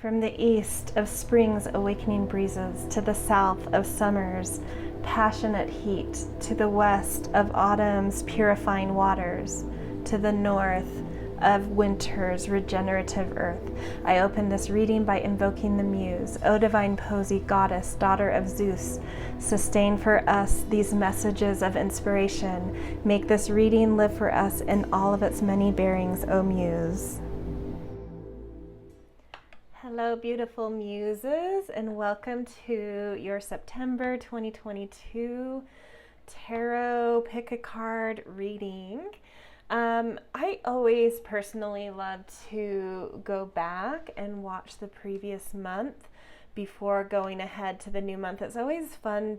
From the east of spring's awakening breezes, to the south of summer's passionate heat, to the west of autumn's purifying waters, to the north of winter's regenerative earth, I open this reading by invoking the Muse. O divine Posy, goddess, daughter of Zeus, sustain for us these messages of inspiration. Make this reading live for us in all of its many bearings, O Muse. Hello, beautiful muses, and welcome to your September 2022 tarot pick a card reading. I always personally love to go back and watch the previous month before going ahead to the new month. It's always fun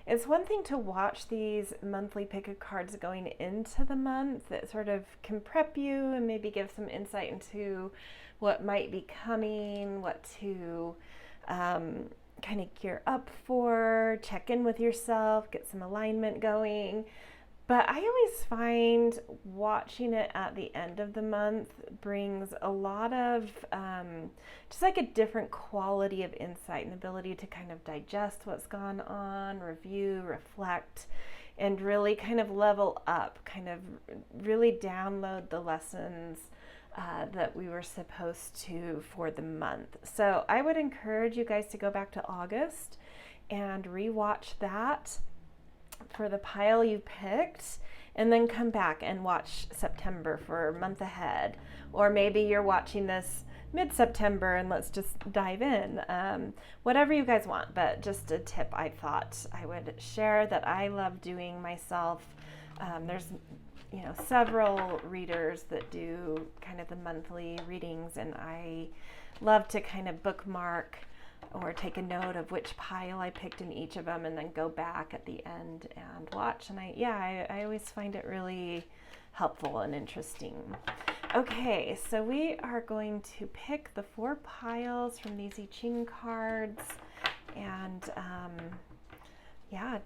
it's one thing to watch these monthly pick a cards going into the month that sort of can prep you and maybe give some insight into what might be coming, what to kind of gear up for, check in with yourself, get some alignment going. But I always find watching it at the end of the month brings a lot of just like a different quality of insight and ability to kind of digest what's gone on, review, reflect, and really kind of level up, kind of really download the lessons that we were supposed to for the month. So I would encourage you guys to go back to August and rewatch that for the pile you picked, and then come back and watch September for a month ahead. Or maybe you're watching this mid-September and let's just dive in. Whatever you guys want, but just a tip I thought I would share that I love doing myself. There's several readers that do kind of the monthly readings, and I love to kind of bookmark or take a note of which pile I picked in each of them and then go back at the end and watch. And I always find it really helpful and interesting. Okay, so we are going to pick the 4 piles from these I Ching cards and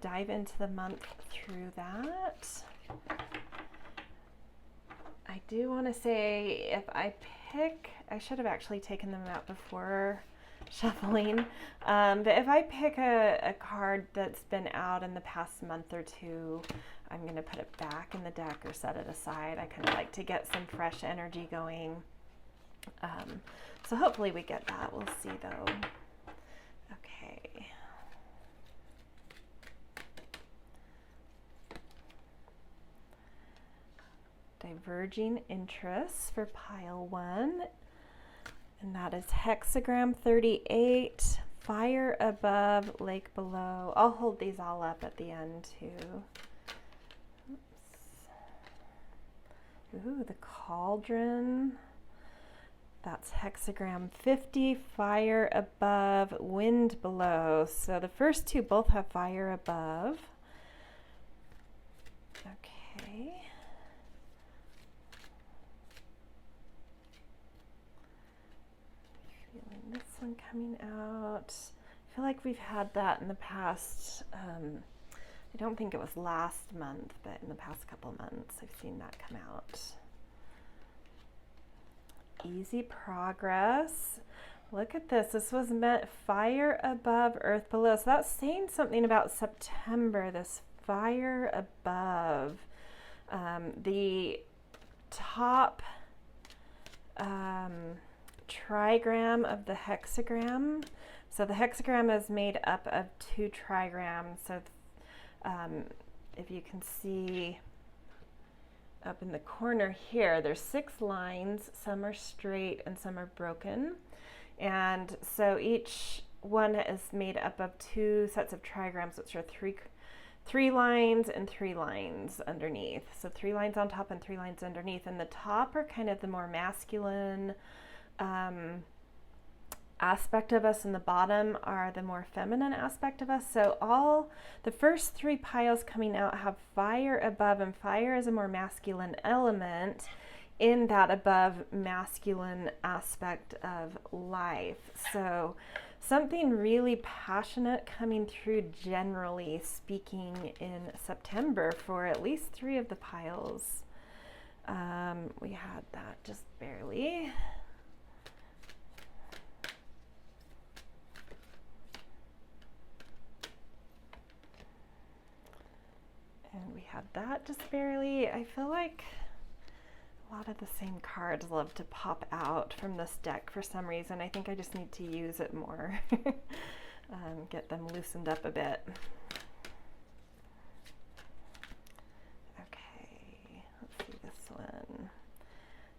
dive into the month through that. I do want to say I should have actually taken them out before shuffling, but if I pick a card that's been out in the past month or two, I'm going to put it back in the deck or set it aside. I kind of like to get some fresh energy going. So hopefully we get that. We'll see though. Okay. Diverging interests for pile 1. And that is hexagram 38, fire above, lake below. I'll hold these all up at the end too. Oops. Ooh, the cauldron. That's hexagram 50, fire above, wind below. So the first 2 both have fire above. Okay. This one coming out. I feel like we've had that in the past. I don't think it was last month, but in the past couple months I've seen that come out. Easy progress. Look at this. This was meant fire above, earth below. So that's saying something about September, this fire above. The top trigram of the hexagram. So the hexagram is made up of 2 trigrams. So if you can see up in the corner here, there's 6 lines. Some are straight and some are broken. And so each one is made up of 2 sets of trigrams, which are 3 lines and 3 lines underneath. So 3 lines on top and 3 lines underneath. And the top are kind of the more masculine aspect of us, and the bottom are the more feminine aspect of us. So all the first 3 piles coming out have fire above, and fire is a more masculine element in that above masculine aspect of life. So something really passionate coming through, generally speaking, in September for at least 3 of the piles. We had that just barely. add that just barely. I feel like a lot of the same cards love to pop out from this deck for some reason. I think I just need to use it more. Get them loosened up a bit. Okay, let's see this one.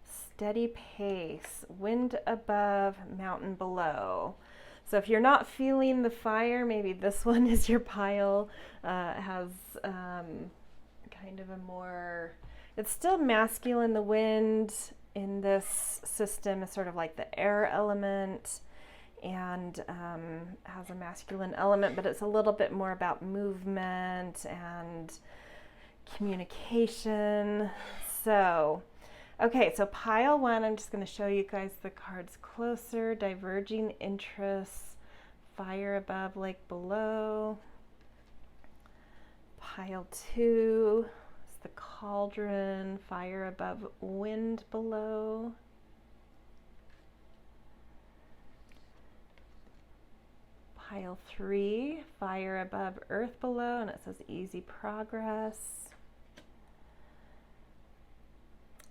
Steady pace, wind above, mountain below. So if you're not feeling the fire, maybe this one is your pile. It has kind of a more, it's still masculine. The wind in this system is sort of like the air element, and has a masculine element, but it's a little bit more about movement and communication. So, okay, so pile one, I'm just going to show you guys the cards closer. Diverging interests, fire above, lake below. Pile two is the cauldron, fire above, wind below. Pile three, fire above, earth below, and it says easy progress.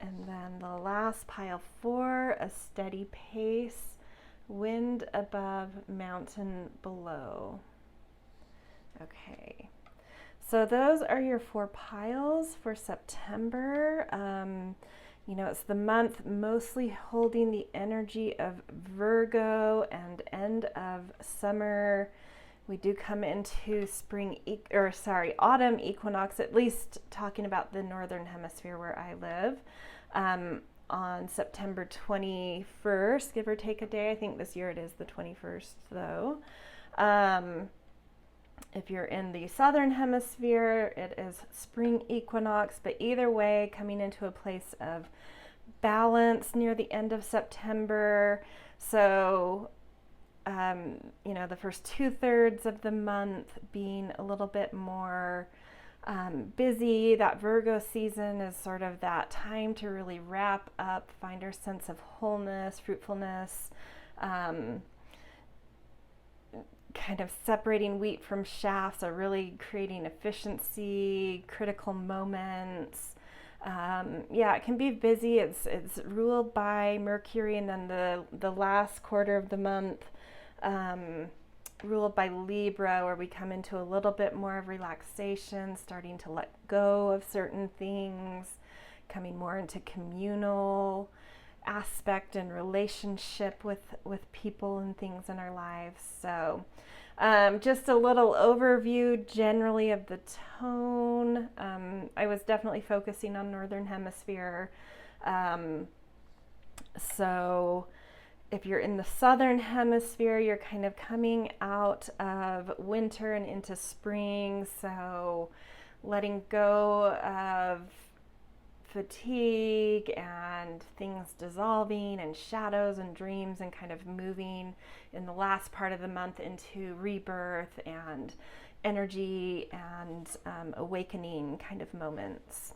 And then the last pile four, a steady pace, wind above, mountain below. Okay, so those are your 4 piles for September. You know, it's the month mostly holding the energy of Virgo and end of summer. We do come into autumn equinox, at least talking about the northern hemisphere where I live, on September 21st, give or take a day. I think this year it is the 21st though. If you're in the southern hemisphere, it is spring equinox, but either way, coming into a place of balance near the end of September. So, you know, the first 2/3 of the month being a little bit more busy. That Virgo season is sort of that time to really wrap up, find our sense of wholeness, fruitfulness, kind of separating wheat from chaff, so really creating efficiency, critical moments. Yeah, it can be busy. It's ruled by Mercury, and then the last quarter of the month ruled by Libra, where we come into a little bit more of relaxation, starting to let go of certain things, coming more into communal aspect and relationship with people and things in our lives. So just a little overview generally of the tone. I was definitely focusing on Northern Hemisphere. So if you're in the Southern Hemisphere, you're kind of coming out of winter and into spring. So letting go of fatigue and things dissolving and shadows and dreams, and kind of moving in the last part of the month into rebirth and energy and awakening kind of moments.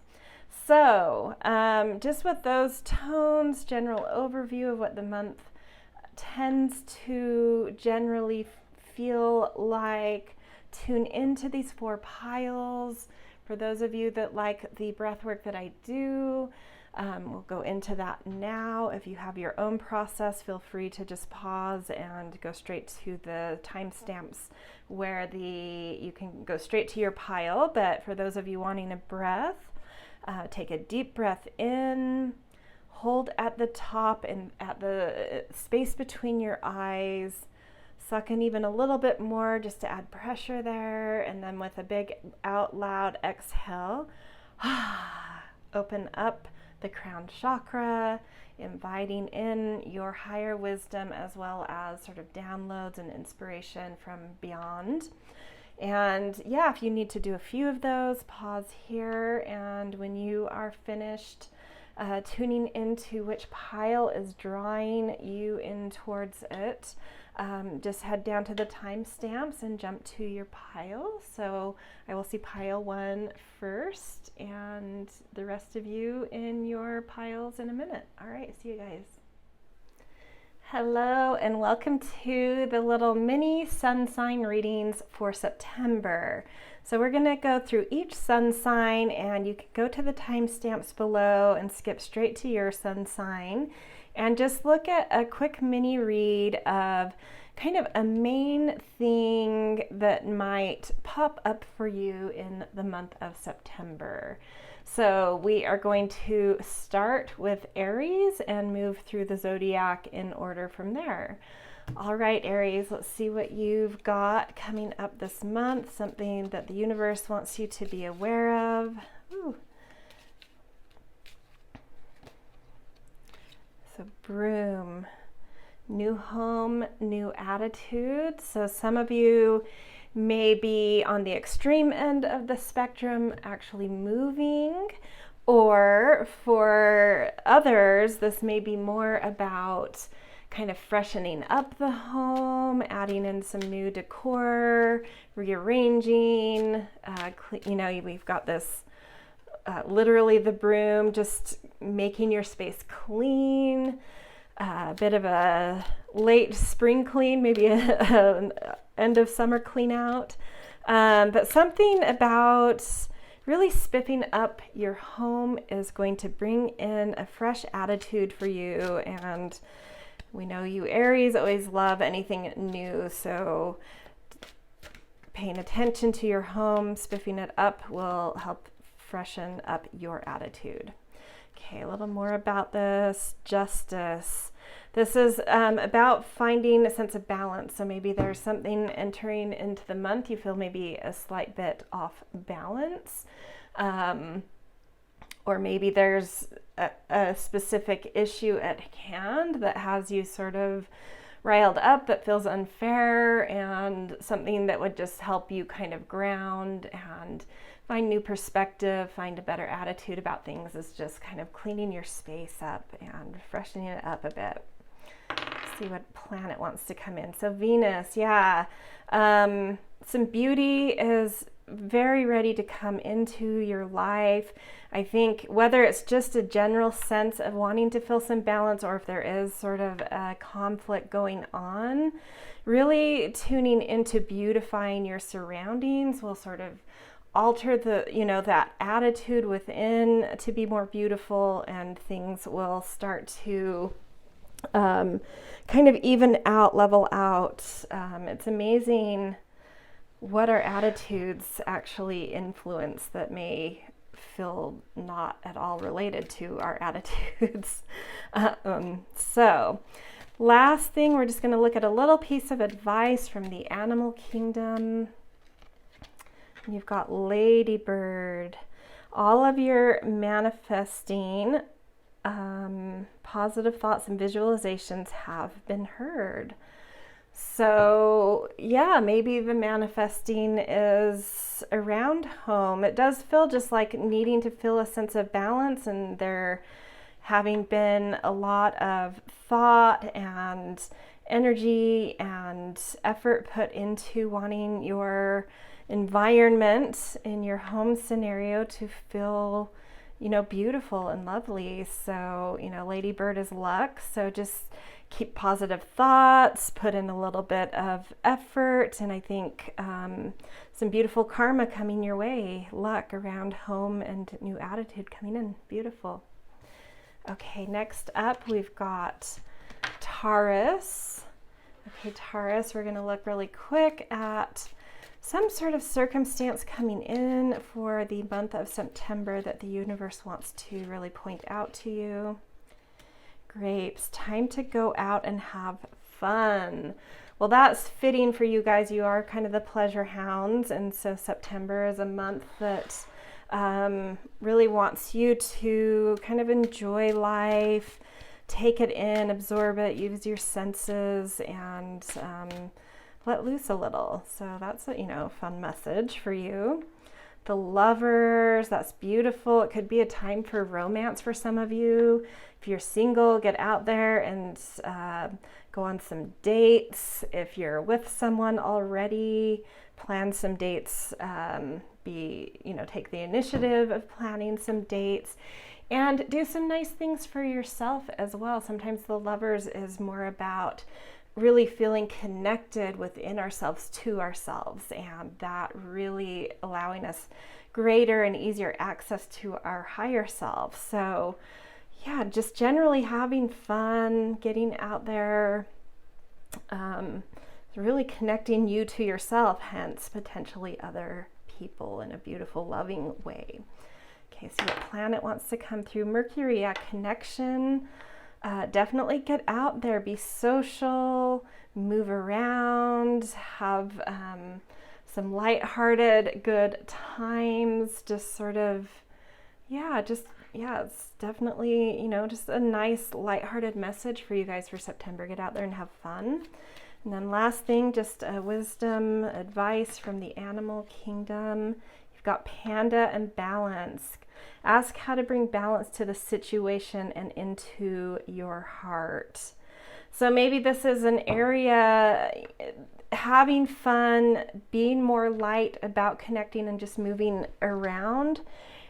So just with those tones, general overview of what the month tends to generally feel like. Tune into these 4 piles. For those of you that like the breath work that I do, we'll go into that now. If you have your own process, feel free to just pause and go straight to the timestamps where you can go straight to your pile. But for those of you wanting a breath, take a deep breath in, hold at the top and at the space between your eyes. Suck in even a little bit more just to add pressure there, and then with a big out loud exhale, open up the crown chakra, inviting in your higher wisdom as well as sort of downloads and inspiration from beyond. And yeah, if you need to do a few of those, pause here, and when you are finished tuning into which pile is drawing you in towards it, just head down to the timestamps and jump to your pile. So I will see pile 1 first, and the rest of you in your piles in a minute. All right, see you guys. Hello and welcome to the little mini sun sign readings for September. So we're going to go through each sun sign, and you can go to the timestamps below and skip straight to your sun sign and just look at a quick mini read of kind of a main thing that might pop up for you in the month of September. So we are going to start with Aries and move through the Zodiac in order from there. All right, Aries, let's see what you've got coming up this month, something that the universe wants you to be aware of. Ooh. So Broom, new home, new attitude. So some of you may be on the extreme end of the spectrum, actually moving, or for others, this may be more about kind of freshening up the home, adding in some new decor, rearranging. We've got this literally the broom, just making your space clean. A bit of a late spring clean, maybe an end of summer clean out. But something about really spiffing up your home is going to bring in a fresh attitude for you. And we know you Aries always love anything new. So paying attention to your home, spiffing it up will help freshen up your attitude. Okay, a little more about this. Justice. This is about finding a sense of balance. So maybe there's something entering into the month. You feel maybe a slight bit off balance. Or maybe there's a specific issue at hand that has you sort of riled up, that feels unfair, and something that would just help you kind of ground and find new perspective, find a better attitude about things, is just kind of cleaning your space up and freshening it up a bit. Let's see what planet wants to come in. So Venus, yeah. Some beauty is very ready to come into your life. I think whether it's just a general sense of wanting to feel some balance, or if there is sort of a conflict going on, really tuning into beautifying your surroundings will sort of alter that attitude within to be more beautiful, and things will start to kind of even out, level out. It's amazing what our attitudes actually influence that may feel not at all related to our attitudes. So last thing, we're just going to look at a little piece of advice from the animal kingdom. You've got Ladybird. All of your manifesting positive thoughts and visualizations have been heard. So yeah, maybe the manifesting is around home. It does feel just like needing to feel a sense of balance, and there having been a lot of thought and energy and effort put into wanting your environment in your home scenario to feel, beautiful and lovely. So, Ladybird is luck. So just keep positive thoughts, put in a little bit of effort, and I think some beautiful karma coming your way. Luck around home and new attitude coming in. Beautiful. Okay, next up we've got Taurus. Okay, Taurus, we're going to look really quick at some sort of circumstance coming in for the month of September that the universe wants to really point out to you. Grapes, time to go out and have fun. Well, that's fitting for you guys. You are kind of the pleasure hounds, and so September is a month that really wants you to kind of enjoy life, take it in, absorb it, use your senses, and let loose a little. So that's a fun message for you. The Lovers, that's beautiful. It could be a time for romance for some of you. If you're single, get out there and go on some dates. If you're with someone already, plan some dates. Take the initiative of planning some dates. And do some nice things for yourself as well. Sometimes the Lovers is more about really feeling connected within ourselves to ourselves, and that really allowing us greater and easier access to our higher self. So yeah, just generally having fun, getting out there, really connecting you to yourself, hence potentially other people in a beautiful, loving way. Okay, so what planet wants to come through? Mercury, a connection. Definitely get out there, be social, move around, have some lighthearted, good times, just sort of, it's definitely, just a nice lighthearted message for you guys for September. Get out there and have fun. And then last thing, just wisdom advice from the animal kingdom. You've got Panda and Balance. Ask how to bring balance to the situation and into your heart. So maybe this is an area, having fun, being more light about connecting and just moving around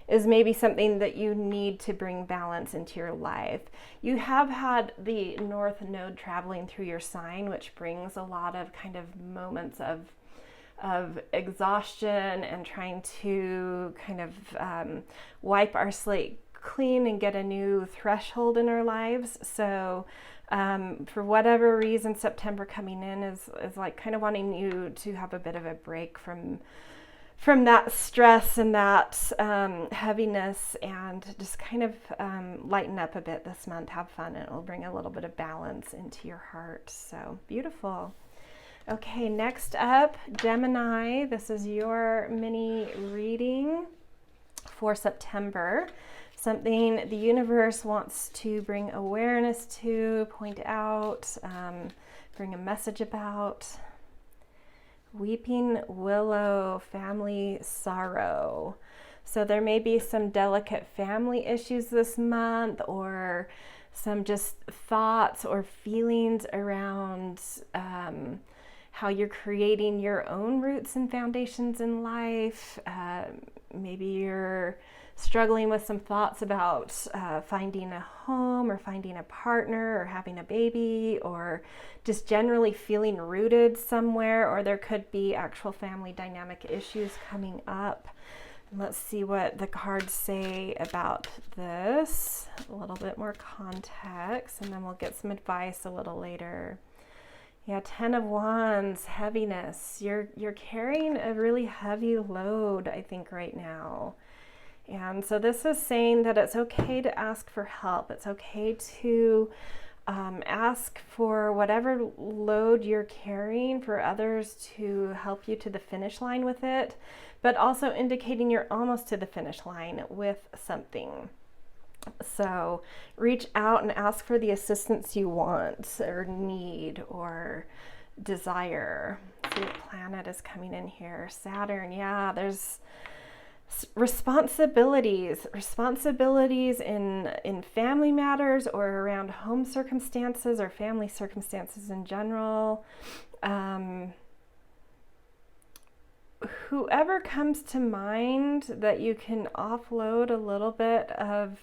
is maybe something that you need to bring balance into your life. You have had the North Node traveling through your sign, which brings a lot of kind of moments of exhaustion and trying to kind of wipe our slate clean and get a new threshold in our lives. So for whatever reason, September coming in is like kind of wanting you to have a bit of a break from that stress and that heaviness, and just kind of lighten up a bit this month, have fun, and it will bring a little bit of balance into your heart. So beautiful. Okay, next up, Gemini. This is your mini reading for September. Something the universe wants to bring awareness to, point out, bring a message about. Weeping Willow, family sorrow. So there may be some delicate family issues this month, or some just thoughts or feelings around how you're creating your own roots and foundations in life. Maybe you're struggling with some thoughts about finding a home or finding a partner or having a baby, or just generally feeling rooted somewhere, or there could be actual family dynamic issues coming up. And let's see what the cards say about this, a little bit more context, and then we'll get some advice a little later. Yeah, 10 of Wands, heaviness. You're carrying a really heavy load, I think, right now. And so this is saying that it's okay to ask for help. It's okay to ask for whatever load you're carrying, for others to help you to the finish line with it, but also indicating you're almost to the finish line with something. So reach out and ask for the assistance you want or need or desire. Let's see what planet is coming in here. Saturn. Yeah, there's responsibilities in family matters, or around home circumstances or family circumstances in general. Whoever comes to mind that you can offload a little bit of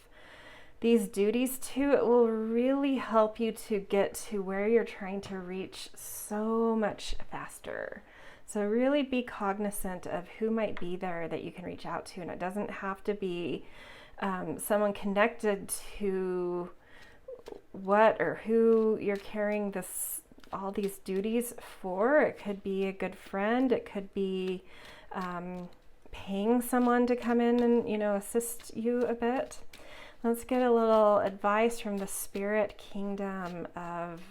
these duties to, it will really help you to get to where you're trying to reach so much faster. So really be cognizant of who might be there that you can reach out to. And it doesn't have to be someone connected to what or who you're carrying all these duties for. It could be a good friend. It could be paying someone to come in and, assist you a bit. Let's get a little advice from the spirit kingdom of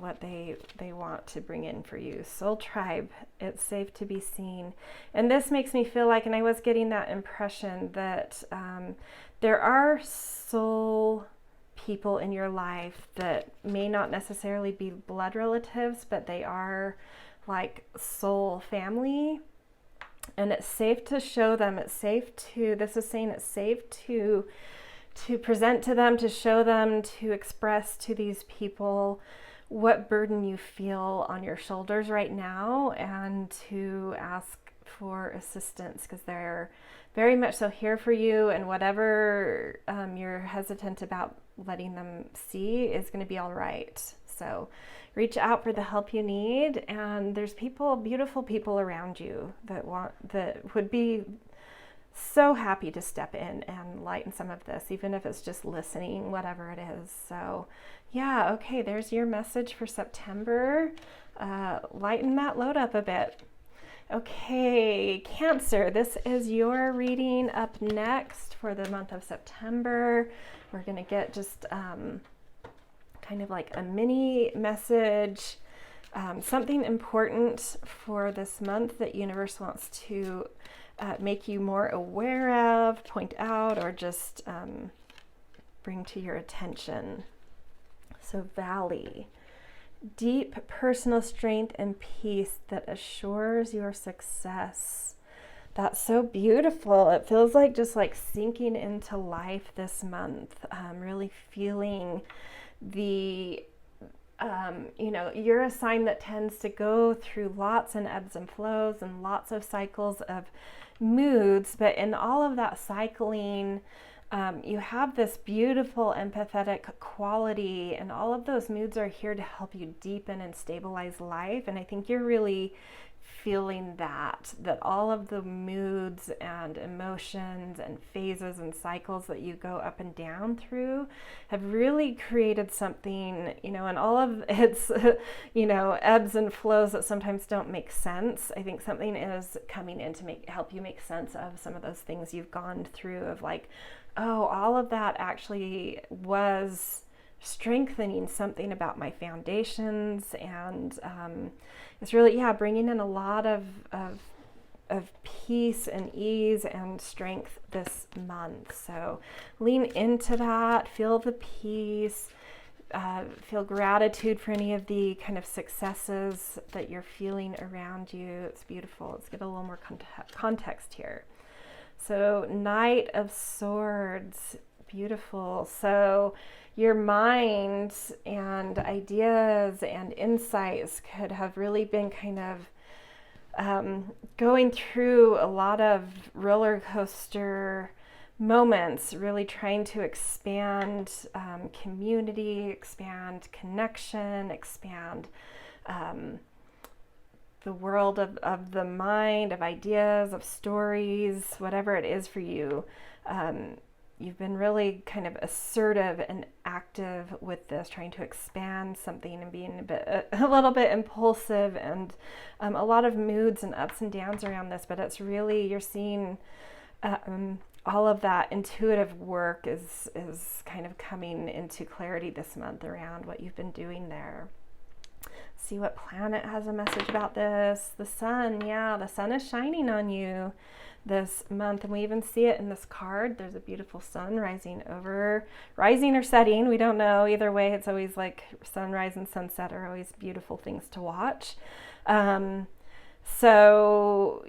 what they want to bring in for you. Soul tribe, it's safe to be seen. And this makes me feel like, and I was getting that impression that there are soul people in your life that may not necessarily be blood relatives, but they are like soul family. And it's safe to show them, this is saying it's safe to present to them, to show them, to express to these people what burden you feel on your shoulders right now, and to ask for assistance, because there very much so here for you, and whatever you're hesitant about letting them see is going to be all right. So reach out for the help you need, and there's people, beautiful people around you that would be so happy to step in and lighten some of this, even if it's just listening, whatever it is. So yeah, okay, there's your message for September. Lighten that load up a bit. Okay, Cancer, this is your reading. Up next for the month of September, we're going to get just kind of like a mini message, something important for this month that universe wants to make you more aware of, point out, or just bring to your attention. So Valley, deep personal strength and peace that assures your success. That's so beautiful. It feels like just like sinking into life this month, really feeling the you're a sign that tends to go through lots and ebbs and flows and lots of cycles of moods, but in all of that cycling, you have this beautiful empathetic quality, and all of those moods are here to help you deepen and stabilize life. And I think you're really feeling that all of the moods and emotions and phases and cycles that you go up and down through have really created something, and all of its, ebbs and flows that sometimes don't make sense. I think something is coming in to help you make sense of some of those things you've gone through, of like, oh, all of that actually was strengthening something about my foundations, and it's really, bringing in a lot of peace and ease and strength this month. So lean into that, feel the peace, feel gratitude for any of the kind of successes that you're feeling around you. It's beautiful. Let's get a little more context here. So Knight of Swords, beautiful. So your mind and ideas and insights could have really been kind of going through a lot of roller coaster moments, really trying to expand community, expand connection, expand the world of the mind, of ideas, of stories, whatever it is for you. You've been really kind of assertive and active with this, trying to expand something and being a little bit impulsive, and a lot of moods and ups and downs around this. But it's really, you're seeing all of that intuitive work is kind of coming into clarity this month around what you've been doing there. See what planet has a message about this. The sun, the sun is shining on you this month, and we even see it in this card. There's a beautiful sun rising or setting. We don't know. Either way, it's always like sunrise and sunset are always beautiful things to watch. So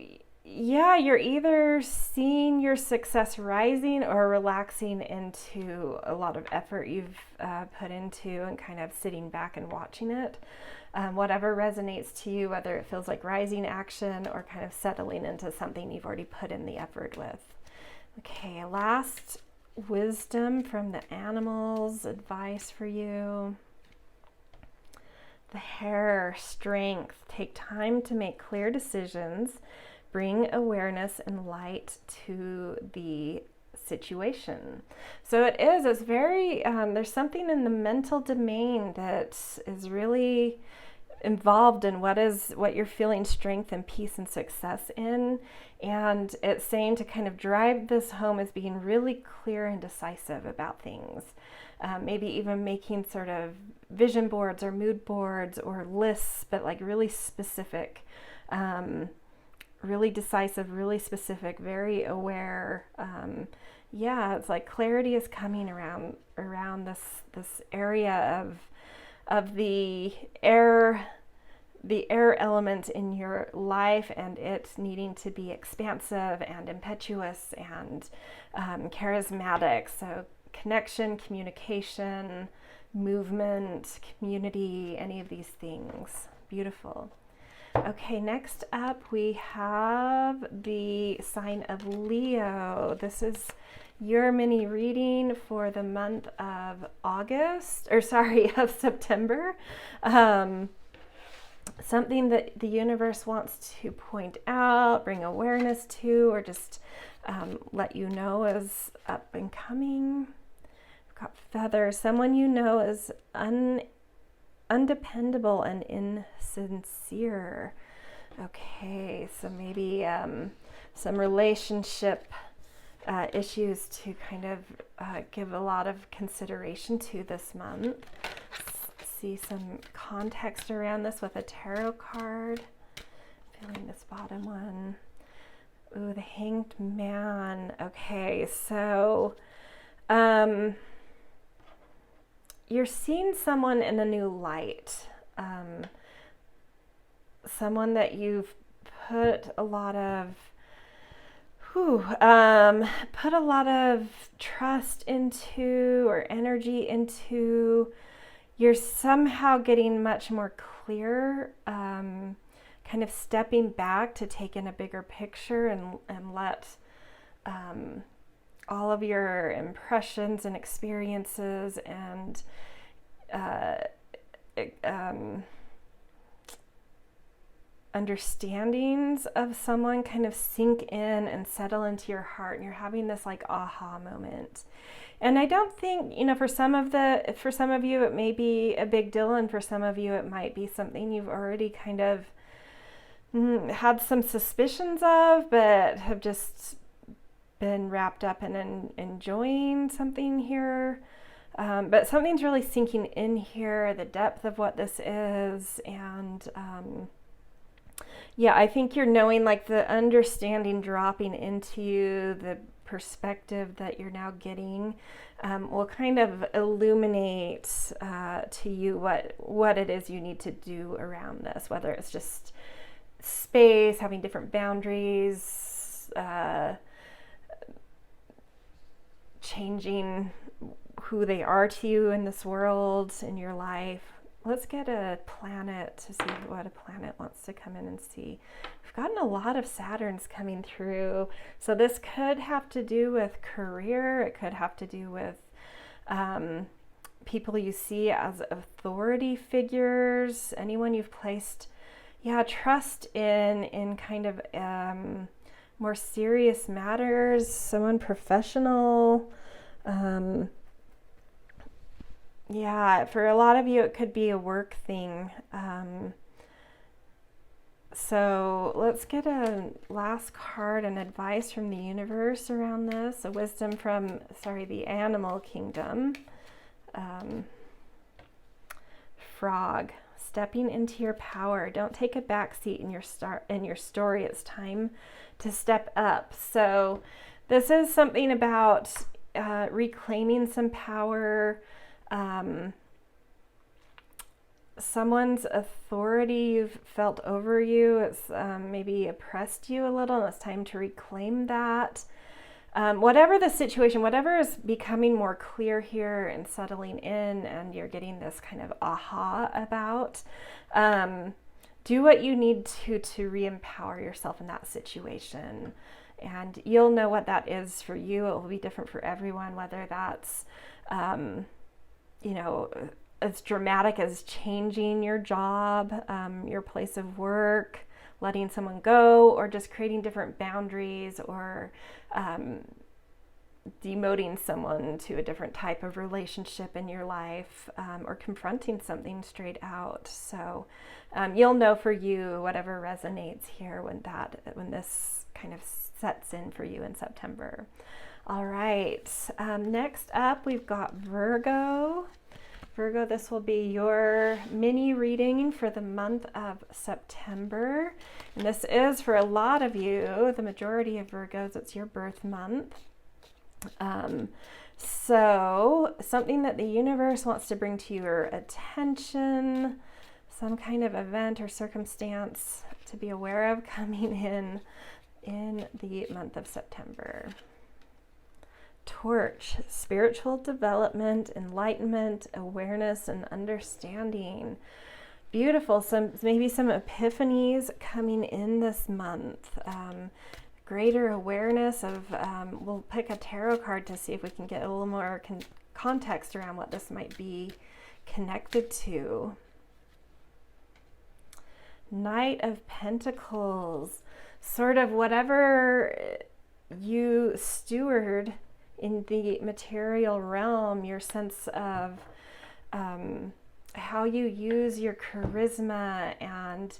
you're either seeing your success rising or relaxing into a lot of effort you've put into and kind of sitting back and watching it. Whatever resonates to you, whether it feels like rising action or kind of settling into something you've already put in the effort with. Okay, last wisdom from the animals, advice for you. The Hare, strength. Take time to make clear decisions. Bring awareness and light to the situation. So it's very, there's something in the mental domain that is really involved in what you're feeling strength and peace and success in. And it's saying to kind of drive this home as being really clear and decisive about things. Maybe even making sort of vision boards or mood boards or lists, but like really specific, really decisive, really specific, very aware. It's like clarity is coming around this area of the air element in your life, and it needing to be expansive and impetuous and charismatic. So connection, communication, movement, community, any of these things. Beautiful. Okay, next up we have the sign of Leo. This is your mini reading for the month of of September. Something that the universe wants to point out, bring awareness to, or just let you know is up and coming. We've got feathers. Someone you know is undependable and insincere. Okay, so maybe some relationship issues to kind of give a lot of consideration to this month. See some context around this with a tarot card. Feeling this bottom one. Ooh, the Hanged Man. Okay, so you're seeing someone in a new light. Someone that you've put a lot of trust into or energy into. You're somehow getting much more clear, kind of stepping back to take in a bigger picture and let all of your impressions and experiences and understandings of someone kind of sink in and settle into your heart, and you're having this like aha moment. And I don't think, for some of you it may be a big deal, and for some of you it might be something you've already kind of had some suspicions of, but have just been wrapped up in enjoying something here. But something's really sinking in here, the depth of what this is, and I think you're knowing, like, the understanding dropping into you, the perspective that you're now getting will kind of illuminate to you what it is you need to do around this, whether it's just space, having different boundaries, changing who they are to you in this world, in your life. Let's get a planet to see what a planet wants to come in and see. We've gotten a lot of Saturns coming through. So this could have to do with career. It could have to do with people you see as authority figures, anyone you've placed trust in kind of more serious matters, someone professional. For a lot of you, it could be a work thing. So let's get a last card and advice from the universe around this. A wisdom from, the animal kingdom. Frog, stepping into your power. Don't take a back seat in your story. It's time to step up. So this is something about reclaiming some power. Someone's authority you've felt over you, it's maybe oppressed you a little, and it's time to reclaim that. Whatever the situation, whatever is becoming more clear here and settling in, and you're getting this kind of aha about, do what you need to re-empower yourself in that situation. And you'll know what that is for you. It will be different for everyone, whether that's as dramatic as changing your job, your place of work, letting someone go, or just creating different boundaries, or demoting someone to a different type of relationship in your life, or confronting something straight out. So you'll know for you whatever resonates here when this kind of sets in for you in September. All right, next up we've got Virgo. Virgo, this will be your mini reading for the month of September. And this is, for a lot of you, the majority of Virgos, it's your birth month. So something that the universe wants to bring to your attention, some kind of event or circumstance to be aware of coming in the month of September. Torch, spiritual development, enlightenment, awareness, and understanding. beautiful. Maybe some epiphanies coming in this month. Greater awareness of, we'll pick a tarot card to see if we can get a little more context around what this might be connected to. Knight of Pentacles, sort of whatever you steward in the material realm, your sense of how you use your charisma and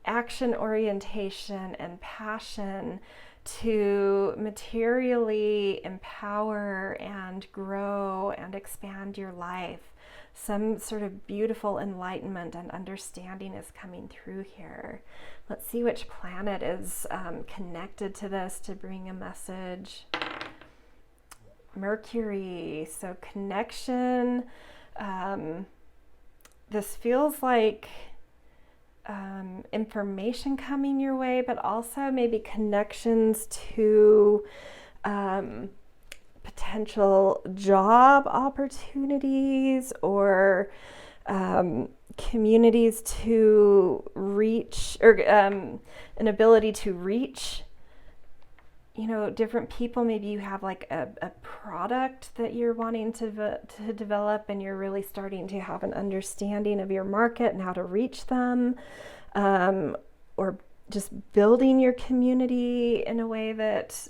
action orientation and passion to materially empower and grow and expand your life. Some sort of beautiful enlightenment and understanding is coming through here. Let's see which planet is connected to this to bring a message. Mercury, so connection. This feels like information coming your way, but also maybe connections to potential job opportunities or communities to reach, or an ability to reach, different people. Maybe you have like a product that you're wanting to develop, and you're really starting to have an understanding of your market and how to reach them, or just building your community in a way that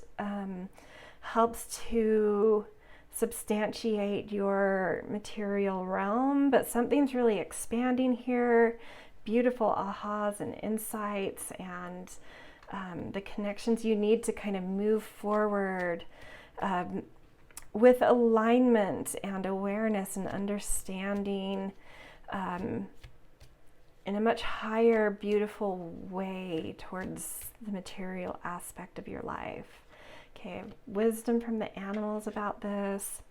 helps to substantiate your material realm. But something's really expanding here. Beautiful ahas and insights, and the connections you need to kind of move forward with alignment and awareness and understanding in a much higher, beautiful way towards the material aspect of your life. Okay, wisdom from the animals about this.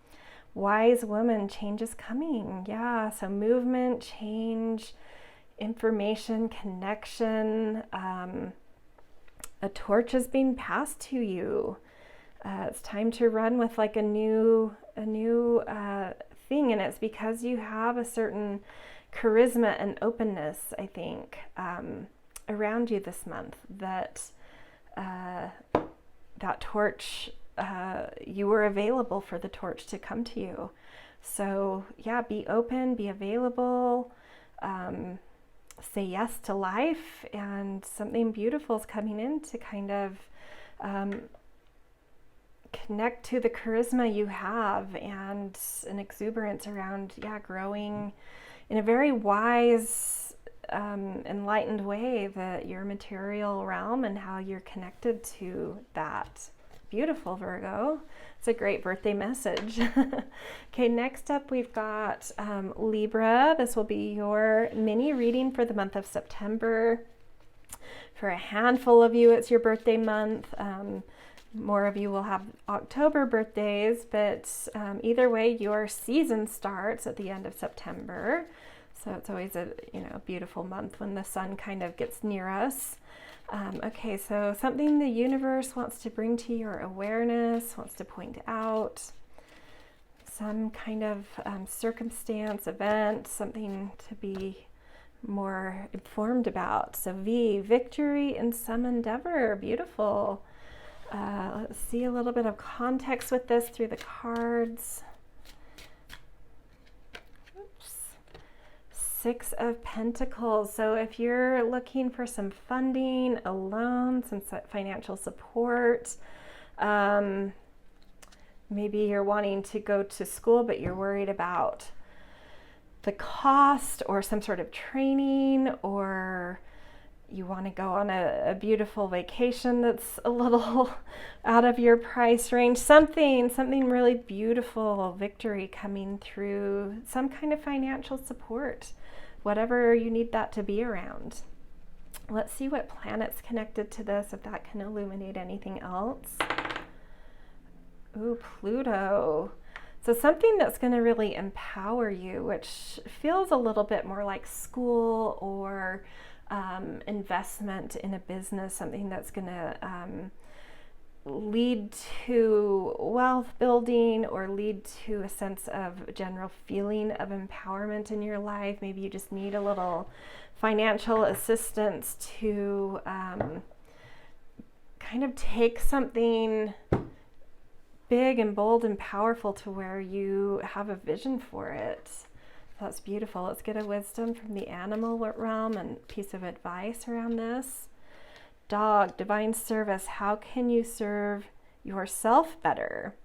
Wise woman, change is coming. Yeah, so movement, change, information, connection. A torch is being passed to you. It's time to run with like a new thing, and it's because you have a certain charisma and openness, I think, around you this month, that that torch, you were available for the torch to come to you. So yeah, be open, be available, say yes to life, and something beautiful is coming in to kind of connect to the charisma you have and an exuberance around, growing in a very wise, enlightened way, your material realm and how you're connected to that. Beautiful, Virgo. It's a great birthday message. Okay, next up we've got Libra. This will be your mini reading for the month of September. For a handful of you, it's your birthday month. More of you will have October birthdays, but either way, your season starts at the end of September. So it's always a beautiful month when the sun kind of gets near us. Okay, so something the universe wants to bring to your awareness, wants to point out, some kind of circumstance, event, something to be more informed about. So victory in some endeavor. Beautiful. Let's see a little bit of context with this through the cards. Six of Pentacles. So if you're looking for some funding, a loan, some financial support, maybe you're wanting to go to school, but you're worried about the cost, or some sort of training, or you want to go on a beautiful vacation that's a little out of your price range, something really beautiful, victory coming through, some kind of financial support, whatever you need that to be around. Let's see what planet's connected to this, if that can illuminate anything else. Ooh, Pluto. So something that's going to really empower you, which feels a little bit more like school or investment in a business, something that's going to lead to wealth building or lead to a sense of general feeling of empowerment in your life. Maybe you just need a little financial assistance to kind of take something big and bold and powerful to where you have a vision for it. That's beautiful. Let's get a wisdom from the animal realm and piece of advice around this. Dog, divine service. How can you serve yourself better?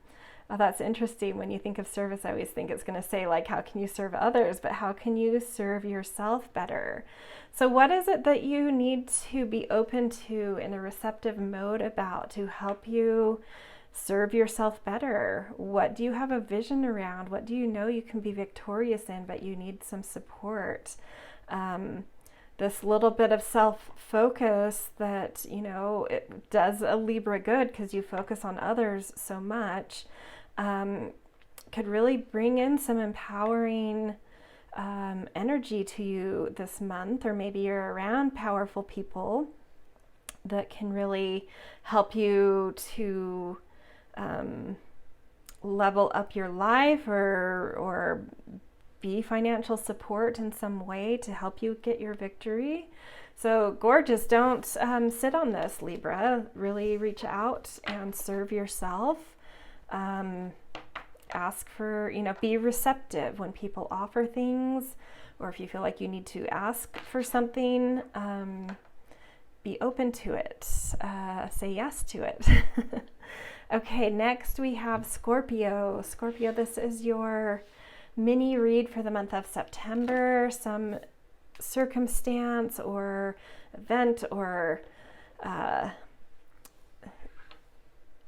Oh, that's interesting. When you think of service, I always think it's going to say like, how can you serve others? But how can you serve yourself better? So what is it that you need to be open to in a receptive mode about to help you serve yourself better? What do you have a vision around? What do you know you can be victorious in, but you need some support? This little bit of self-focus that, you know, it does a Libra good because you focus on others so much, could really bring in some empowering energy to you this month. Or maybe you're around powerful people that can really help you to level up your life or be financial support in some way to help you get your victory. So gorgeous. Don't sit on this, Libra. Really reach out and serve yourself. Ask for, you know, be receptive when people offer things, or if you feel like you need to ask for something, be open to it. Say yes to it. Okay, next we have Scorpio. Scorpio, this is your mini read for the month of September. Some circumstance or event or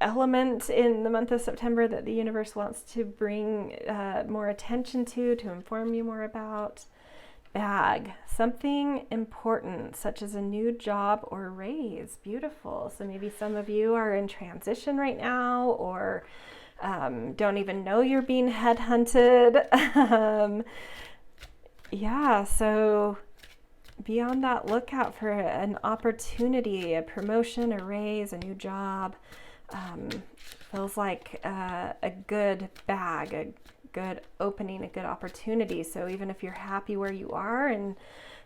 element in the month of September that the universe wants to bring more attention to inform you more about. Bag, something important, such as a new job or raise. Beautiful. So maybe some of you are in transition right now, or don't even know you're being headhunted. Yeah, so be on that lookout for an opportunity, a promotion, a raise, a new job. Feels like a good bag, a good opening, a good opportunity. So even if you're happy where you are and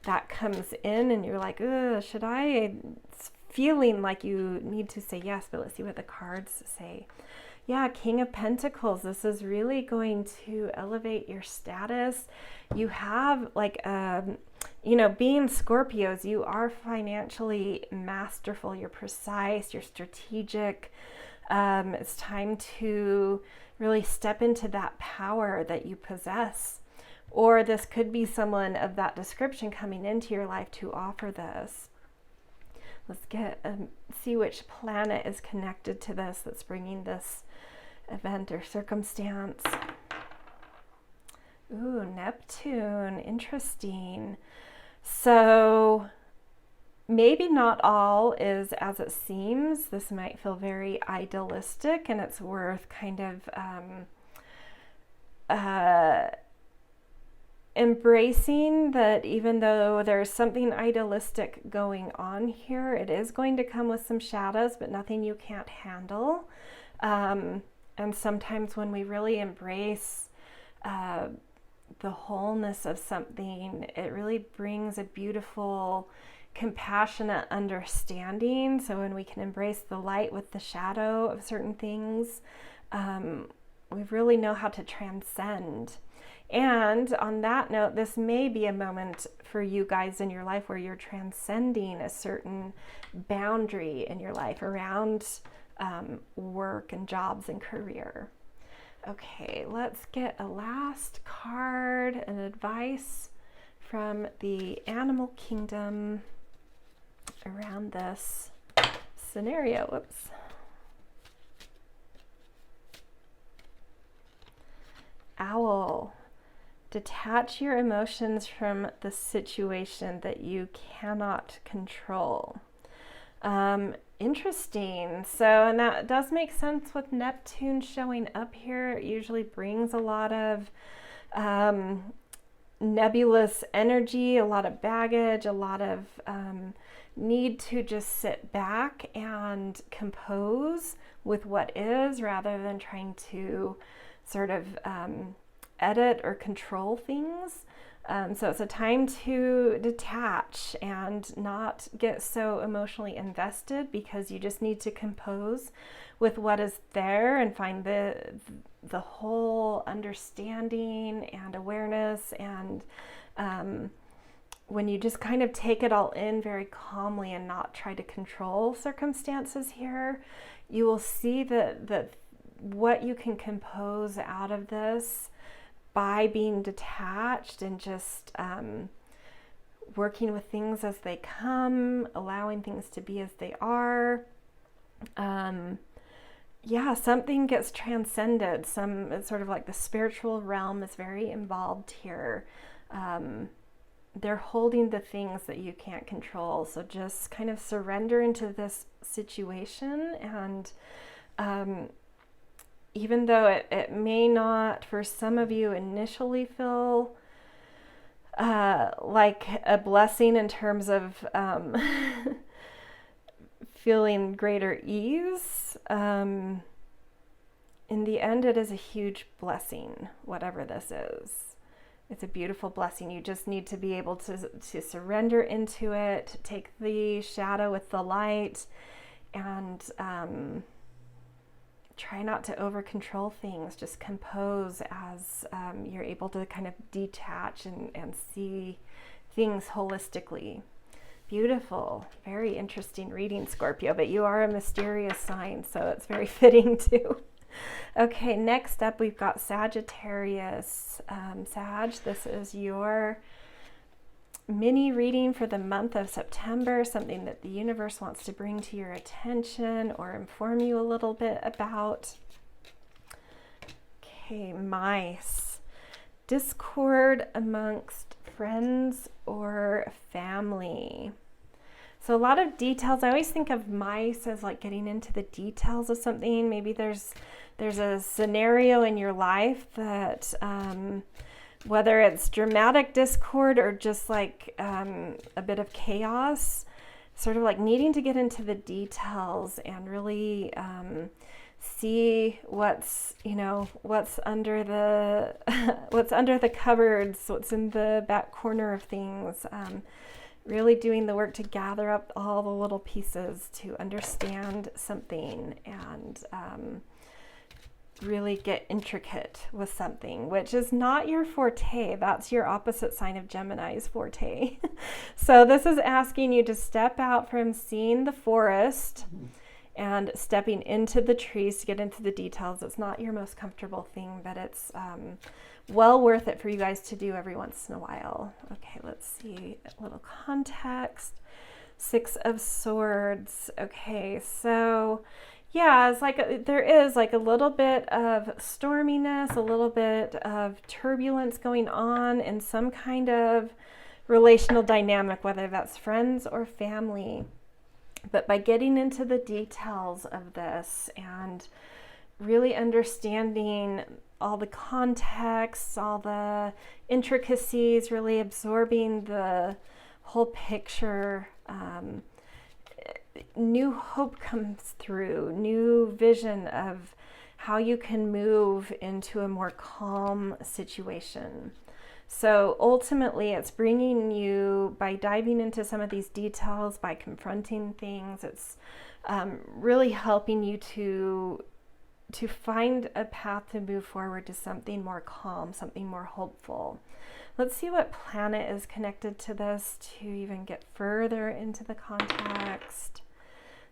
that comes in and you're like, should I? It's feeling like you need to say yes, but let's see what the cards say. Yeah, King of Pentacles. This is really going to elevate your status. You have like, you know, being Scorpios, you are financially masterful. You're precise, you're strategic. It's time to really step into that power that you possess. Or this could be someone of that description coming into your life to offer this. Let's get see which planet is connected to this that's bringing this event or circumstance. Ooh, Neptune, interesting. So maybe not all is as it seems. This might feel very idealistic, and it's worth kind of embracing that even though there's something idealistic going on here, it is going to come with some shadows, but nothing you can't handle. And sometimes when we really embrace the wholeness of something, it really brings a beautiful, compassionate understanding. So when we can embrace the light with the shadow of certain things, we really know how to transcend. And on that note, this may be a moment for you guys in your life where you're transcending a certain boundary in your life around work and jobs and career. Okay, let's get a last card and advice from the animal kingdom around this scenario. Whoops. Owl. Detach your emotions from the situation that you cannot control. Interesting. So, and that does make sense with Neptune showing up here. It usually brings a lot of nebulous energy, a lot of baggage, a lot of need to just sit back and compose with what is, rather than trying to sort of edit or control things. So it's a time to detach and not get so emotionally invested, because you just need to compose with what is there and find the whole understanding and awareness. And when you just kind of take it all in very calmly and not try to control circumstances here, you will see that what you can compose out of this by being detached and just working with things as they come, allowing things to be as they are. Something gets transcended. It's sort of like the spiritual realm is very involved here. They're holding the things that you can't control. So just kind of surrender into this situation. And even though it may not, for some of you, initially feel like a blessing in terms of feeling greater ease, in the end, it is a huge blessing, whatever this is. It's a beautiful blessing. You just need to be able to surrender into it, take the shadow with the light, and try not to over control things. Just compose as you're able to kind of detach and see things holistically. Beautiful, very interesting reading, Scorpio, but you are a mysterious sign, so it's very fitting too. Okay, next up we've got Sagittarius. Sag, this is your mini reading for the month of September, something that the universe wants to bring to your attention or inform you a little bit about. Okay, mice. Discord amongst friends or family. So a lot of details. I always think of mice as like getting into the details of something. Maybe there's a scenario in your life that whether it's dramatic discord or just like a bit of chaos, sort of like needing to get into the details and really see what's under the what's under the cupboards, what's in the back corner of things. Really doing the work to gather up all the little pieces to understand something and really get intricate with something, which is not your forte. That's your opposite sign of Gemini's forte. So this is asking you to step out from seeing the forest and stepping into the trees to get into the details. It's not your most comfortable thing, but it's well worth it for you guys to do every once in a while. Okay, let's see a little context. 6 of Swords. Okay, so yeah, it's like there is like a little bit of storminess, a little bit of turbulence going on in some kind of relational dynamic, whether that's friends or family. But by getting into the details of this and really understanding all the context, all the intricacies, really absorbing the whole picture, new hope comes through, new vision of how you can move into a more calm situation. So ultimately, it's bringing you, by diving into some of these details, by confronting things, it's really helping you to find a path to move forward to something more calm, something more hopeful. Let's see what planet is connected to this to even get further into the context.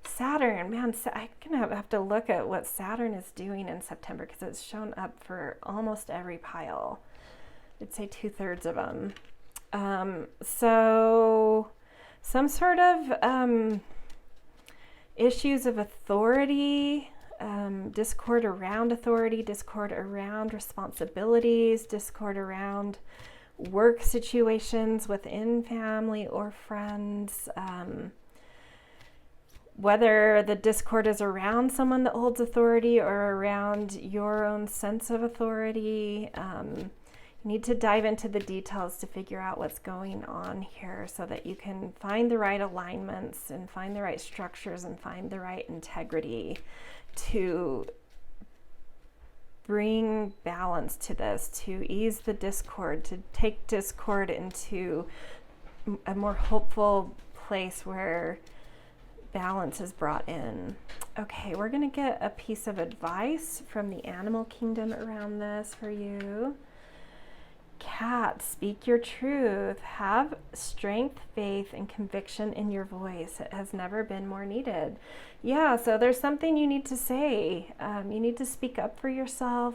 Saturn, man, I'm gonna have to look at what Saturn is doing in September because it's shown up for almost every pile. I'd say 2/3 of them. So some sort of issues of authority, discord around authority, discord around responsibilities, discord around work situations within family or friends. Whether the discord is around someone that holds authority or around your own sense of authority. need to dive into the details to figure out what's going on here so that you can find the right alignments and find the right structures and find the right integrity to bring balance to this, to ease the discord, to take discord into a more hopeful place where balance is brought in. Okay, we're going to get a piece of advice from the animal kingdom around this for you. Cat, speak your truth. Have strength, faith, and conviction in your voice. It has never been more needed. Yeah, so there's something you need to say. You need to speak up for yourself.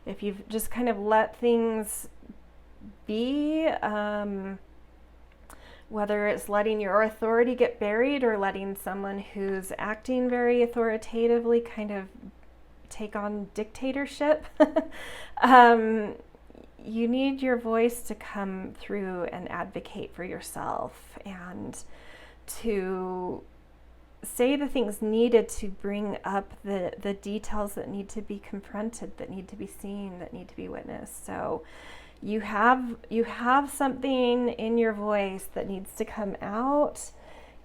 If you've just kind of let things be, whether it's letting your authority get buried or letting someone who's acting very authoritatively kind of take on dictatorship, you need your voice to come through and advocate for yourself and to say the things needed to bring up the details that need to be confronted, that need to be seen, that need to be witnessed. So you have something in your voice that needs to come out,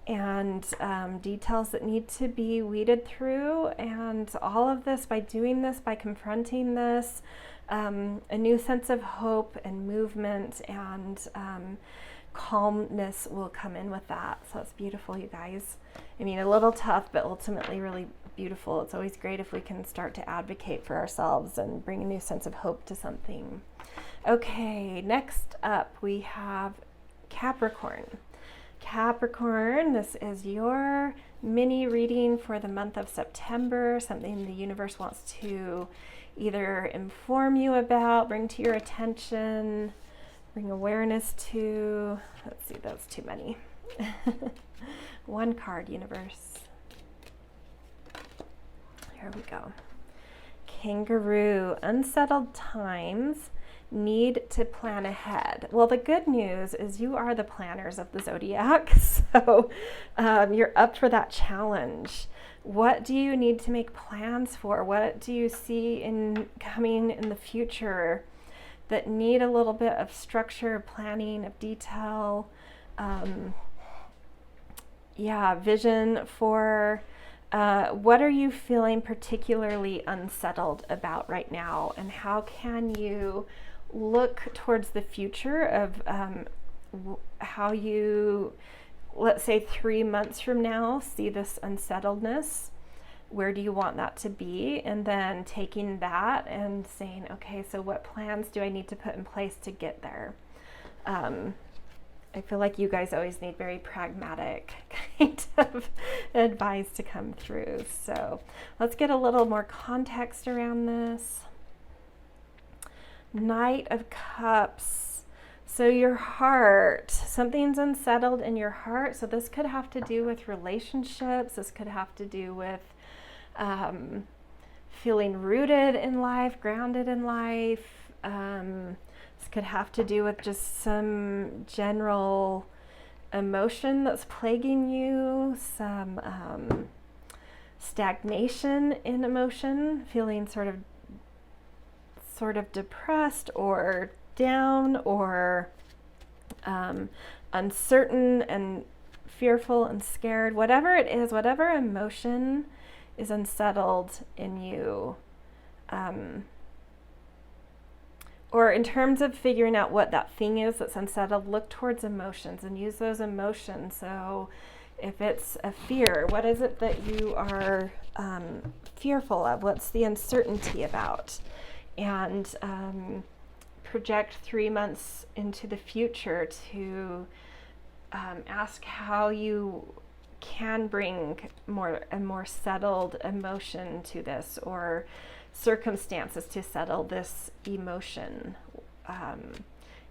and details that need to be weeded through, and all of this, by doing this, by confronting this, a new sense of hope and movement and calmness will come in with that. So it's beautiful, you guys. I mean, a little tough, but ultimately really beautiful. It's always great if we can start to advocate for ourselves and bring a new sense of hope to something. Okay, next up we have Capricorn. Capricorn, this is your mini reading for the month of September, something the universe wants to either inform you about, bring to your attention, bring awareness to. Let's see, that's too many. One card, universe. Here we go. Kangaroo, unsettled times need to plan ahead. Well, the good news is you are the planners of the Zodiac, so you're up for that challenge. What do you need to make plans for? What do you see coming in the future that need a little bit of structure, planning, of detail, vision for? What are you feeling particularly unsettled about right now, and how can you look towards the future of how you, let's say 3 months from now, see this unsettledness? Where do you want that to be? And then taking that and saying, okay, so what plans do I need to put in place to get there? I feel like you guys always need very pragmatic kind of advice to come through. So let's get a little more context around this. Knight of Cups. So your heart, something's unsettled in your heart. So this could have to do with relationships. This could have to do with feeling rooted in life, grounded in life. This could have to do with just some general emotion that's plaguing you, some stagnation in emotion, feeling sort of depressed or down or uncertain and fearful and scared. Whatever it is, whatever emotion is unsettled in you, or in terms of figuring out what that thing is that's unsettled, look towards emotions and use those emotions. So if it's a fear, what is it that you are fearful of? What's the uncertainty about? And project 3 months into the future to ask how you can bring a more settled emotion to this, or circumstances to settle this emotion.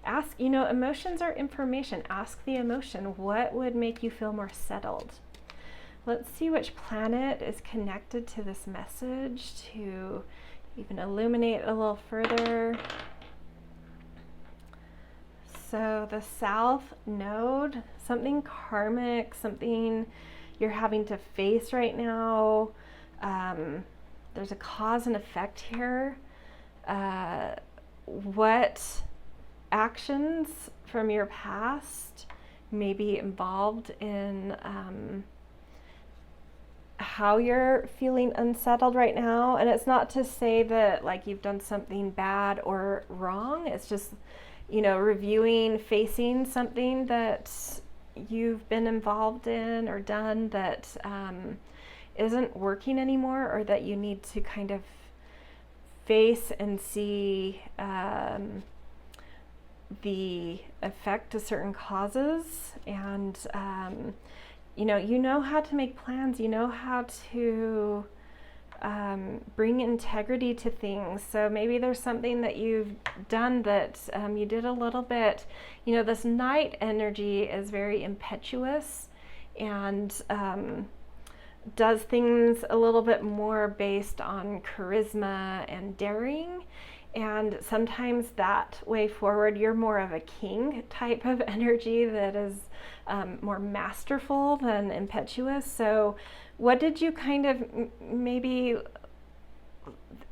Ask, emotions are information. Ask the emotion, what would make you feel more settled? Let's see which planet is connected to this message to even illuminate a little further. So the South Node, something karmic, something you're having to face right now. There's a cause and effect here. What actions from your past may be involved in how you're feeling unsettled right now. And it's not to say that like you've done something bad or wrong. It's just, you know, reviewing, facing something that you've been involved in or done that isn't working anymore, or that you need to kind of face and see the effect of certain causes. And you know how to make plans, you know how to bring integrity to things. So maybe there's something that you've done that you did a little bit, you know, this night energy is very impetuous and does things a little bit more based on charisma and daring. And sometimes that way forward, you're more of a king type of energy that is more masterful than impetuous. So what did you kind of maybe,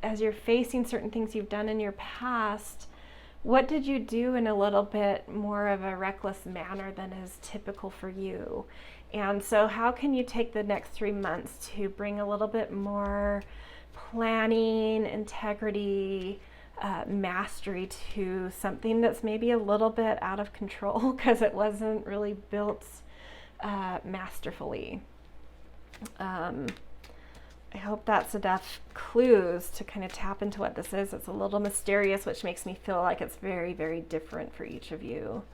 as you're facing certain things you've done in your past, what did you do in a little bit more of a reckless manner than is typical for you? And so how can you take the next 3 months to bring a little bit more planning, integrity, mastery to something that's maybe a little bit out of control because it wasn't really built masterfully? I hope that's enough clues to kind of tap into what this is. It's a little mysterious, which makes me feel like it's very, very different for each of you.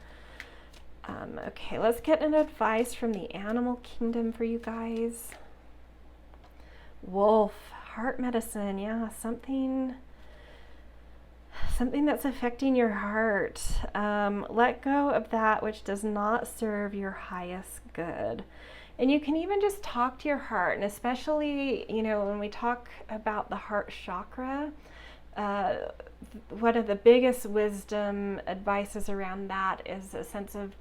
Okay, let's get an advice from the animal kingdom for you guys. Wolf, heart medicine, yeah, something that's affecting your heart. Let go of that which does not serve your highest good. And you can even just talk to your heart, and especially, you know, when we talk about the heart chakra, one of the biggest wisdom advices around that is a sense of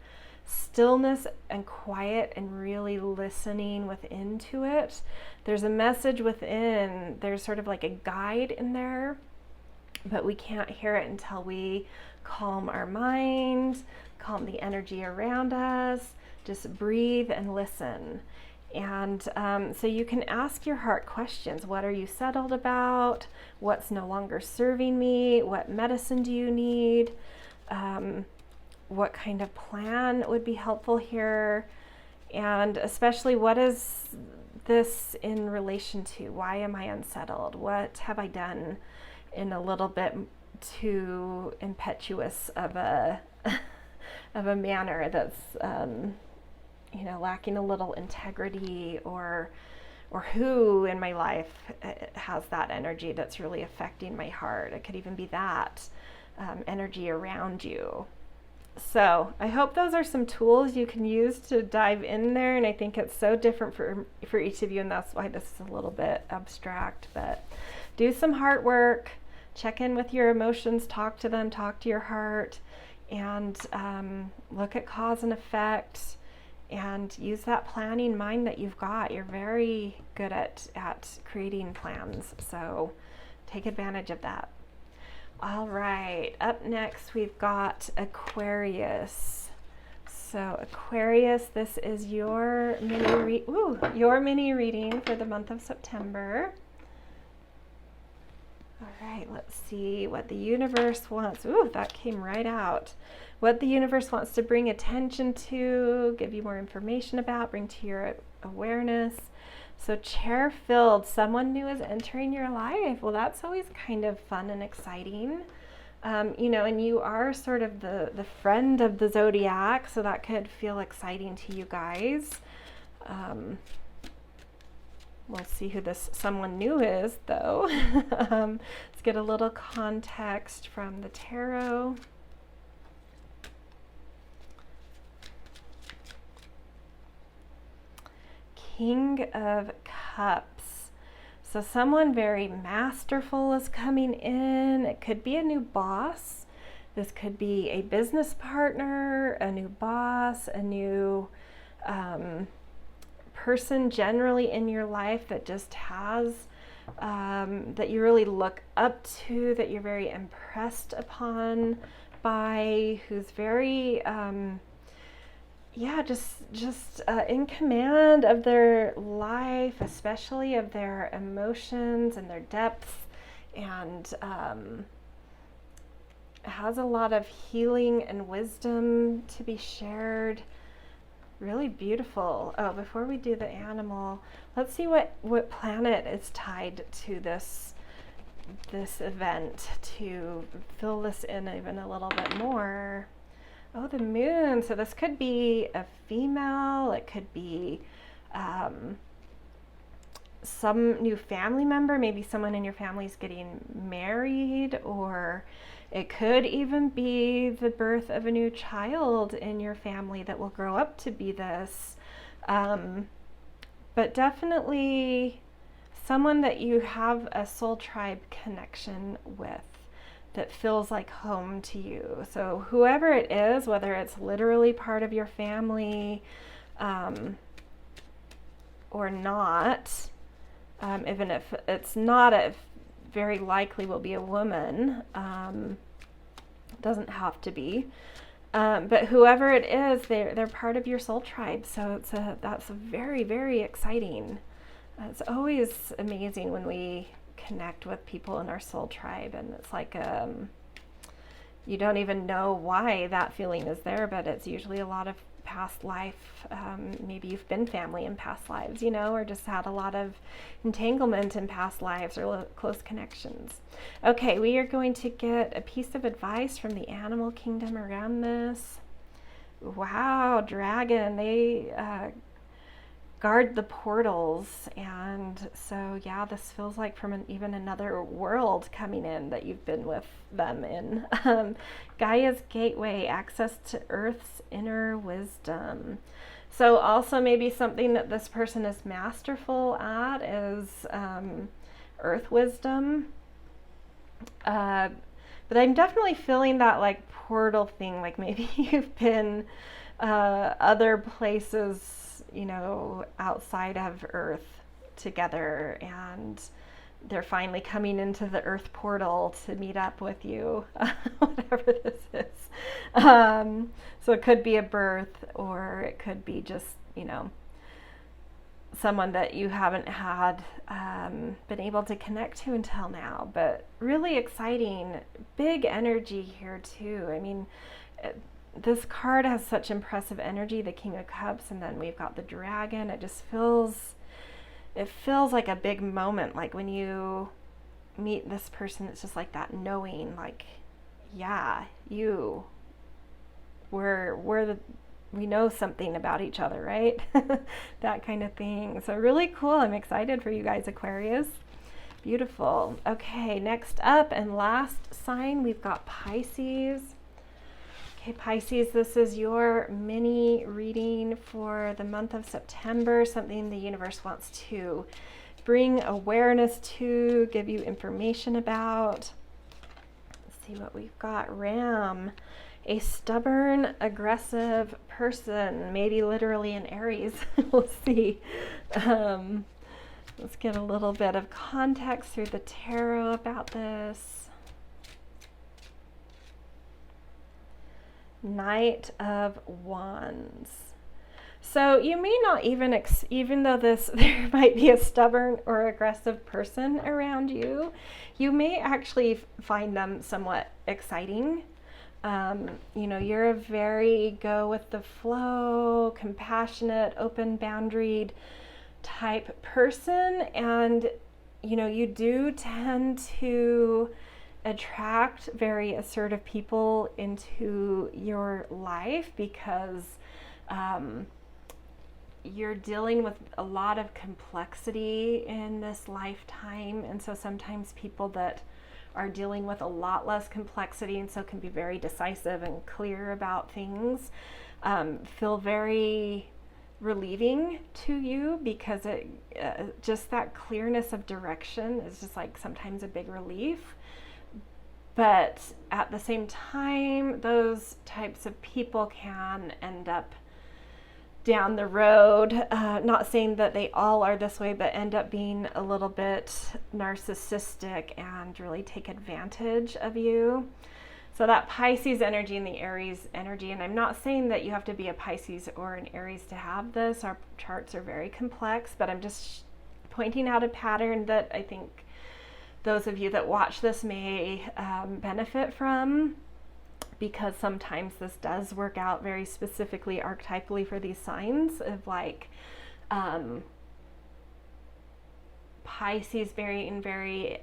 stillness and quiet and really listening within to it. There's a message within, there's sort of like a guide in there, but we can't hear it until we calm our mind, calm the energy around us, just breathe and listen. And so you can ask your heart questions. What are you settled about? What's no longer serving me? What medicine do you need? What kind of plan would be helpful here? And especially, what is this in relation to? Why am I unsettled? What have I done in a little bit too impetuous of a of a manner that's you know, lacking a little integrity, or who in my life has that energy that's really affecting my heart? It could even be that energy around you. So I hope those are some tools you can use to dive in there, and I think it's so different for each of you, and that's why this is a little bit abstract. But do some heart work, check in with your emotions, talk to them, talk to your heart, and look at cause and effect, and use that planning mind that you've got. You're very good at creating plans, so take advantage of that. All right, up next we've got Aquarius. So Aquarius, this is your mini reading for the month of September. All right, let's see what the universe wants. Ooh, that came right out. What the universe wants to bring attention to, give you more information about, bring to your awareness. So chair filled, someone new is entering your life. Well, that's always kind of fun and exciting. You know, and you are sort of the friend of the Zodiac, so that could feel exciting to you guys. We'll see who this someone new is, though. Let's get a little context from the tarot. King of Cups. So someone very masterful is coming in. It could be a new boss. This could be a business partner, a new boss, a new person generally in your life that just has, that you really look up to, that you're very impressed upon by, who's very, just in command of their life, especially of their emotions and their depths, and has a lot of healing and wisdom to be shared. Really beautiful. Oh, before we do the animal, let's see what planet is tied to this event to fill this in even a little bit more. Oh, the moon. So this could be a female. It could be some new family member. Maybe someone in your family is getting married, or it could even be the birth of a new child in your family that will grow up to be this. But definitely someone that you have a soul tribe connection with that feels like home to you. So whoever it is, whether it's literally part of your family or not, even if it's not, it very likely will be a woman. Doesn't have to be. But whoever it is, they're part of your soul tribe. So that's very, very exciting. It's always amazing when we connect with people in our soul tribe, and it's like you don't even know why that feeling is there, but it's usually a lot of past life. Maybe you've been family in past lives, or just had a lot of entanglement in past lives or close connections. Okay, we are going to get a piece of advice from the animal kingdom around this. Wow, dragon, they guard the portals, and so yeah, this feels like from even another world coming in that you've been with them in. Gaia's gateway, access to Earth's inner wisdom. So also maybe something that this person is masterful at is Earth wisdom. But I'm definitely feeling that like portal thing, like maybe you've been other places, outside of Earth together, and they're finally coming into the Earth portal to meet up with you, whatever this is. So it could be a birth, or it could be just, someone that you haven't had been able to connect to until now. But really exciting, big energy here too. I mean, this card has such impressive energy, the King of Cups, and then we've got the Dragon. It feels like a big moment. Like when you meet this person, it's just like that knowing, like, yeah, we know something about each other, right? That kind of thing. So really cool. I'm excited for you guys, Aquarius. Beautiful. Okay, next up and last sign, we've got Pisces. Okay, Pisces, this is your mini reading for the month of September, something the universe wants to bring awareness to, give you information about. Let's see what we've got. Ram, a stubborn, aggressive person, maybe literally an Aries. We'll see. Let's get a little bit of context through the tarot about this. Knight of Wands. So you may not even though there might be a stubborn or aggressive person around you, you may actually find them somewhat exciting. You're a very go with the flow, compassionate, open boundaried type person, and you do tend to attract very assertive people into your life because you're dealing with a lot of complexity in this lifetime, and so sometimes people that are dealing with a lot less complexity and so can be very decisive and clear about things feel very relieving to you, because it just that clearness of direction is just like sometimes a big relief. But at the same time, those types of people can end up down the road, not saying that they all are this way, but end up being a little bit narcissistic and really take advantage of you. So that Pisces energy and the Aries energy, and I'm not saying that you have to be a Pisces or an Aries to have this. Our charts are very complex, but I'm just pointing out a pattern that I think those of you that watch this may benefit from, because sometimes this does work out very specifically archetypally for these signs of like Pisces very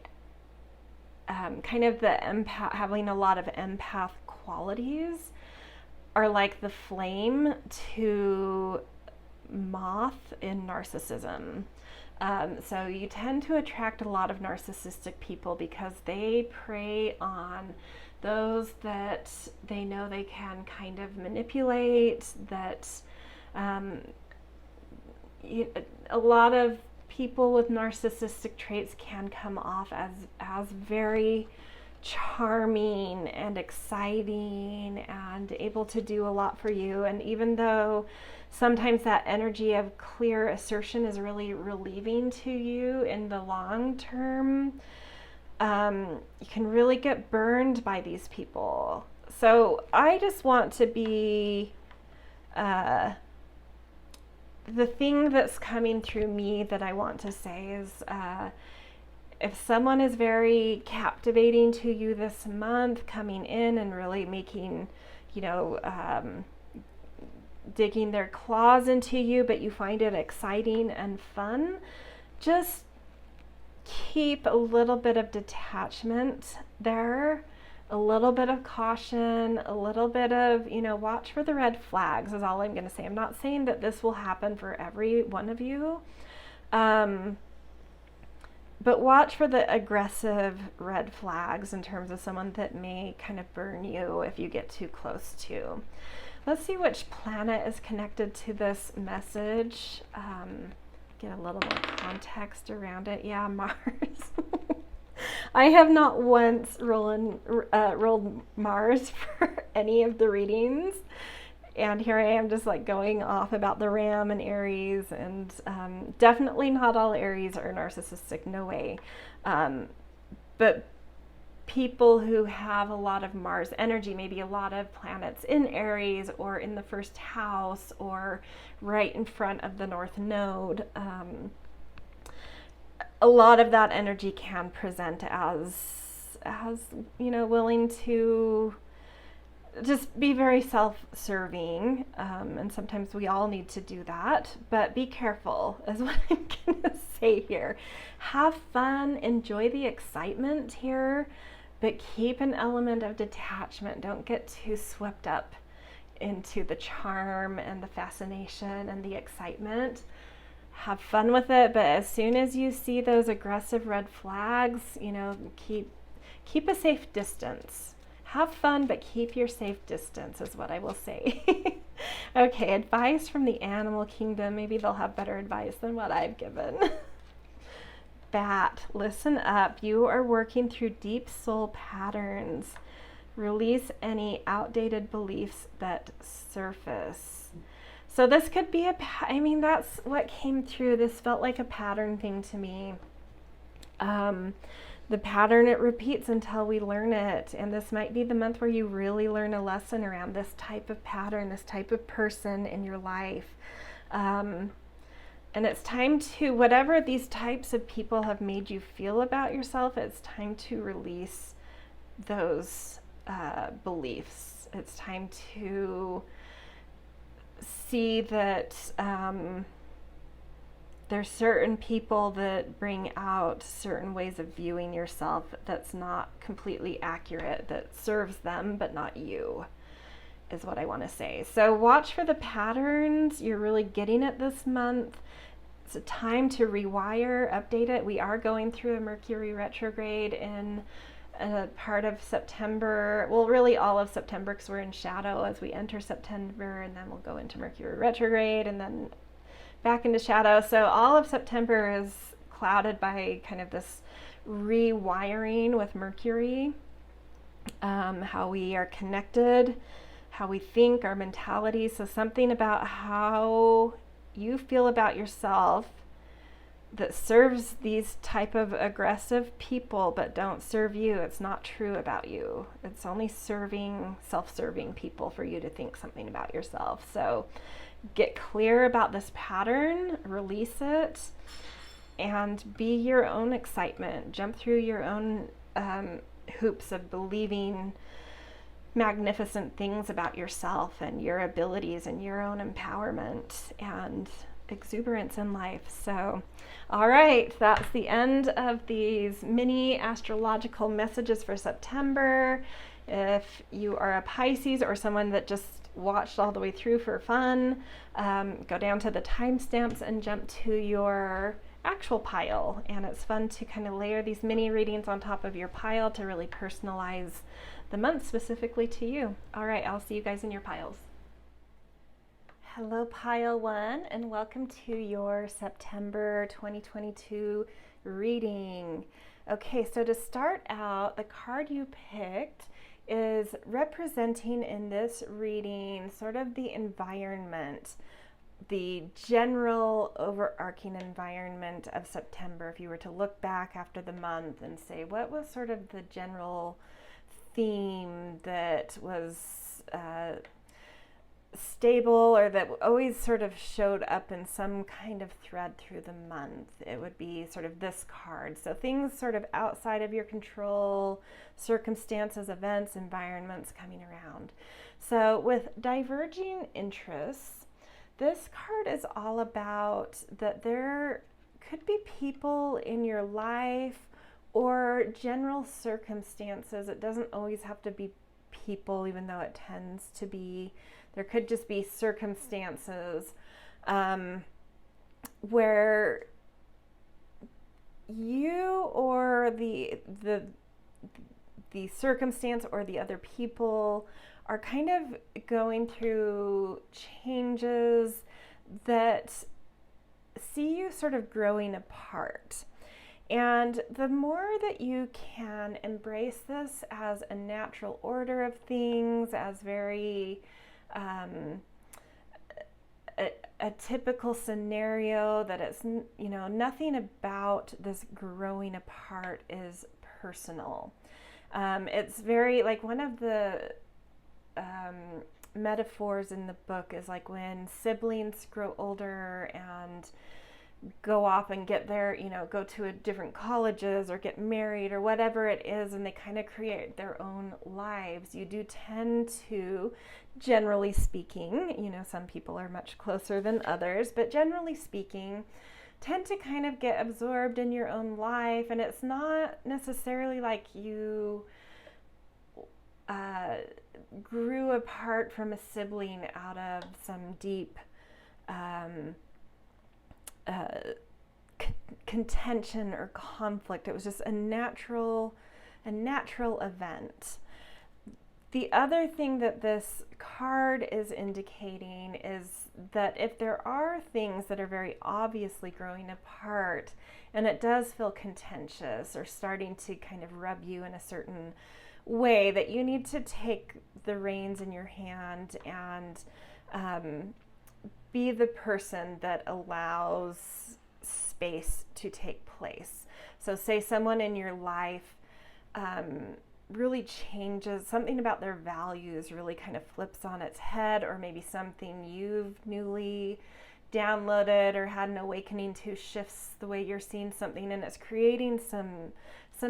kind of the empath, having a lot of empath qualities, are like the flame to moth in narcissism. So you tend to attract a lot of narcissistic people because they prey on those that they know they can kind of manipulate, that a lot of people with narcissistic traits can come off as very charming and exciting and able to do a lot for you. And even though sometimes that energy of clear assertion is really relieving to you in the long term, you can really get burned by these people. So I just want to be the thing that's coming through me that I want to say is if someone is very captivating to you this month, coming in and really making, digging their claws into you, but you find it exciting and fun, just keep a little bit of detachment there, a little bit of caution, a little bit of, watch for the red flags is all I'm going to say. I'm not saying that this will happen for every one of you, but watch for the aggressive red flags in terms of someone that may kind of burn you if you get too close to. Let's see which planet is connected to this message. Get a little more context around it. Yeah, Mars. I have not once rolled Mars for any of the readings, and here I am just like going off about the Ram and Aries, and definitely not all Aries are narcissistic, no way. But people who have a lot of Mars energy, maybe a lot of planets in Aries or in the first house or right in front of the North Node, a lot of that energy can present as willing to just be very self-serving, and sometimes we all need to do that, but be careful is what I'm gonna say here. Have fun, enjoy the excitement here, but keep an element of detachment. Don't get too swept up into the charm and the fascination and the excitement. Have fun with it, but as soon as you see those aggressive red flags, keep a safe distance. Have fun, but keep your safe distance is what I will say. Okay, advice from the animal kingdom. Maybe they'll have better advice than what I've given. Bat, listen up. You are working through deep soul patterns. Release any outdated beliefs that surface. So this could be that's what came through. This felt like a pattern thing to me. The pattern, it repeats until we learn it. And this might be the month where you really learn a lesson around this type of pattern, this type of person in your life. And it's time to, whatever these types of people have made you feel about yourself, it's time to release those beliefs. It's time to see that there's certain people that bring out certain ways of viewing yourself that's not completely accurate, that serves them but not you, is what I want to say. So watch for the patterns. You're really getting it this month. It's a time to rewire, update it. We are going through a Mercury retrograde in a part of September, well, really all of September, because we're in shadow as we enter September, and then we'll go into Mercury retrograde and then back into shadow. So all of September is clouded by kind of this rewiring with Mercury, how we are connected, how we think, our mentality. So something about how you feel about yourself that serves these type of aggressive people but don't serve you, it's not true about you. It's only serving self-serving people for you to think something about yourself. So get clear about this pattern, release it, and be your own excitement. Jump through your own hoops of believing magnificent things about yourself and your abilities and your own empowerment and exuberance in life. So, all right, that's the end of these mini astrological messages for September. If you are a Pisces or someone that just watched all the way through for fun, go down to the timestamps and jump to your actual pile. And it's fun to kind of layer these mini readings on top of your pile to really personalize the month specifically to you. All right, I'll see you guys in your piles. Hello, Pile 1, and welcome to your September 2022 reading. Okay, so to start out, the card you picked is representing in this reading sort of the environment, the general overarching environment of September. If you were to look back after the month and say, what was sort of the general theme that was stable or that always sort of showed up in some kind of thread through the month, it would be sort of this card. So things sort of outside of your control, circumstances, events, environments coming around. So with diverging interests, this card is all about that there could be people in your life or general circumstances. It doesn't always have to be people, even though it tends to be. There could just be circumstances where you or the circumstance or the other people are kind of going through changes that see you sort of growing apart. And the more that you can embrace this as a natural order of things, as very a typical scenario, that it's, you know, nothing about this growing apart is personal. It's very, like, one of the metaphors in the book is like when siblings grow older and go off and get their, you know, go to a different colleges or get married or whatever it is, and they kind of create their own lives. You do tend to, generally speaking, you know, some people are much closer than others, but generally speaking, tend to kind of get absorbed in your own life. And it's not necessarily like you grew apart from a sibling out of some deep contention or conflict. It was just a natural event. The other thing that this card is indicating is that if there are things that are very obviously growing apart and it does feel contentious or starting to kind of rub you in a certain way, that you need to take the reins in your hand and be the person that allows space to take place. So say someone in your life really changes, something about their values really kind of flips on its head, or maybe something you've newly downloaded or had an awakening to shifts the way you're seeing something, and it's creating some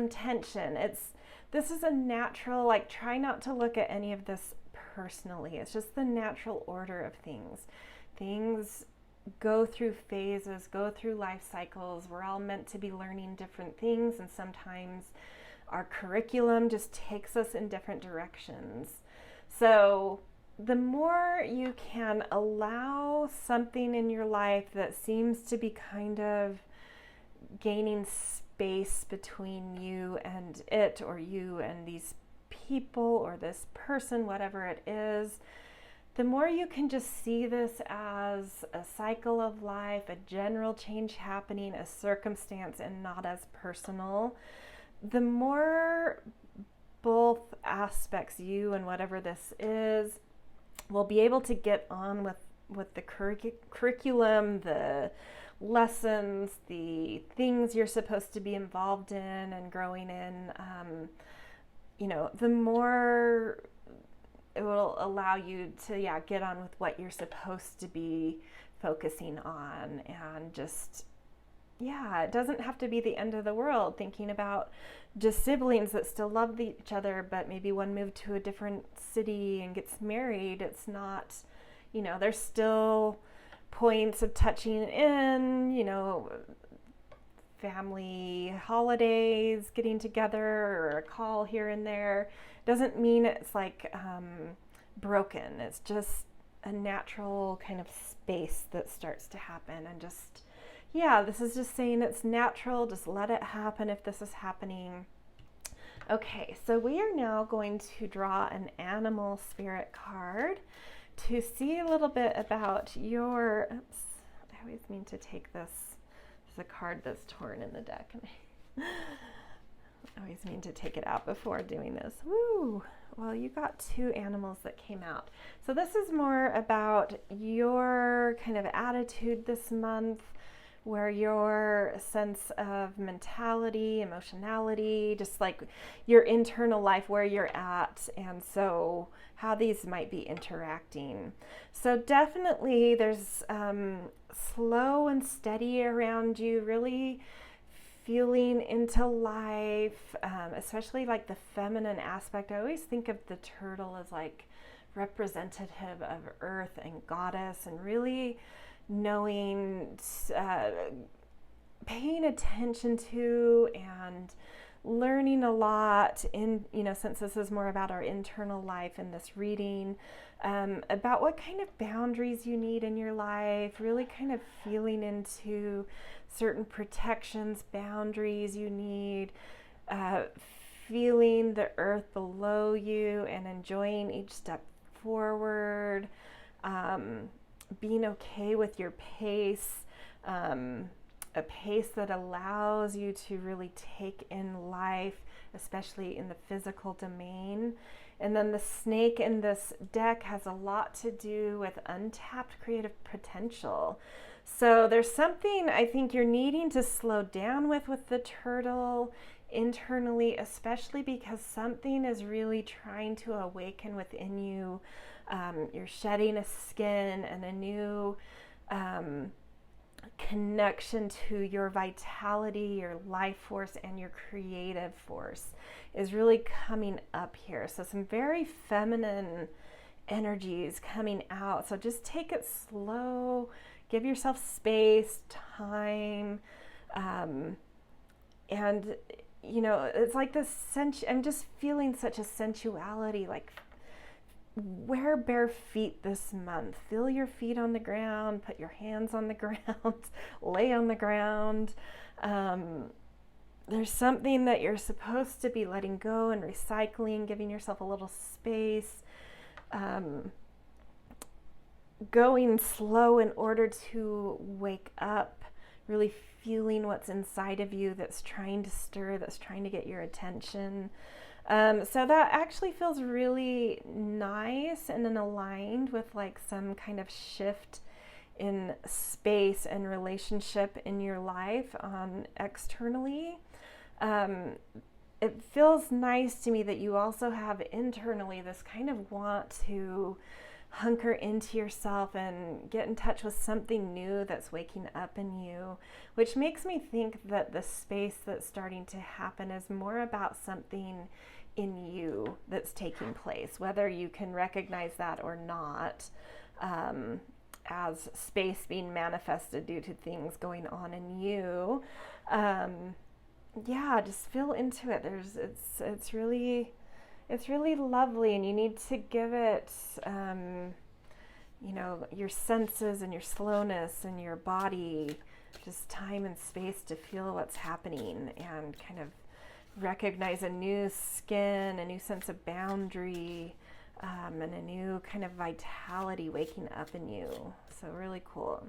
tension. This is a natural, like, try not to look at any of this personally. It's just the natural order of things. Things go through phases, go through life cycles. We're all meant to be learning different things, and sometimes our curriculum just takes us in different directions. So the more you can allow something in your life that seems to be kind of gaining space between you and it, or you and these people or this person, whatever it is, the more you can just see this as a cycle of life, a general change happening, a circumstance, and not as personal, the more both aspects, you and whatever this is, will be able to get on with with the curriculum, the lessons, the things you're supposed to be involved in and growing in, the more it will allow you to, get on with what you're supposed to be focusing on. And just, it doesn't have to be the end of the world thinking about just siblings that still love each other, but maybe one moved to a different city and gets married. It's not, there's still points of touching in, family holidays, getting together, or a call here and there. Doesn't mean it's like broken. It's just a natural kind of space that starts to happen. And just, this is just saying it's natural. Just let it happen if this is happening. Okay, so we are now going to draw an animal spirit card to see a little bit about your, I always mean to take this, there's a card that's torn in the deck, and I always mean to take it out before doing this. Woo! Well, you got two animals that came out. So this is more about your kind of attitude this month, where your sense of mentality, emotionality, just like your internal life, where you're at, and so how these might be interacting. So definitely there's slow and steady around you, really feeling into life, especially like the feminine aspect. I always think of the turtle as like representative of earth and goddess, and really knowing, paying attention to and learning a lot in, since this is more about our internal life in this reading, about what kind of boundaries you need in your life, really kind of feeling into certain protections, boundaries you need, feeling the earth below you and enjoying each step forward, being okay with your pace, a pace that allows you to really take in life, especially in the physical domain. And then the snake in this deck has a lot to do with untapped creative potential. So there's something I think you're needing to slow down with the turtle internally, especially because something is really trying to awaken within you. You're shedding a skin, and a new connection to your vitality, your life force, and your creative force is really coming up here. So some very feminine energies coming out. So just take it slow, give yourself space, time, and it's like this I'm just feeling such a sensuality, like wear bare feet this month. Feel your feet on the ground, put your hands on the ground, lay on the ground. There's something that you're supposed to be letting go and recycling, giving yourself a little space, going slow in order to wake up, really feeling what's inside of you that's trying to stir, that's trying to get your attention. So that actually feels really nice and then aligned with like some kind of shift in space and relationship in your life externally. It feels nice to me that you also have internally this kind of want to hunker into yourself and get in touch with something new that's waking up in you, which makes me think that the space that's starting to happen is more about something in you that's taking place, whether you can recognize that or not, as space being manifested due to things going on in you. Just feel into it. It's really lovely, and you need to give it, your senses and your slowness and your body just time and space to feel what's happening and kind of recognize a new skin, a new sense of boundary, and a new kind of vitality waking up in you. So really cool.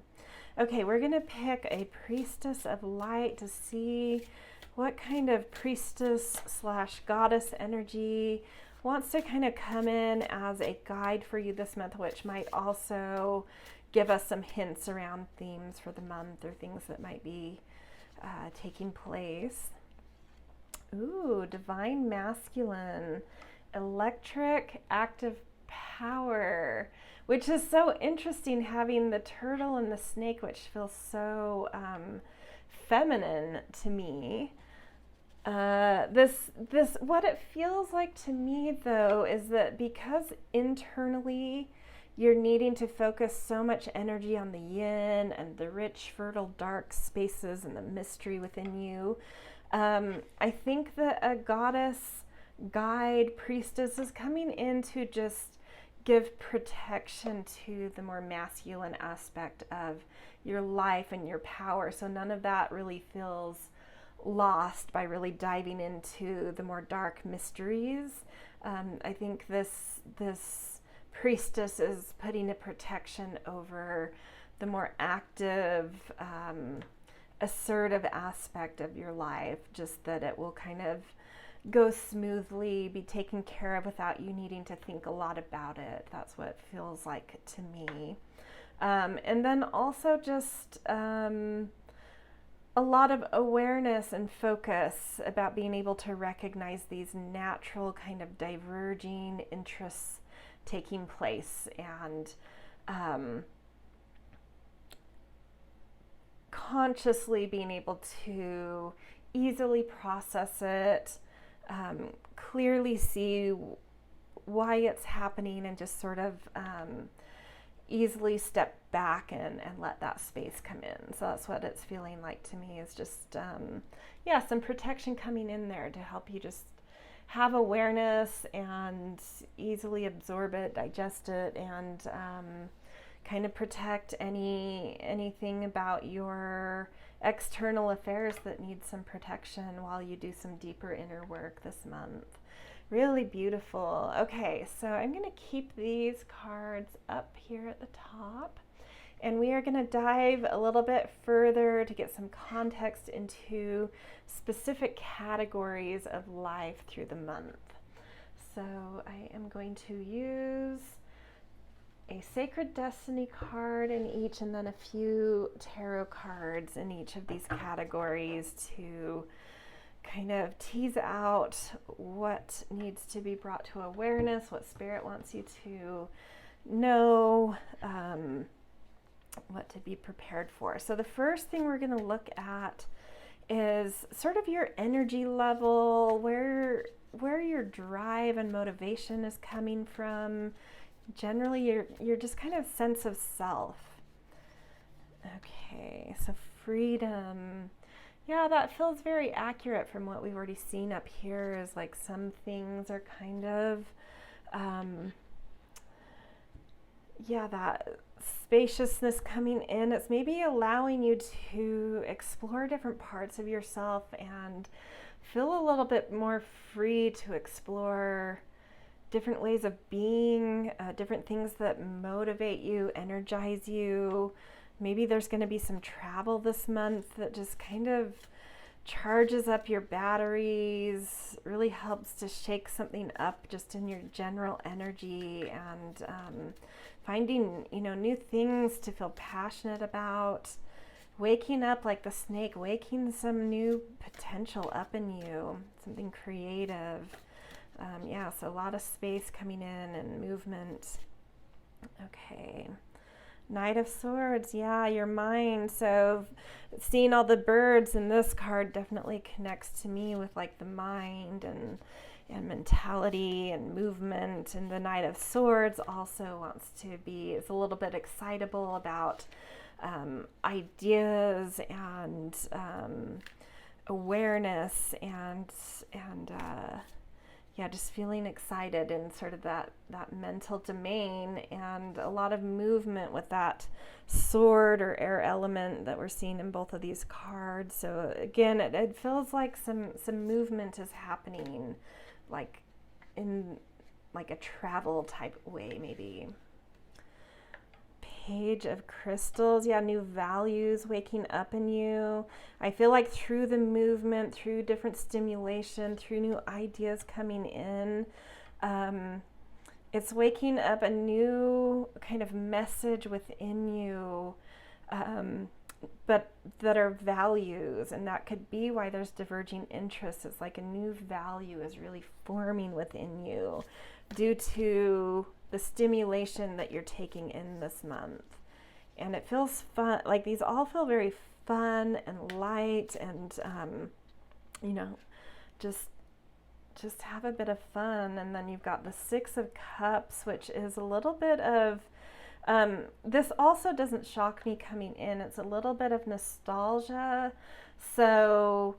Okay, we're going to pick a priestess of light to see what kind of priestess / goddess energy wants to kind of come in as a guide for you this month, which might also give us some hints around themes for the month or things that might be taking place. Ooh, divine masculine, electric, active power, which is so interesting, having the turtle and the snake, which feels so feminine to me. This what it feels like to me, though, is that because internally you're needing to focus so much energy on the yin and the rich, fertile, dark spaces and the mystery within you, I think that a goddess, guide, priestess is coming in to just give protection to the more masculine aspect of your life and your power. So none of that really feels lost by really diving into the more dark mysteries. I think this priestess is putting a protection over the more active, assertive aspect of your life, just that it will kind of go smoothly, be taken care of without you needing to think a lot about it. That's what it feels like to me. And then also just a lot of awareness and focus about being able to recognize these natural kind of diverging interests taking place, and consciously being able to easily process it, clearly see why it's happening, and just sort of easily step back and let that space come in. So that's what it's feeling like to me, is just, some protection coming in there to help you just have awareness and easily absorb it, digest it, and kind of protect anything about your external affairs that need some protection while you do some deeper inner work this month. Really beautiful. Okay, so I'm going to keep these cards up here at the top, and we are going to dive a little bit further to get some context into specific categories of life through the month. So I am going to use a Sacred Destiny card in each, and then a few tarot cards in each of these categories to kind of tease out what needs to be brought to awareness, what Spirit wants you to know, what to be prepared for. So the first thing we're going to look at is sort of your energy level, where your drive and motivation is coming from. Generally, your just kind of sense of self. Okay, so freedom. Yeah, that feels very accurate from what we've already seen up here. Is like some things are kind of, that spaciousness coming in. It's maybe allowing you to explore different parts of yourself and feel a little bit more free to explore different ways of being, different things that motivate you, energize you. Maybe there's going to be some travel this month that just kind of charges up your batteries, really helps to shake something up just in your general energy, and finding, new things to feel passionate about, waking up like the snake, waking some new potential up in you, something creative. So a lot of space coming in and movement. Okay. Knight of Swords, your mind. So seeing all the birds in this card definitely connects to me with like the mind and mentality and movement. And the Knight of Swords also wants to be, is a little bit excitable about ideas and awareness and just feeling excited in sort of that mental domain, and a lot of movement with that sword or air element that we're seeing in both of these cards. So again, it feels like some movement is happening, like in like a travel type way maybe. Page of Crystals, new values waking up in you. I feel like through the movement, through different stimulation, through new ideas coming in, it's waking up a new kind of message within you, but that are values, and that could be why there's diverging interests. It's like a new value is really forming within you due to the stimulation that you're taking in this month. And it feels fun, like these all feel very fun and light, and you know, just have a bit of fun. And then you've got the Six of Cups, which is a little bit of this also doesn't shock me coming in. It's a little bit of nostalgia. So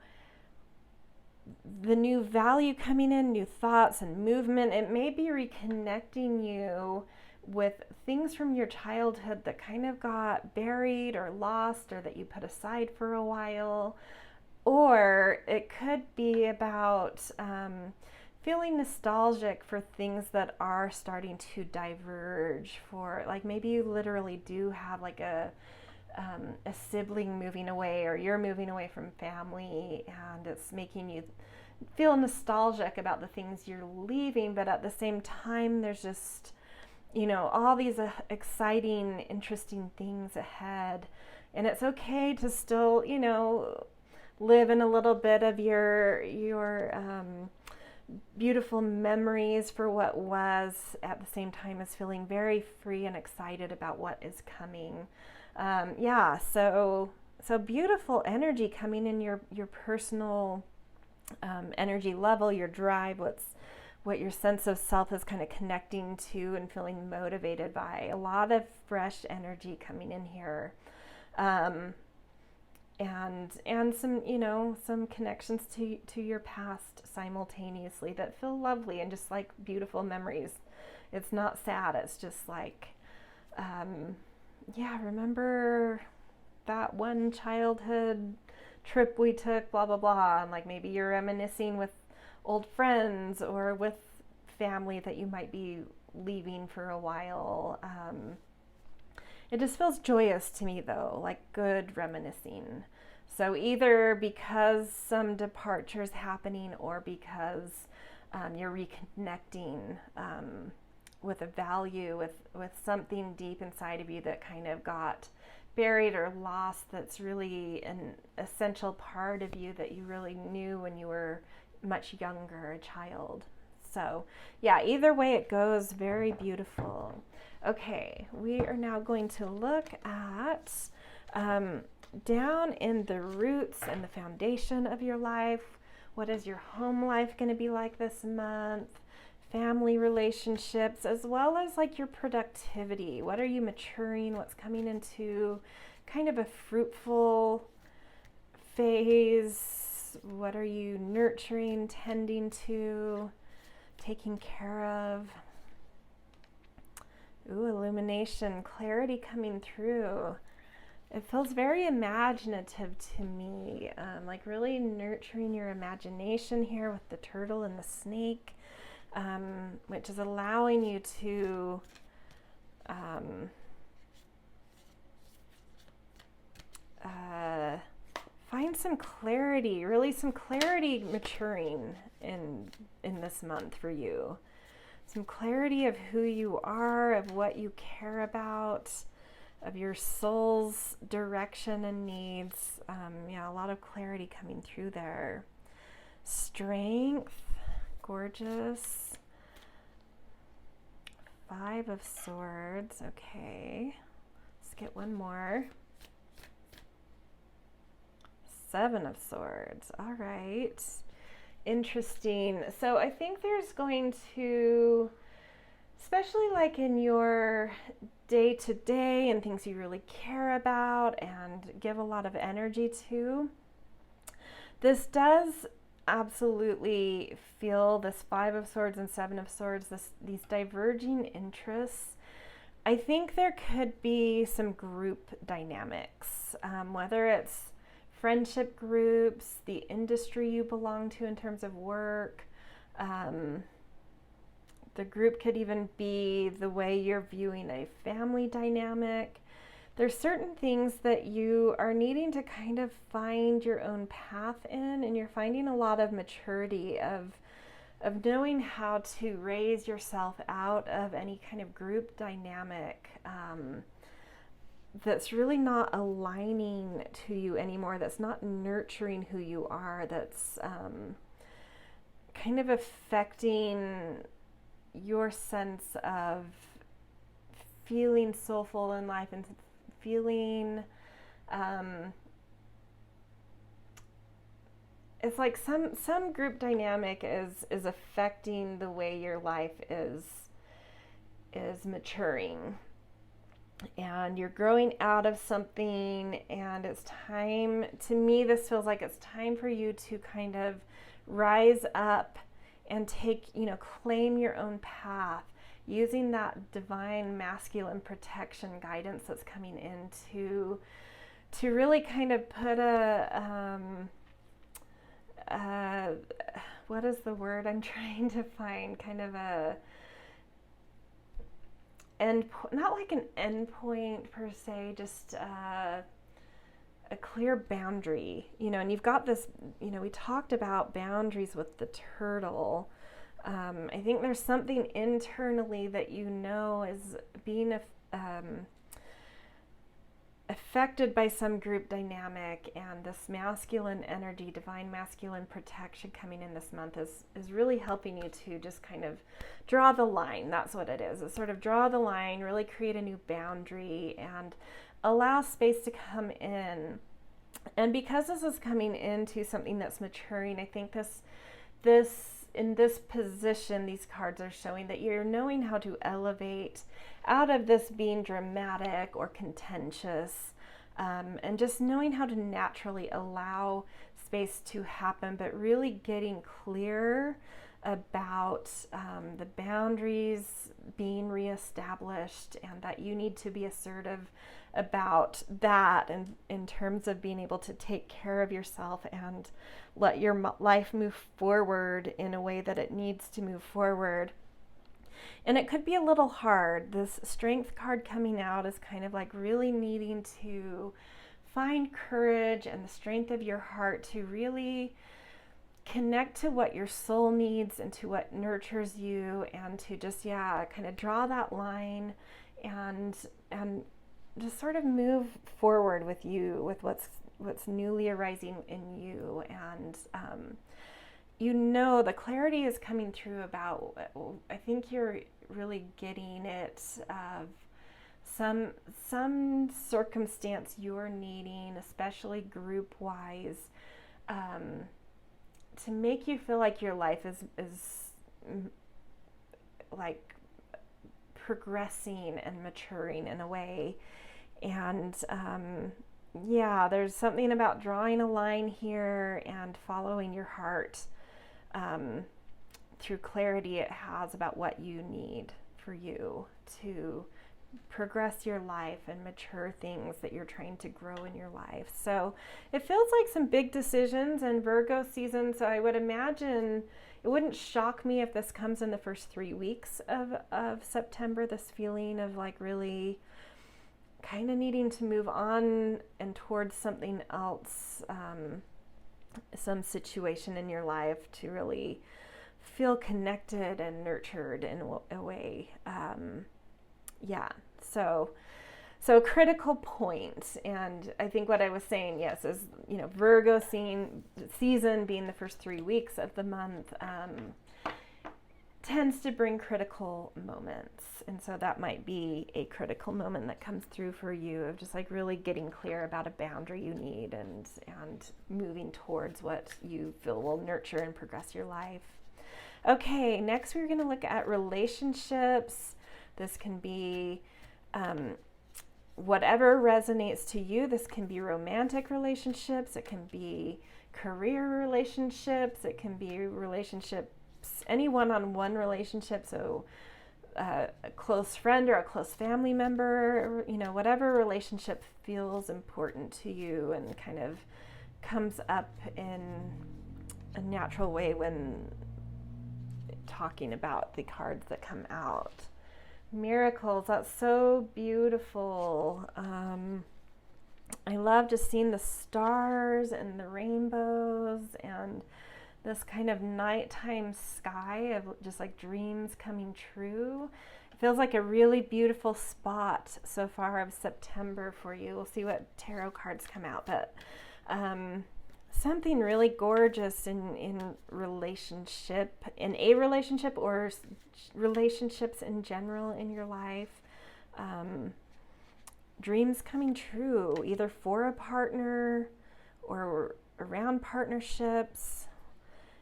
the new value coming in, new thoughts and movement, it may be reconnecting you with things from your childhood that kind of got buried or lost, or that you put aside for a while. Or it could be about feeling nostalgic for things that are starting to diverge. For like, maybe you literally do have like a sibling moving away, or you're moving away from family, and it's making you feel nostalgic about the things you're leaving. But at the same time, there's just, you know, all these exciting, interesting things ahead. And it's okay to still, you know, live in a little bit of your beautiful memories for what was, at the same time as feeling very free and excited about what is coming. So beautiful energy coming in your personal energy level, your drive, what your sense of self is kind of connecting to and feeling motivated by. A lot of fresh energy coming in here. And some, you know, some connections to your past simultaneously that feel lovely and just like beautiful memories. It's not sad. It's just like, remember that one childhood trip we took, blah, blah, blah. And like, maybe you're reminiscing with old friends or with family that you might be leaving for a while. It just feels joyous to me though, like good reminiscing. So either because some departure is happening, or because you're reconnecting with a value, with something deep inside of you that kind of got buried or lost, that's really an essential part of you that you really knew when you were much younger, a child. So yeah, either way it goes, very beautiful. Okay, we are now going to look at down in the roots and the foundation of your life. What is your home life going to be like this month? Family relationships, as well as like your productivity. What are you maturing? What's coming into kind of a fruitful phase? What are you nurturing, tending to, taking care of? Ooh, illumination, clarity coming through. It feels very imaginative to me, like really nurturing your imagination here with the turtle and the snake, which is allowing you to find some clarity, really some clarity maturing in this month for you. Some clarity of who you are, of what you care about, of your soul's direction and needs. A lot of clarity coming through there. Strength, gorgeous. Five of Swords, okay. Let's get one more. Seven of Swords, all right. Interesting. So I think there's going to, especially like in your day-to-day and things you really care about and give a lot of energy to, this does absolutely feel, this Five of Swords and Seven of Swords, these diverging interests. I think there could be some group dynamics, whether it's friendship groups, the industry you belong to in terms of work. The group could even be the way you're viewing a family dynamic. There's certain things that you are needing to kind of find your own path in, and you're finding a lot of maturity of knowing how to raise yourself out of any kind of group dynamic that's really not aligning to you anymore, that's not nurturing who you are, that's kind of affecting your sense of feeling soulful in life and feeling it's like some group dynamic is affecting the way your life is maturing, and you're growing out of something, and it's time, to me this feels like it's time for you to kind of rise up and take, claim your own path, using that divine masculine protection guidance that's coming in to really kind of put what is the word I'm trying to find, kind of not like an endpoint per se, just a clear boundary, and you've got this, we talked about boundaries with the turtle. I think there's something internally that is being affected by some group dynamic, and this masculine energy, divine masculine protection coming in this month is really helping you to just kind of draw the line. That's what it is. It's sort of draw the line, really create a new boundary and allow space to come in. And because this is coming into something that's maturing, I think in this position, these cards are showing that you're knowing how to elevate out of this being dramatic or contentious, and just knowing how to naturally allow space to happen, but really getting clear about the boundaries being reestablished, and that you need to be assertive about that, and in terms of being able to take care of yourself and let your life move forward in a way that it needs to move forward. And it could be a little hard. This strength card coming out is kind of like really needing to find courage and the strength of your heart to really connect to what your soul needs and to what nurtures you, and to just kind of draw that line and just sort of move forward with you, with what's newly arising in you. And the clarity is coming through about, I think you're really getting it of some circumstance you're needing, especially group wise, to make you feel like your life is like progressing and maturing in a way. And there's something about drawing a line here and following your heart through clarity it has about what you need for you to progress your life and mature things that you're trying to grow in your life. So it feels like some big decisions in Virgo season. So I would imagine it wouldn't shock me if this comes in the first 3 weeks of September, this feeling of like really kind of needing to move on and towards something else, some situation in your life to really feel connected and nurtured in a way. So critical point. And I think what I was saying, yes, is, Virgo season being the first 3 weeks of the month, tends to bring critical moments. And so that might be a critical moment that comes through for you of just like really getting clear about a boundary you need and moving towards what you feel will nurture and progress your life. Okay, next we're going to look at relationships. This can be whatever resonates to you. This can be romantic relationships. It can be career relationships. It can be relationships, any one-on-one relationship. So a close friend or a close family member, whatever relationship feels important to you and kind of comes up in a natural way when talking about the cards that come out. Miracles, that's so beautiful. I love just seeing the stars and the rainbows and this kind of nighttime sky of just like dreams coming true. It feels like a really beautiful spot so far of September for you. We'll see what tarot cards come out, but something really gorgeous in relationship, in a relationship or relationships in general in your life. Dreams coming true, either for a partner or around partnerships.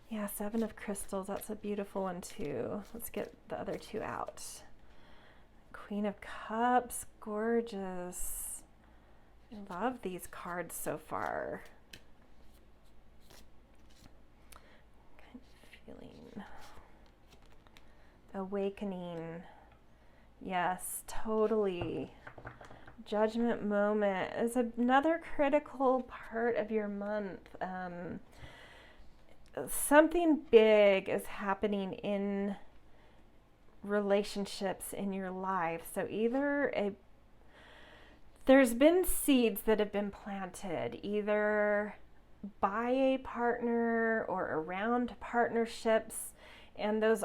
Yeah, Seven of Crystals, that's a beautiful one too. Let's get the other two out. Queen of Cups, gorgeous. I love these cards so far. Kind of feeling awakening. Yes, totally. Judgment moment is another critical part of your month. Something big is happening in relationships in your life. So either there's been seeds that have been planted either by a partner or around partnerships, and those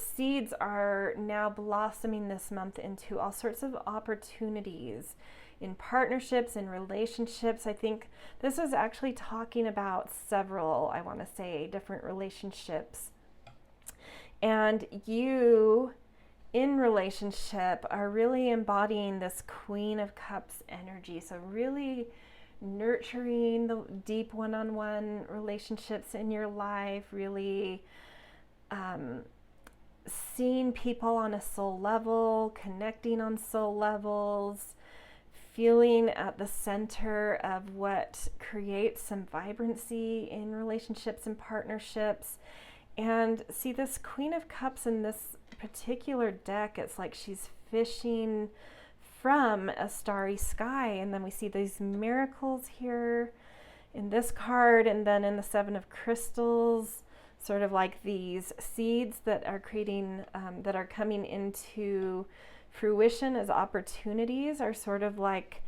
seeds are now blossoming this month into all sorts of opportunities in partnerships and relationships. I think this is actually talking about several, I want to say, different relationships. And you in relationship are really embodying this Queen of Cups energy. So really nurturing the deep one-on-one relationships in your life, really seeing people on a soul level, connecting on soul levels, feeling at the center of what creates some vibrancy in relationships and partnerships. And see, this Queen of Cups in this particular deck, it's like she's fishing from a starry sky. And then we see these miracles here in this card, and then in the Seven of Crystals, sort of like these seeds that are creating, that are coming into fruition as opportunities, are sort of like,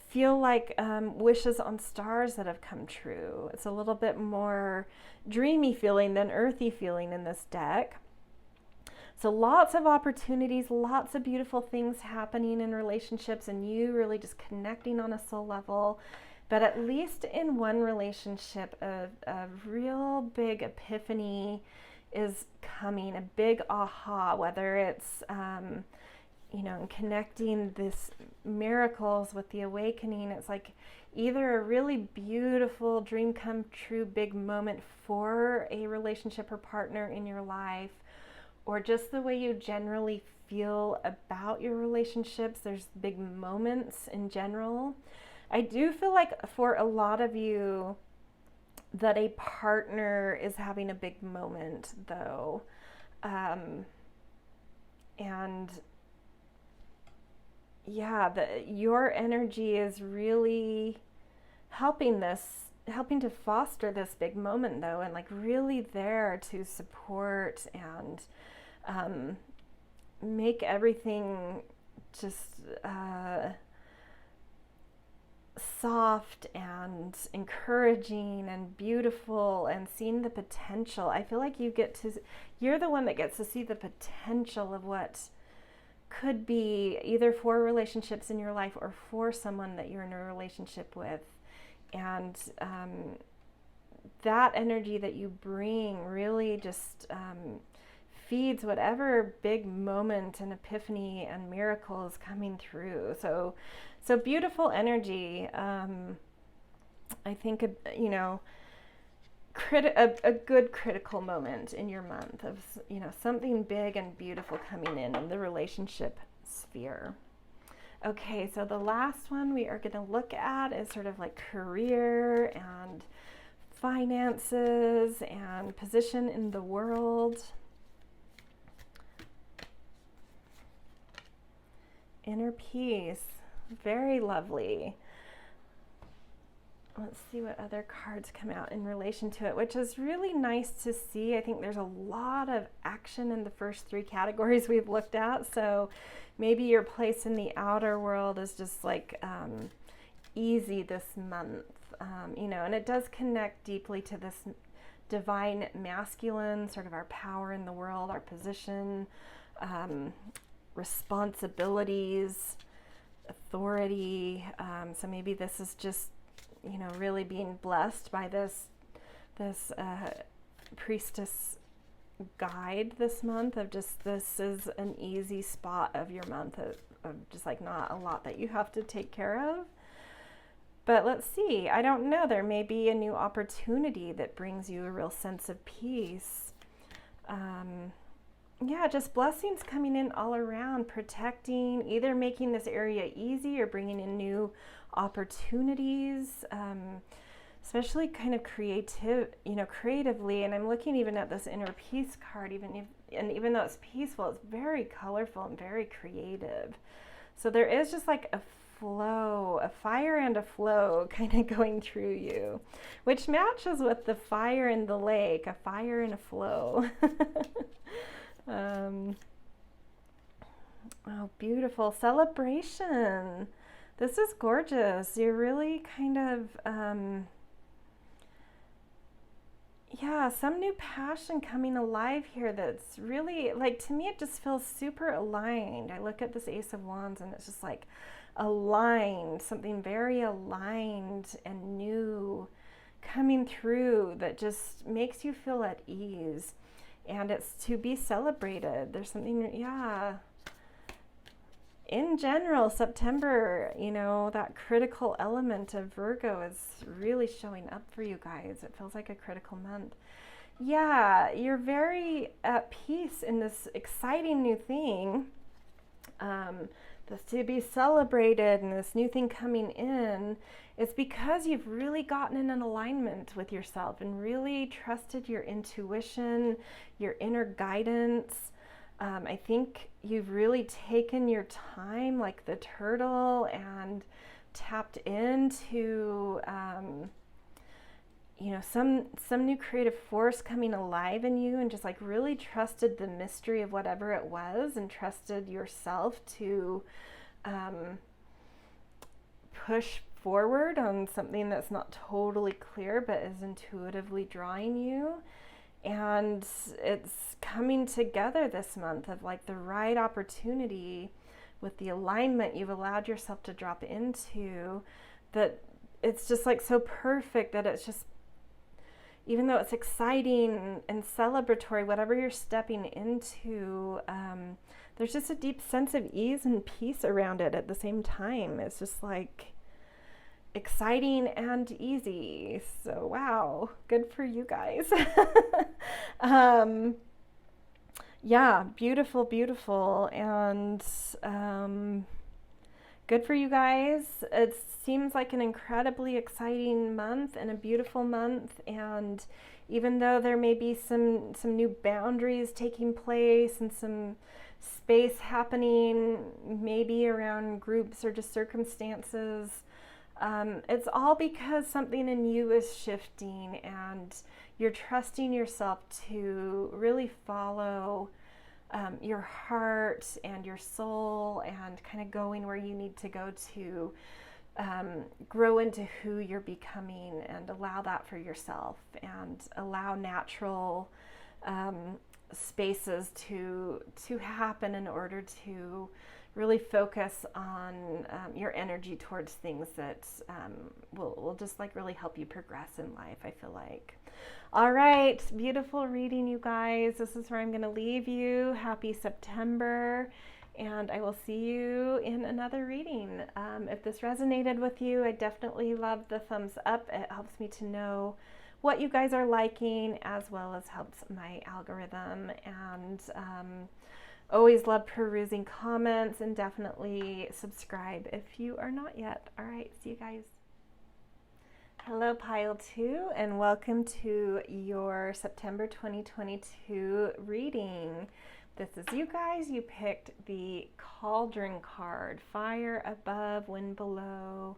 feel like wishes on stars that have come true. It's a little bit more dreamy feeling than earthy feeling in this deck. So lots of opportunities, lots of beautiful things happening in relationships, and you really just connecting on a soul level. But at least in one relationship, a real big epiphany is coming, a big aha, whether it's, connecting this miracles with the awakening. It's like either a really beautiful dream come true big moment for a relationship or partner in your life, or just the way you generally feel about your relationships. There's big moments in general. I do feel like for a lot of you that a partner is having a big moment though. And yeah, your energy is really helping to foster this big moment though, and like really there to support and make everything just soft and encouraging and beautiful, and seeing the potential. I feel like you're the one that gets to see the potential of what could be, either for relationships in your life or for someone that you're in a relationship with. And that energy that you bring really just feeds whatever big moment and epiphany and miracle is coming through. So beautiful energy. I think a good critical moment in your month of something big and beautiful coming in the relationship sphere. Okay, so the last one we are going to look at is sort of like career and finances and position in the world. Inner peace, very lovely. Let's see what other cards come out in relation to it, which is really nice to see. I think there's a lot of action in the first three categories we've looked at. So maybe your place in the outer world is just like easy this month, you know, and it does connect deeply to this divine masculine, sort of our power in the world, our position, responsibilities, authority. So maybe this is just, you know, really being blessed by this priestess guide this month of just, this is an easy spot of your month of just like not a lot that you have to take care of. But let's see, I don't know, there may be a new opportunity that brings you a real sense of peace. Yeah, just blessings coming in all around, protecting, either making this area easy or bringing in new opportunities, especially kind of creatively. And I'm looking even at this inner peace card, even though it's peaceful, it's very colorful and very creative. So there is just like a flow, a fire and a flow kind of going through you, which matches with the fire in the lake, a fire and a flow. Oh, beautiful celebration. This is gorgeous. You're really kind of, yeah, some new passion coming alive here that's really, like, to me, it just feels super aligned. I look at this Ace of Wands and it's just like aligned, something very aligned and new coming through that just makes you feel at ease. And it's to be celebrated. There's something, yeah. In general, September, you know, that critical element of Virgo is really showing up for you guys. It feels like a critical month. Yeah, you're very at peace in this exciting new thing. This to be celebrated and this new thing coming in is because you've really gotten in an alignment with yourself and really trusted your intuition, your inner guidance. I think you've really taken your time like the turtle and tapped into, you know, some new creative force coming alive in you, and just like really trusted the mystery of whatever it was and trusted yourself to push forward on something that's not totally clear but is intuitively drawing you. And it's coming together this month of like the right opportunity with the alignment you've allowed yourself to drop into, that it's just like so perfect that it's just, even though it's exciting and celebratory, whatever you're stepping into, there's just a deep sense of ease and peace around it at the same time. It's just like exciting and easy. So wow, good for you guys. Yeah, beautiful, beautiful, and good for you guys. It seems like an incredibly exciting month and a beautiful month, and even though there may be some new boundaries taking place and some space happening maybe around groups or just circumstances, it's all because something in you is shifting and you're trusting yourself to really follow your heart and your soul and kind of going where you need to go to grow into who you're becoming, and allow that for yourself and allow natural spaces to happen in order to really focus on your energy towards things that will just like really help you progress in life, I feel like. All right, beautiful reading, you guys. This is where I'm going to leave you. Happy September, and I will see you in another reading. If this resonated with you, I definitely love the thumbs up. It helps me to know what you guys are liking, as well as helps my algorithm. And always love perusing comments, and definitely subscribe if you are not yet. All right, see you guys. Hello, Pile 2, and welcome to your September 2022 reading. This is you guys. You picked the Cauldron card, Fire Above, Wind Below,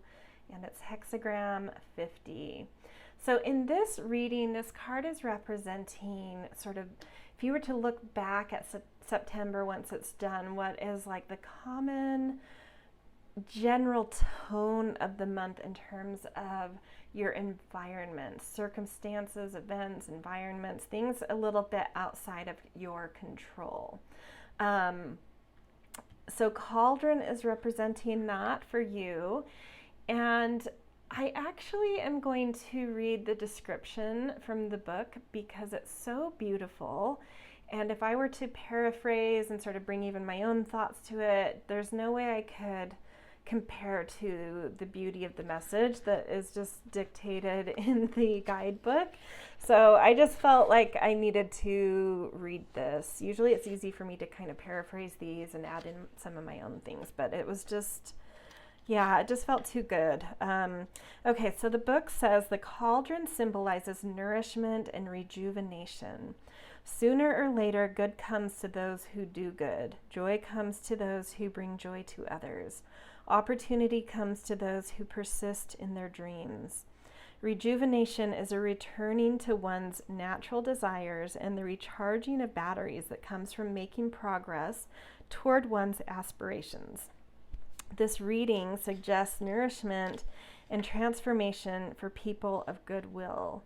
and it's hexagram 50. So in this reading, this card is representing sort of, if you were to look back at September once it's done, what is like the common general tone of the month in terms of your environment, circumstances, events, environments, things a little bit outside of your control. So Cauldron is representing that for you. And I actually am going to read the description from the book because it's so beautiful. And if I were to paraphrase and sort of bring even my own thoughts to it, there's no way I could compare to the beauty of the message that is just dictated in the guidebook. So I just felt like I needed to read this. Usually it's easy for me to kind of paraphrase these and add in some of my own things, but it was just, yeah, it just felt too good. Okay, so the book says the cauldron symbolizes nourishment and rejuvenation. Sooner or later, good comes to those who do good. Joy comes to those who bring joy to others. Opportunity comes to those who persist in their dreams. Rejuvenation is a returning to one's natural desires and the recharging of batteries that comes from making progress toward one's aspirations. This reading suggests nourishment and transformation for people of goodwill.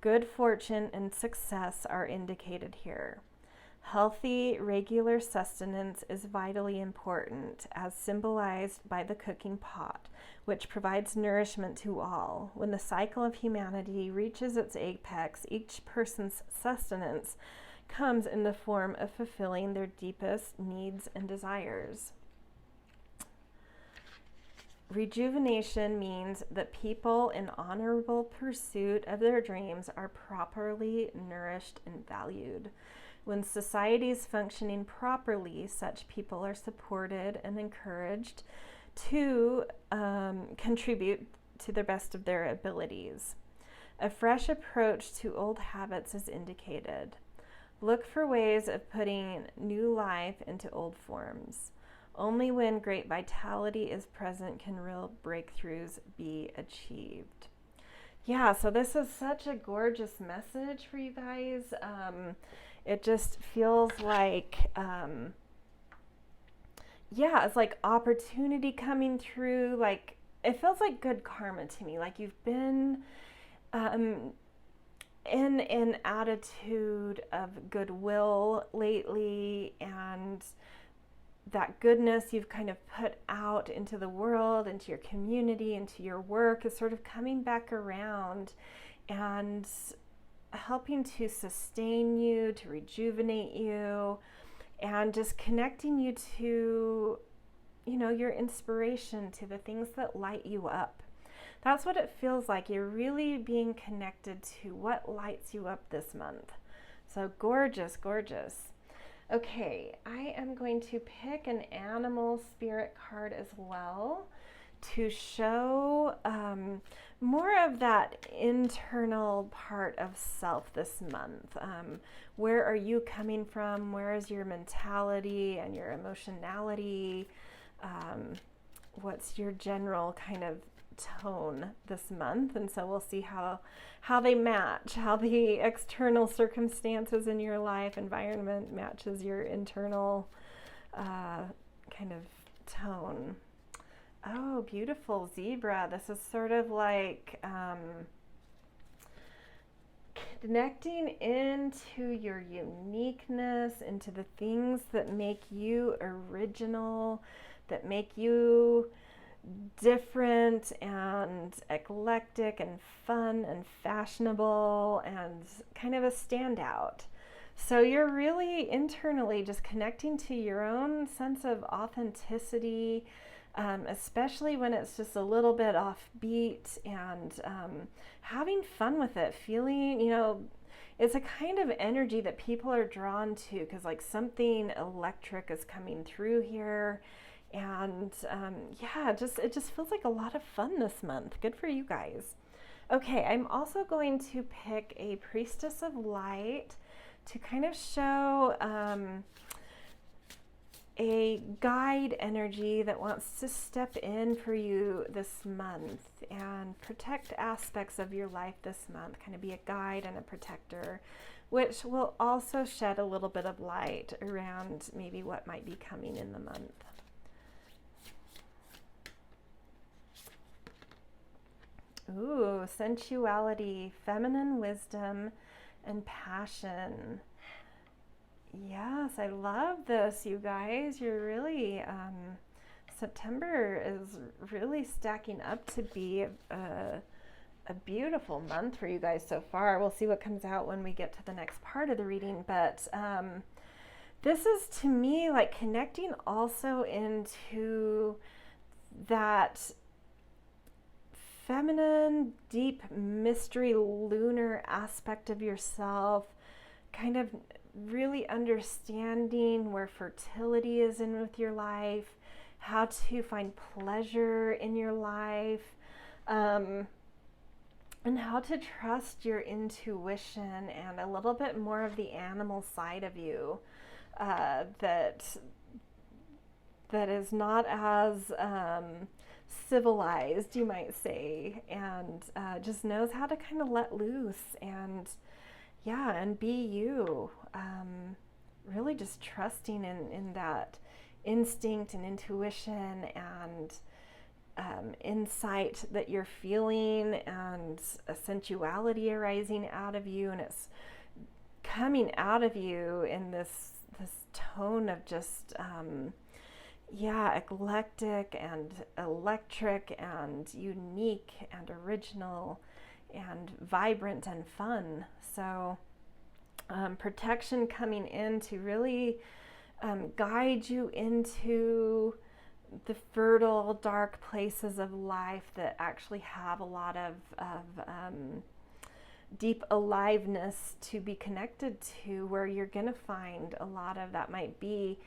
Good fortune and success are indicated here. Healthy, regular sustenance is vitally important, as symbolized by the cooking pot, which provides nourishment to all. When the cycle of humanity reaches its apex, each person's sustenance comes in the form of fulfilling their deepest needs and desires. Rejuvenation means that people in honorable pursuit of their dreams are properly nourished and valued. When society is functioning properly, such people are supported and encouraged to contribute to the best of their abilities. A fresh approach to old habits is indicated. Look for ways of putting new life into old forms. Only when great vitality is present can real breakthroughs be achieved. Yeah, so this is such a gorgeous message for you guys. It just feels like, it's like opportunity coming through. Like, it feels like good karma to me. Like you've been in an attitude of goodwill lately, and that goodness you've kind of put out into the world, into your community, into your work is sort of coming back around and helping to sustain you, to rejuvenate you, and just connecting you to, your inspiration, to the things that light you up. That's what it feels like. You're really being connected to what lights you up this month. So gorgeous, gorgeous. Okay, I am going to pick an animal spirit card as well to show more of that internal part of self this month. Where are you coming from? Where is your mentality and your emotionality? What's your general kind of tone this month? And so we'll see how they match, how the external circumstances in your life environment matches your internal kind of tone. Oh, beautiful zebra. This is sort of like connecting into your uniqueness, into the things that make you original, that make you different and eclectic and fun and fashionable and kind of a standout. So you're really internally just connecting to your own sense of authenticity, especially when it's just a little bit offbeat, and having fun with it, feeling, it's a kind of energy that people are drawn to because like something electric is coming through here. And it just feels like a lot of fun this month. Good for you guys. Okay, I'm also going to pick a Priestess of Light to kind of show a guide energy that wants to step in for you this month and protect aspects of your life this month, kind of be a guide and a protector, which will also shed a little bit of light around maybe what might be coming in the month. Ooh, sensuality, feminine wisdom, and passion. Yes, I love this, you guys. You're really, September is really stacking up to be a beautiful month for you guys so far. We'll see what comes out when we get to the next part of the reading, but this is, to me, like connecting also into that feminine, deep mystery, lunar aspect of yourself, kind of really understanding where fertility is in with your life, how to find pleasure in your life, and how to trust your intuition and a little bit more of the animal side of you, that is not as civilized, you might say, and just knows how to kind of let loose and be you. Really just trusting in that instinct and intuition and insight that you're feeling, and a sensuality arising out of you, and it's coming out of you in this tone of just eclectic and electric and unique and original and vibrant and fun. So protection coming in to really guide you into the fertile, dark places of life that actually have a lot of deep aliveness to be connected to, where you're going to find a lot of that might be,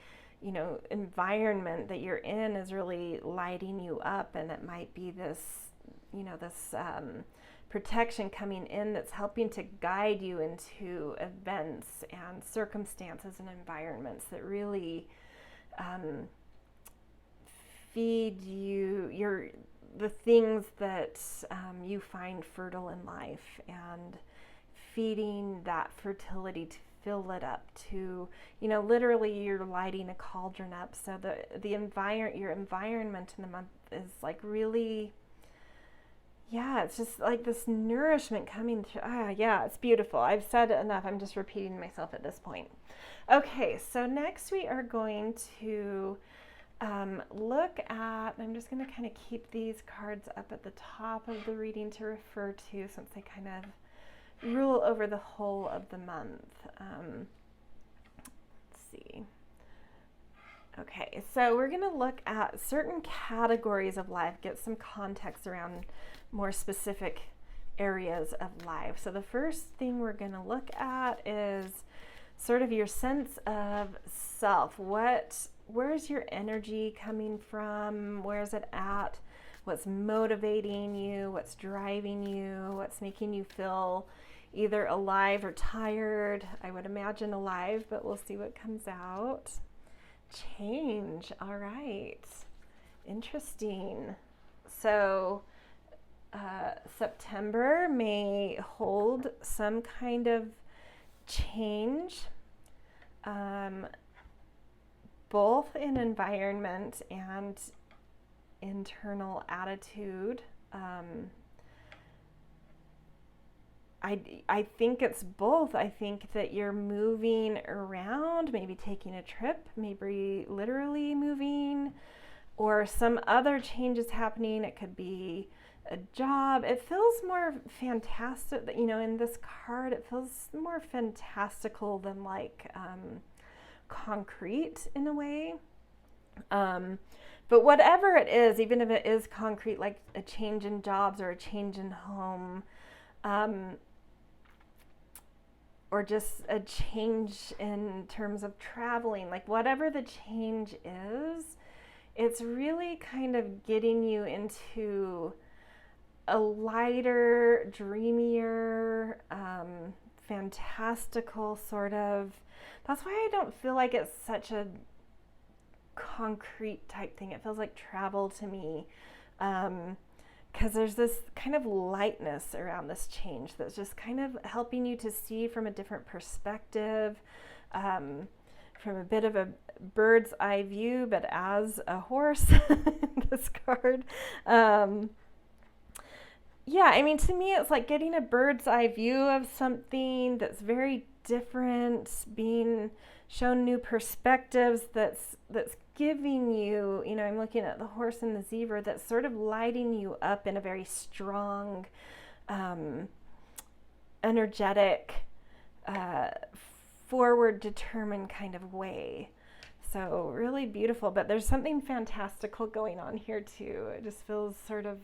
environment that you're in is really lighting you up, and it might be this, this protection coming in that's helping to guide you into events and circumstances and environments that really feed you the things that you find fertile in life, and feeding that fertility to fill it up, to literally you're lighting a cauldron up. So your environment in the month is like really, it's just like this nourishment coming through. It's beautiful. I've said enough. I'm just repeating myself at this point. Okay, so next we are going to look at, I'm just going to kind of keep these cards up at the top of the reading to refer to, since they kind of rule over the whole of the month. Let's see. Okay, so we're going to look at certain categories of life, get some context around more specific areas of life. So the first thing we're going to look at is sort of your sense of self. Where's your energy coming from? Where's it at? What's motivating you? What's driving you? What's making you feel either alive or tired? I would imagine alive, but we'll see what comes out. Change. All right. Interesting. So September may hold some kind of change, both in environment and internal attitude. I think it's both. I think that you're moving around, maybe taking a trip, maybe literally moving, or some other changes happening. It could be a job. It feels more fantastic, in this card, it feels more fantastical than like concrete in a way. But whatever it is, even if it is concrete, like a change in jobs or a change in home, or just a change in terms of traveling, like whatever the change is, it's really kind of getting you into a lighter, dreamier, fantastical sort of. That's why I don't feel like it's such a concrete type thing. It feels like travel to me, because there's this kind of lightness around this change that's just kind of helping you to see from a different perspective, from a bit of a bird's eye view, but as a horse in this card. yeah, I mean, to me, it's like getting a bird's eye view of something that's very different, being shown new perspectives, that's giving you, I'm looking at the horse and the zebra, that's sort of lighting you up in a very strong, energetic, forward determined kind of way. So really beautiful, but there's something fantastical going on here too. It just feels sort of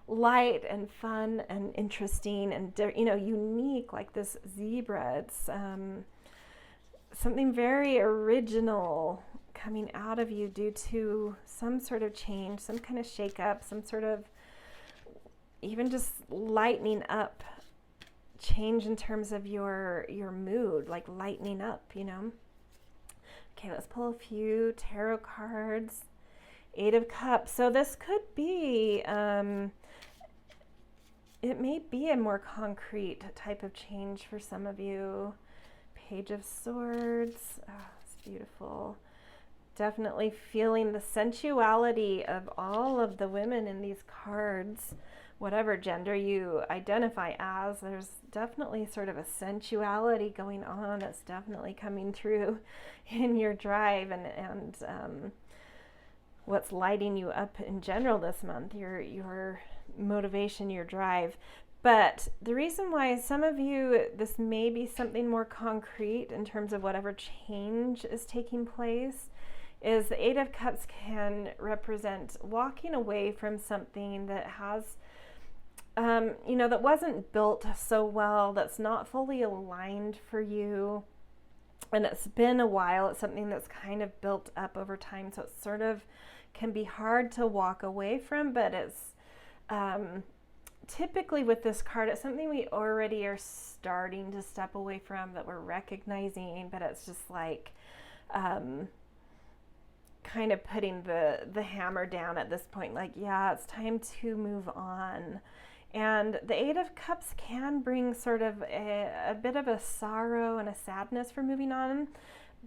light and fun and interesting and unique, like this zebra. It's something very original coming out of you due to some sort of change, some kind of shake-up, some sort of even just lightening up change in terms of your mood, like lightening up, Okay, let's pull a few tarot cards. 8 of Cups. So this could be, it may be a more concrete type of change for some of you. Page of Swords. Oh, it's beautiful. Definitely feeling the sensuality of all of the women in these cards. Whatever gender you identify as, there's definitely sort of a sensuality going on that's definitely coming through in your drive and what's lighting you up in general this month, your motivation, your drive. But the reason why some of you, this may be something more concrete in terms of whatever change is taking place, is the 8 of Cups can represent walking away from something that has that wasn't built so well, that's not fully aligned for you, and it's been a while. It's something that's kind of built up over time, so it sort of can be hard to walk away from, but it's typically with this card, it's something we already are starting to step away from, that we're recognizing, but it's just like kind of putting the hammer down at this point, like, yeah, it's time to move on. And the 8 of Cups can bring sort of a bit of a sorrow and a sadness for moving on.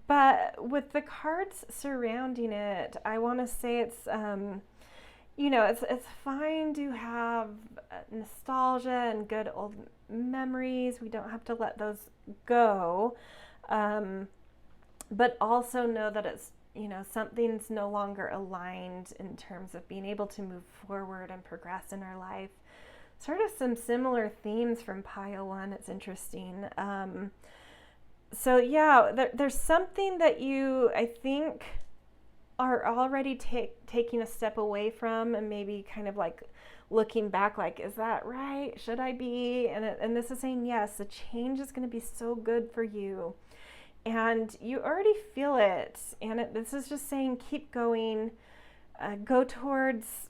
But with the cards surrounding it, I want to say it's, it's fine to have nostalgia and good old memories. We don't have to let those go. But also know that it's, something's no longer aligned in terms of being able to move forward and progress in our life. Sort of some similar themes from Pile 1. It's interesting. So yeah, there's something that you, I think, are already taking a step away from, and maybe kind of like looking back, like, is that right? Should I be? And this is saying, yes, the change is going to be so good for you. And you already feel it. And this is just saying, keep going, go towards,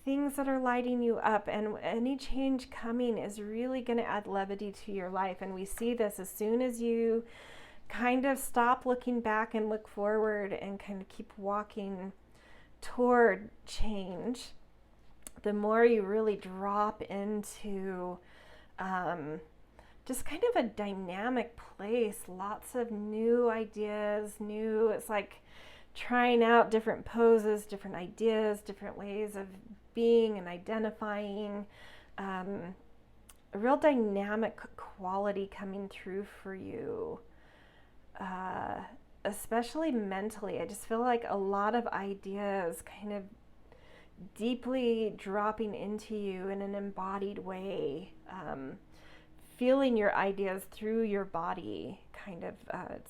things that are lighting you up, and any change coming is really going to add levity to your life. And we see this as soon as you kind of stop looking back and look forward and kind of keep walking toward change, the more you really drop into just kind of a dynamic place, lots of new ideas, it's like trying out different poses, different ideas, different ways of being and identifying, a real dynamic quality coming through for you, especially mentally. I just feel like a lot of ideas kind of deeply dropping into you in an embodied way, feeling your ideas through your body, kind of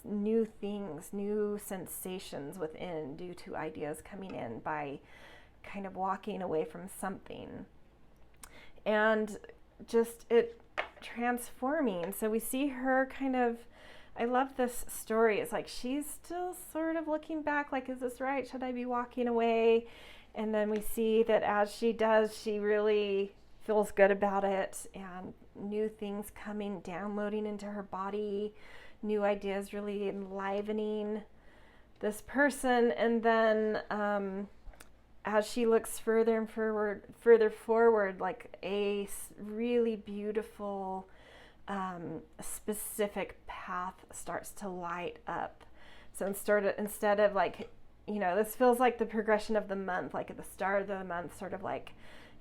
new things, new sensations within due to ideas coming in by kind of walking away from something. And just it transforming. So we see her kind of, I love this story. It's like she's still sort of looking back, like, is this right? Should I be walking away? And then we see that as she does, she really feels good about it, and new things coming, downloading into her body, new ideas really enlivening this person. And then as she looks further and further forward, like a really beautiful specific path starts to light up. So instead of like, this feels like the progression of the month, like at the start of the month, sort of like,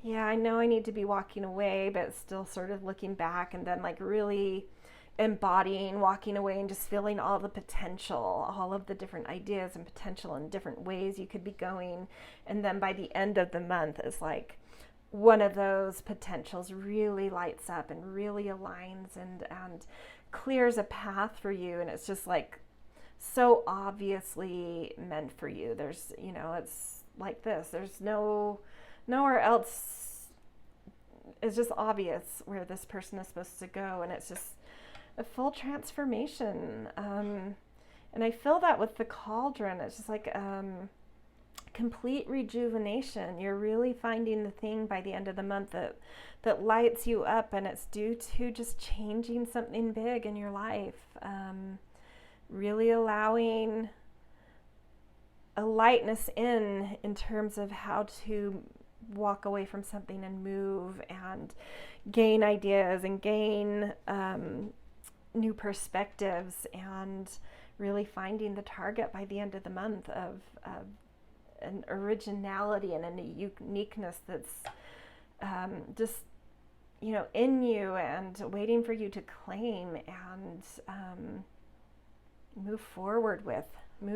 yeah, I know I need to be walking away, but still sort of looking back, and then like really embodying walking away and just feeling all the potential, all of the different ideas and potential and different ways you could be going. And then by the end of the month is like one of those potentials really lights up and really aligns and clears a path for you. And it's just like so obviously meant for you. There's, you know, it's like this. There's nowhere else. It's just obvious where this person is supposed to go. And it's just a full transformation. And I feel that with the Cauldron. It's just like complete rejuvenation. You're really finding the thing by the end of the month that lights you up, and it's due to just changing something big in your life. Really allowing a lightness in terms of how to walk away from something and move and gain ideas and gain new perspectives, and really finding the target by the end of the month of an originality and a uniqueness that's just, you know, in you and waiting for you to claim and move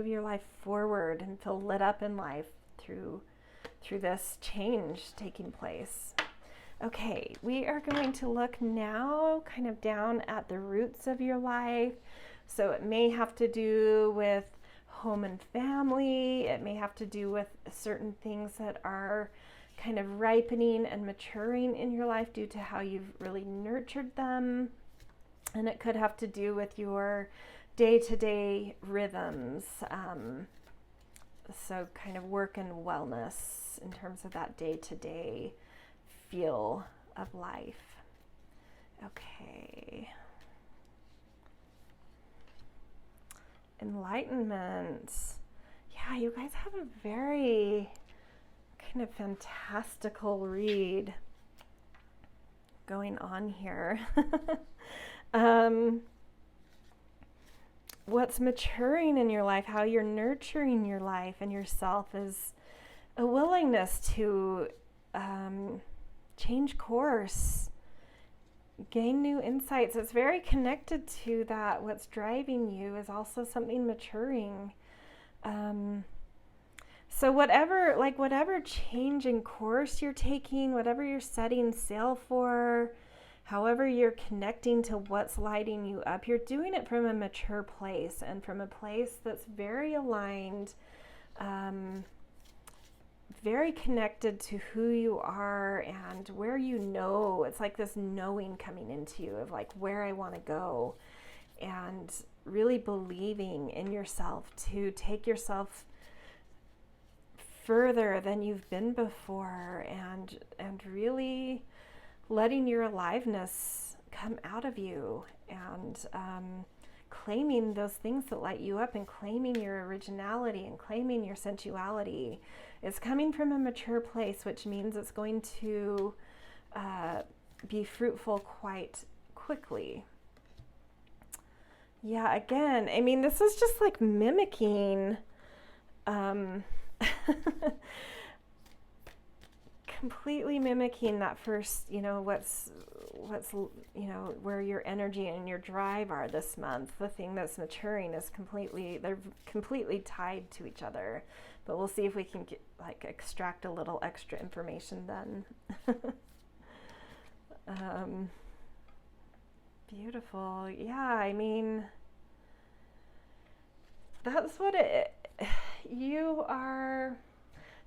your life forward and feel lit up in life through this change taking place. Okay, we are going to look now kind of down at the roots of your life. So it may have to do with home and family. It may have to do with certain things that are kind of ripening and maturing in your life due to how you've really nurtured them. And it could have to do with your day-to-day rhythms. So kind of work and wellness in terms of that day-to-day feel of life. Okay. Enlightenment. Yeah, you guys have a very kind of fantastical read going on here. What's maturing in your life, how you're nurturing your life and yourself, is a willingness to change course, gain new insights. It's very connected to that. What's driving you is also something maturing. So whatever change in course you're taking, whatever you're setting sail for, however you're connecting to what's lighting you up, you're doing it from a mature place and from a place that's very aligned, very connected to who you are and where you know. It's like this knowing coming into you of like where I want to go, and really believing in yourself to take yourself further than you've been before, and really letting your aliveness come out of you, and claiming those things that light you up, and claiming your originality and claiming your sensuality. It's coming from a mature place, which means it's going to be fruitful quite quickly. Yeah, again, I mean, this is just like mimicking completely mimicking that first, you know, what's you know, where your energy and your drive are this month. The thing that's maturing is they're completely tied to each other, but we'll see if we can extract a little extra information then. Beautiful. Yeah, I mean, that's what you are.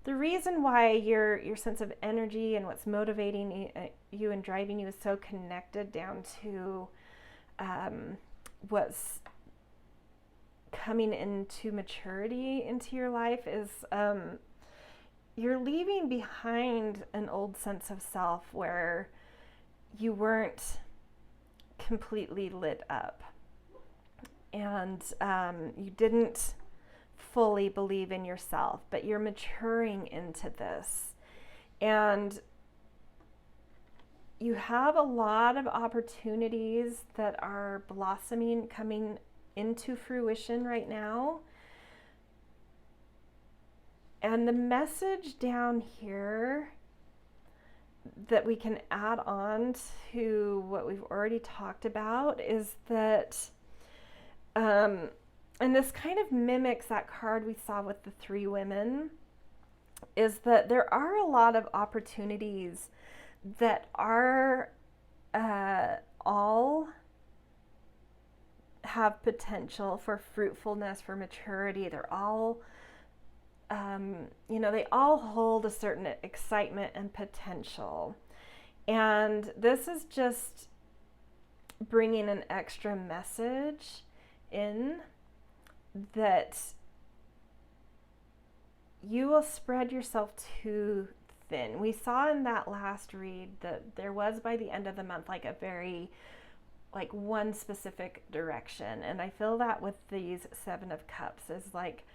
The reason why your sense of energy and what's motivating you and driving you is so connected down to what's coming into maturity into your life is you're leaving behind an old sense of self where you weren't completely lit up, and you didn't fully believe in yourself, but you're maturing into this, and you have a lot of opportunities that are blossoming, coming into fruition right now. And the message down here that we can add on to what we've already talked about is that, and this kind of mimics that card we saw with the 3 women, is that there are a lot of opportunities that are all have potential for fruitfulness, for maturity. They're all, they all hold a certain excitement and potential. And this is just bringing an extra message in that you will spread yourself too thin. We saw in that last read that there was, by the end of the month, like a very, like one specific direction. And I feel that with these 7 of Cups is like,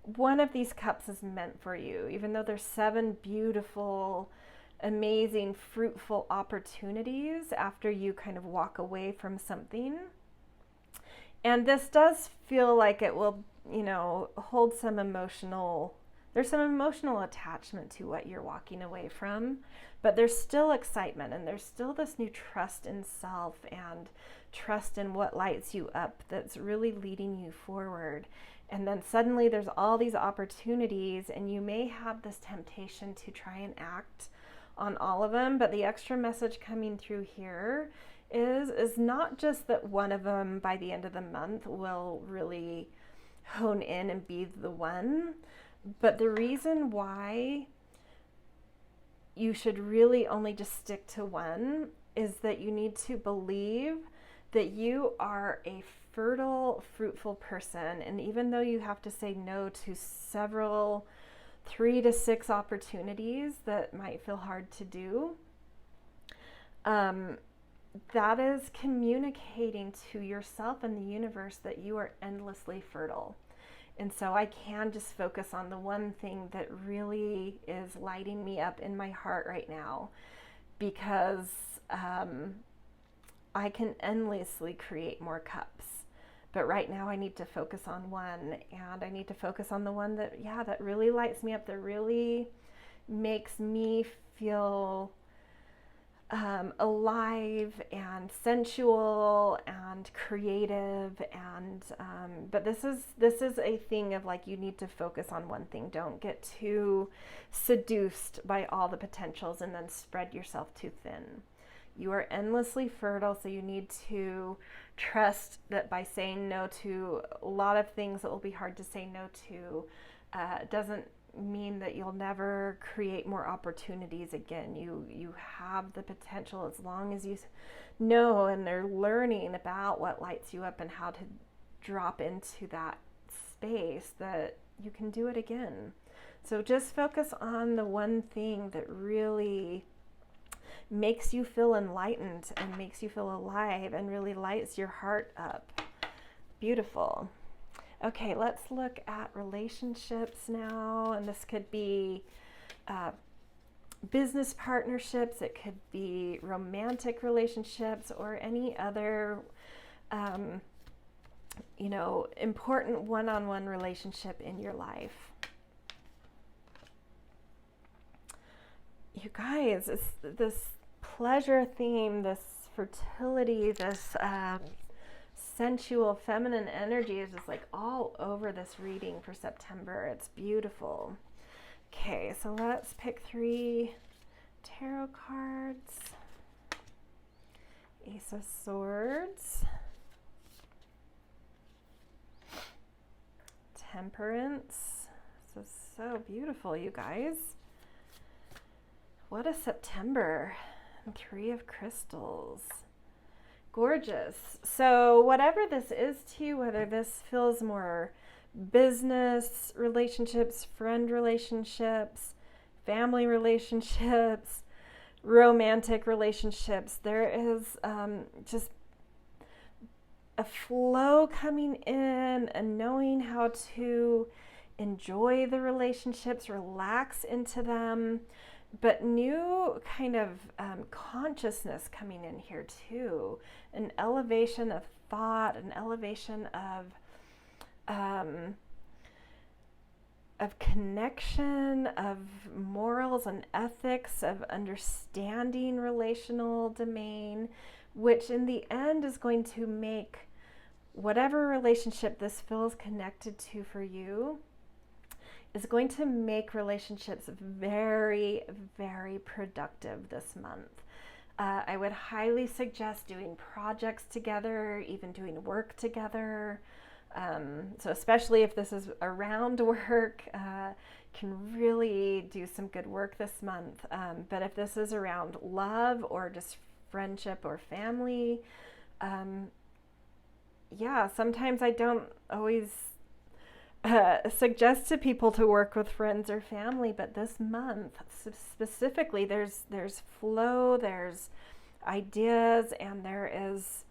one of these cups is meant for you, even though there's 7 beautiful, amazing, fruitful opportunities after you kind of walk away from something. And this does feel like it will, hold some there's some emotional attachment to what you're walking away from, but there's still excitement and there's still this new trust in self and trust in what lights you up that's really leading you forward. And then suddenly there's all these opportunities and you may have this temptation to try and act on all of them, but the extra message coming through here is not just that one of them by the end of the month will really hone in and be the one, but the reason why you should really only just stick to one is that you need to believe that you are a fertile, fruitful person. And even though you have to say no to several 3 to 6 opportunities that might feel hard to do, that is communicating to yourself and the universe that you are endlessly fertile. And so I can just focus on the one thing that really is lighting me up in my heart right now, because I can endlessly create more cups. But right now I need to focus on one, and I need to focus on the one that, that really lights me up, that really makes me feel alive and sensual and creative. And but this is a thing of like, you need to focus on one thing. Don't get too seduced by all the potentials and then spread yourself too thin. You are endlessly fertile, so you need to trust that by saying no to a lot of things that will be hard to say no to, doesn't mean that you'll never create more opportunities again. You have the potential, as long as you know and are learning about what lights you up and how to drop into that space, that you can do it again. So just focus on the one thing that really makes you feel enlightened and makes you feel alive and really lights your heart up. Beautiful. Okay, let's look at relationships now. And this could be business partnerships, it could be romantic relationships, or any other important one-on-one relationship in your life. You guys, this pleasure theme, this fertility, this sensual feminine energy is just like all over this reading for September. It's beautiful. Okay, so let's pick 3 tarot cards. Ace of Swords, Temperance. This is so beautiful, you guys. What a September. And 3 of Crystals. Gorgeous. So whatever this is to you, whether this feels more business relationships, friend relationships, family relationships, romantic relationships, there is just a flow coming in and knowing how to enjoy the relationships, relax into them. But new kind of consciousness coming in here too. An elevation of thought, an elevation of of connection, of morals and ethics, of understanding relational domain, which in the end is going to make whatever relationship this feels connected to for you, is going to make relationships very, very productive this month. I would highly suggest doing projects together, even doing work together. So especially if this is around work, can really do some good work this month. But if this is around love or just friendship or family, yeah, sometimes I don't always suggest to people to work with friends or family, but this month specifically, there's flow, there's ideas, and there is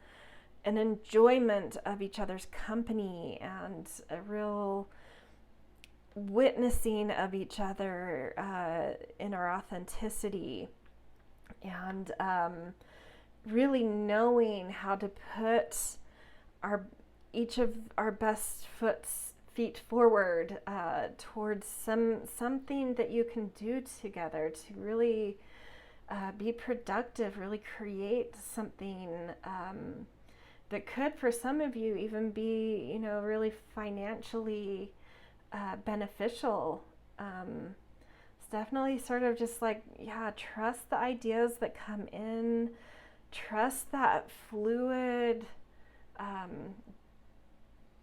an enjoyment of each other's company and a real witnessing of each other in our authenticity, and really knowing how to put each of our best feet forward towards something that you can do together to really be productive, really create something that could, for some of you, even be, really financially beneficial. It's definitely sort of just like, trust the ideas that come in, trust that fluid,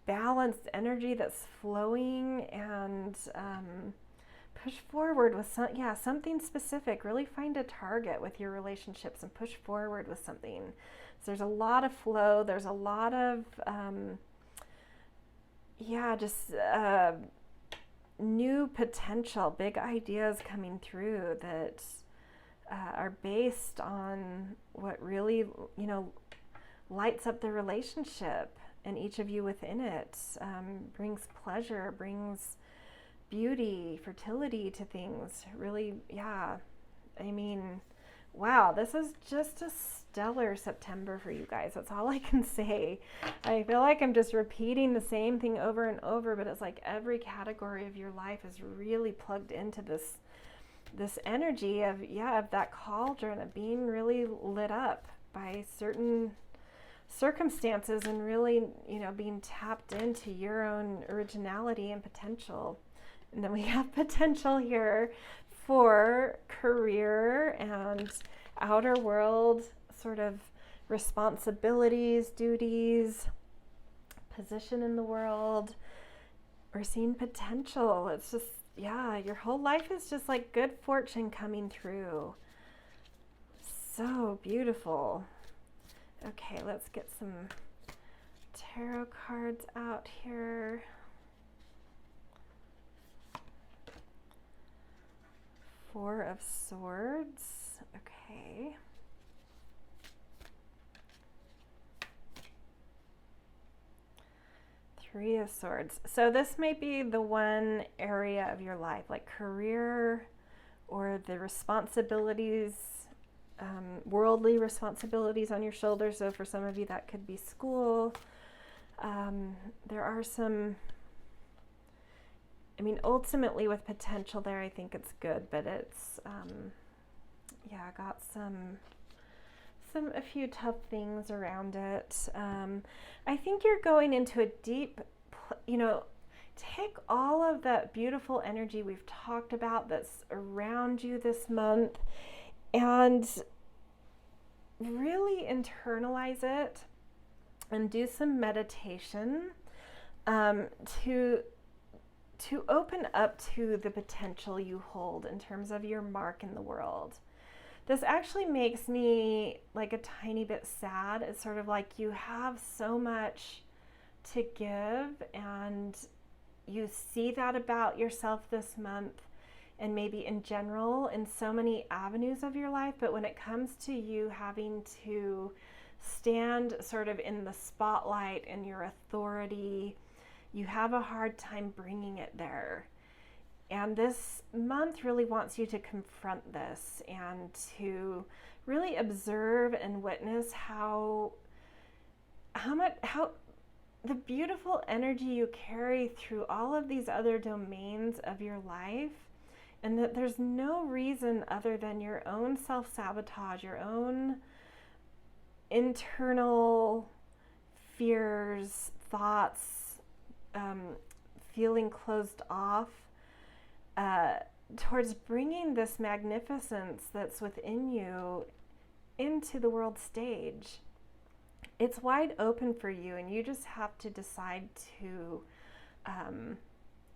balanced energy that's flowing, and push forward with something specific. Really find a target with your relationships and push forward with something. So there's a lot of flow. There's a lot of new potential, big ideas coming through that are based on what really, lights up the relationship, and each of you within it brings pleasure, brings beauty, fertility to things. Really, wow, this is just a stellar September for you guys. That's all I can say. I feel like I'm just repeating the same thing over and over, but it's like every category of your life is really plugged into this energy of that cauldron, of being really lit up by certain circumstances, and really, being tapped into your own originality and potential. And then we have potential here for career and outer world sort of responsibilities, duties, position in the world. We're seeing potential. It's just, your whole life is just like good fortune coming through. So beautiful. Okay, let's get some tarot cards out here. Four of Swords. Okay. Three of Swords. So this may be the one area of your life, like career or the responsibilities, worldly responsibilities on your shoulders. So for some of you, that could be school. There are some, ultimately with potential there, I think it's good, but it's, got a few tough things around it. I think you're going into a deep, take all of that beautiful energy we've talked about that's around you this month and really internalize it and do some meditation to open up to the potential you hold in terms of your mark in the world. This actually makes me like a tiny bit sad. It's sort of like you have so much to give, and you see that about yourself this month, and maybe in general in so many avenues of your life. But when it comes to you having to stand sort of in the spotlight and your authority, you have a hard time bringing it there. And this month really wants you to confront this and to really observe and witness how the beautiful energy you carry through all of these other domains of your life, and that there's no reason other than your own self-sabotage, your own internal fears, thoughts, feeling closed off, towards bringing this magnificence that's within you into the world stage. It's wide open for you, and you just have to decide to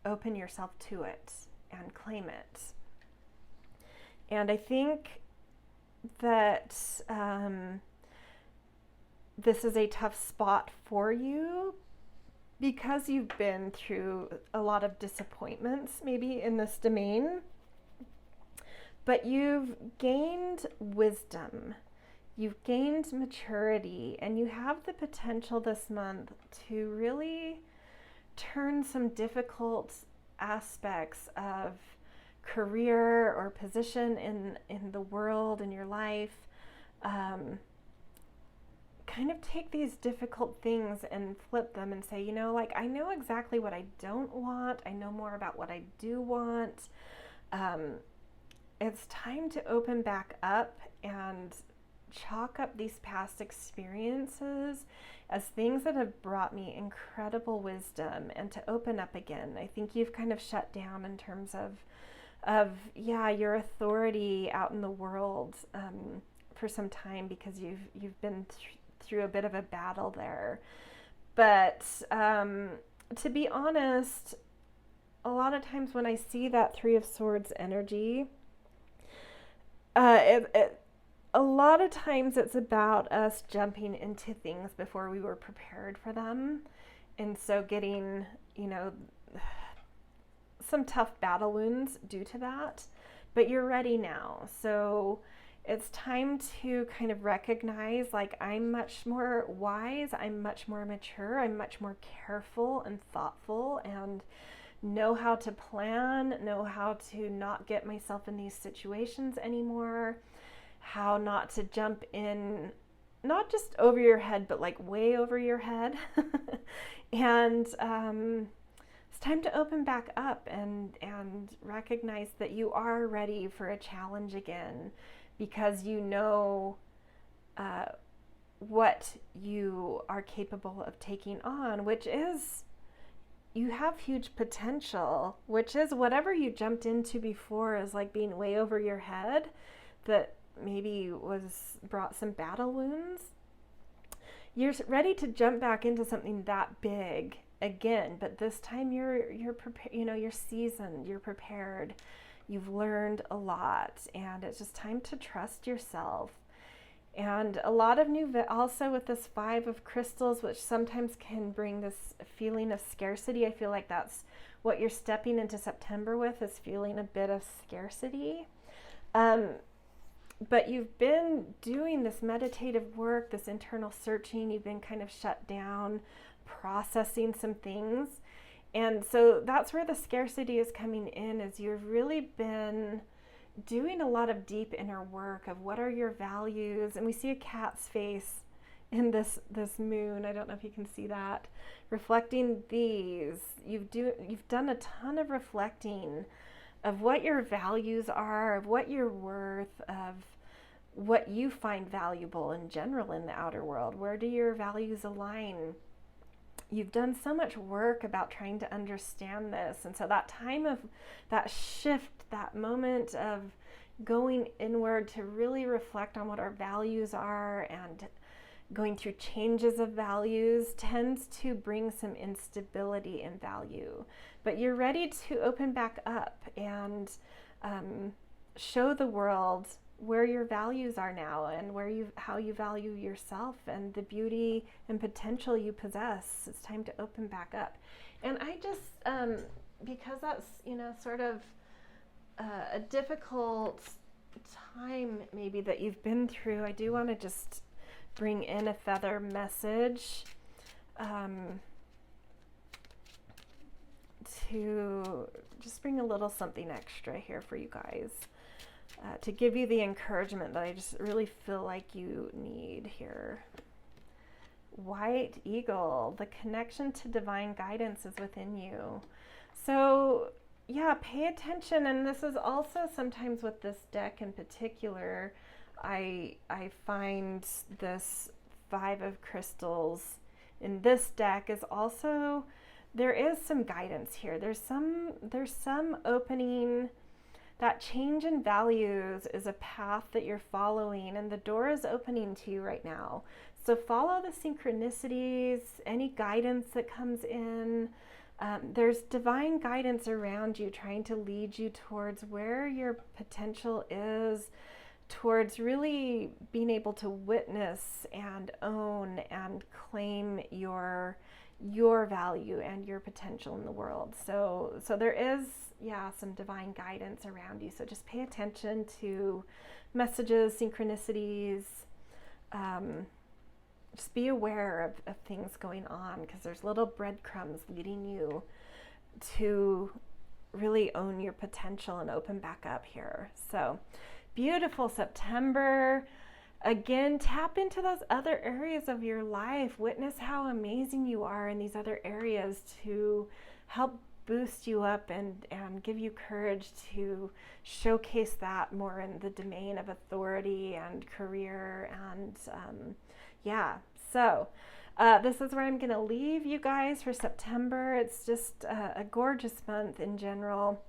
open yourself to it and claim it. And I think that this is a tough spot for you because you've been through a lot of disappointments maybe in this domain, but you've gained wisdom, you've gained maturity, and you have the potential this month to really turn some difficult aspects of career or position in the world, in your life, kind of take these difficult things and flip them and say, you know, like, I know exactly what I don't want. I know more about what I do want. It's time to open back up and chalk up these past experiences as things that have brought me incredible wisdom, and to open up again. I think you've kind of shut down in terms of your authority out in the world for some time, because you've been through a bit of a battle there. But to be honest, a lot of times when I see that Three of Swords energy, a lot of times it's about us jumping into things before we were prepared for them. And so getting, you know, some tough battle wounds due to that. But you're ready now. So it's time to kind of recognize, like, I'm much more wise, I'm much more mature, I'm much more careful and thoughtful, and know how to plan, know how to not get myself in these situations anymore, how not to jump in, not just over your head, but like way over your head. And it's time to open back up and recognize that you are ready for a challenge again, because you know what you are capable of taking on, which is, you have huge potential, which is whatever you jumped into before is like being way over your head, that maybe brought some battle wounds. You're ready to jump back into something that big again, but this time you're prepared, you know, you're seasoned, you're prepared. You've learned a lot, and it's just time to trust yourself. And a lot of also with this Five of Crystals, which sometimes can bring this feeling of scarcity. I feel like that's what you're stepping into September with, is feeling a bit of scarcity. But you've been doing this meditative work, this internal searching. You've been kind of shut down, processing some things. And so that's where the scarcity is coming in, is you've really been doing a lot of deep inner work of what are your values. And we see a cat's face in this moon. I don't know if you can see that. Reflecting these. You've done a ton of reflecting of what your values are, of what you're worth, of what you find valuable in general in the outer world. Where do your values align? You've done so much work about trying to understand this. And so that time of that shift, that moment of going inward to really reflect on what our values are and going through changes of values tends to bring some instability in value. But you're ready to open back up and show the world where your values are now, and how you value yourself and the beauty and potential you possess. It's time to open back up. And I just, because that's, you know, sort of a difficult time maybe that you've been through, I do want to just bring in a feather message to just bring a little something extra here for you guys, to give you the encouragement that I just really feel like you need here. White eagle, the connection to divine guidance is within you. So yeah, pay attention. And this is also sometimes with this deck in particular, I find this Five of Crystals in this deck is also, there is some guidance here. There's some opening. That change in values is a path that you're following, and the door is opening to you right now. So follow the synchronicities, any guidance that comes in. There's divine guidance around you trying to lead you towards where your potential is, towards really being able to witness and own and claim your value and your potential in the world. So there is, yeah, some divine guidance around you. So just pay attention to messages, synchronicities. Just be aware of things going on, because there's little breadcrumbs leading you to really own your potential and open back up here. So beautiful September. Again, tap into those other areas of your life. Witness how amazing you are in these other areas to help boost you up and give you courage to showcase that more in the domain of authority and career. And yeah, so this is where I'm going to leave you guys for September. It's just a gorgeous month in general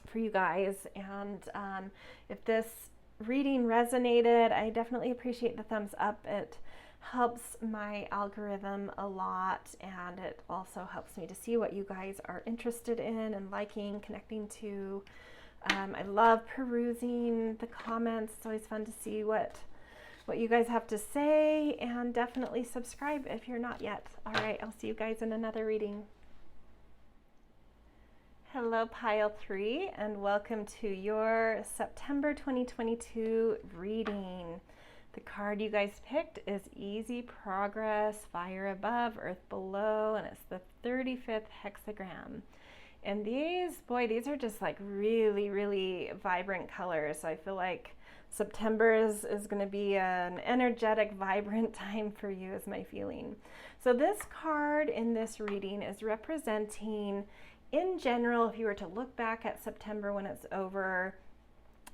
for you guys. And if this reading resonated, I definitely appreciate the thumbs up. It helps my algorithm a lot, and it also helps me to see what you guys are interested in and liking, connecting to. I love perusing the comments. It's always fun to see what you guys have to say, and definitely subscribe if you're not yet. All right, I'll see you guys in another reading. Hello, Pile 3, and welcome to your September 2022 reading. The card you guys picked is Easy Progress, Fire Above, Earth Below, and it's the 35th hexagram. And these are just like really, really vibrant colors. So I feel like September is going to be an energetic, vibrant time for you, is my feeling. So this card in this reading is representing, in general, if you were to look back at September when it's over,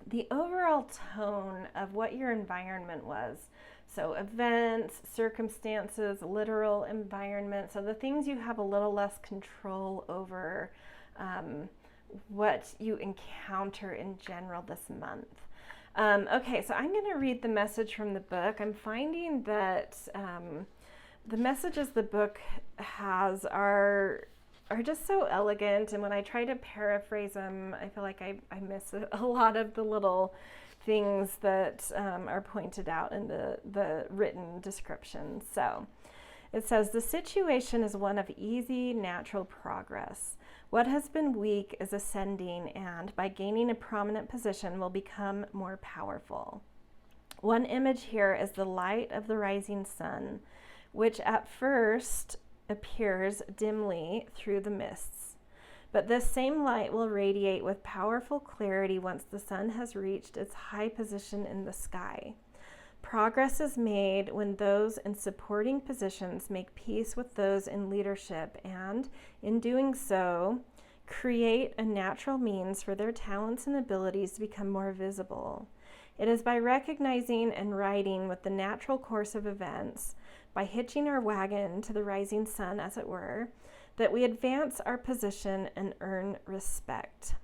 the overall tone of what your environment was. So events, circumstances, literal environment. So the things you have a little less control over, what you encounter in general this month. Okay, so I'm going to read the message from the book. I'm finding that the messages the book has are just so elegant, and when I try to paraphrase them, I feel like I miss a lot of the little things that are pointed out in the written description. So it says, the situation is one of easy, natural progress. What has been weak is ascending, and by gaining a prominent position will become more powerful. One image here is the light of the rising sun, which at first appears dimly through the mists. But this same light will radiate with powerful clarity once the sun has reached its high position in the sky. Progress is made when those in supporting positions make peace with those in leadership and, in doing so, create a natural means for their talents and abilities to become more visible. It is by recognizing and riding with the natural course of events, by hitching our wagon to the rising sun, as it were, that we advance our position and earn respect.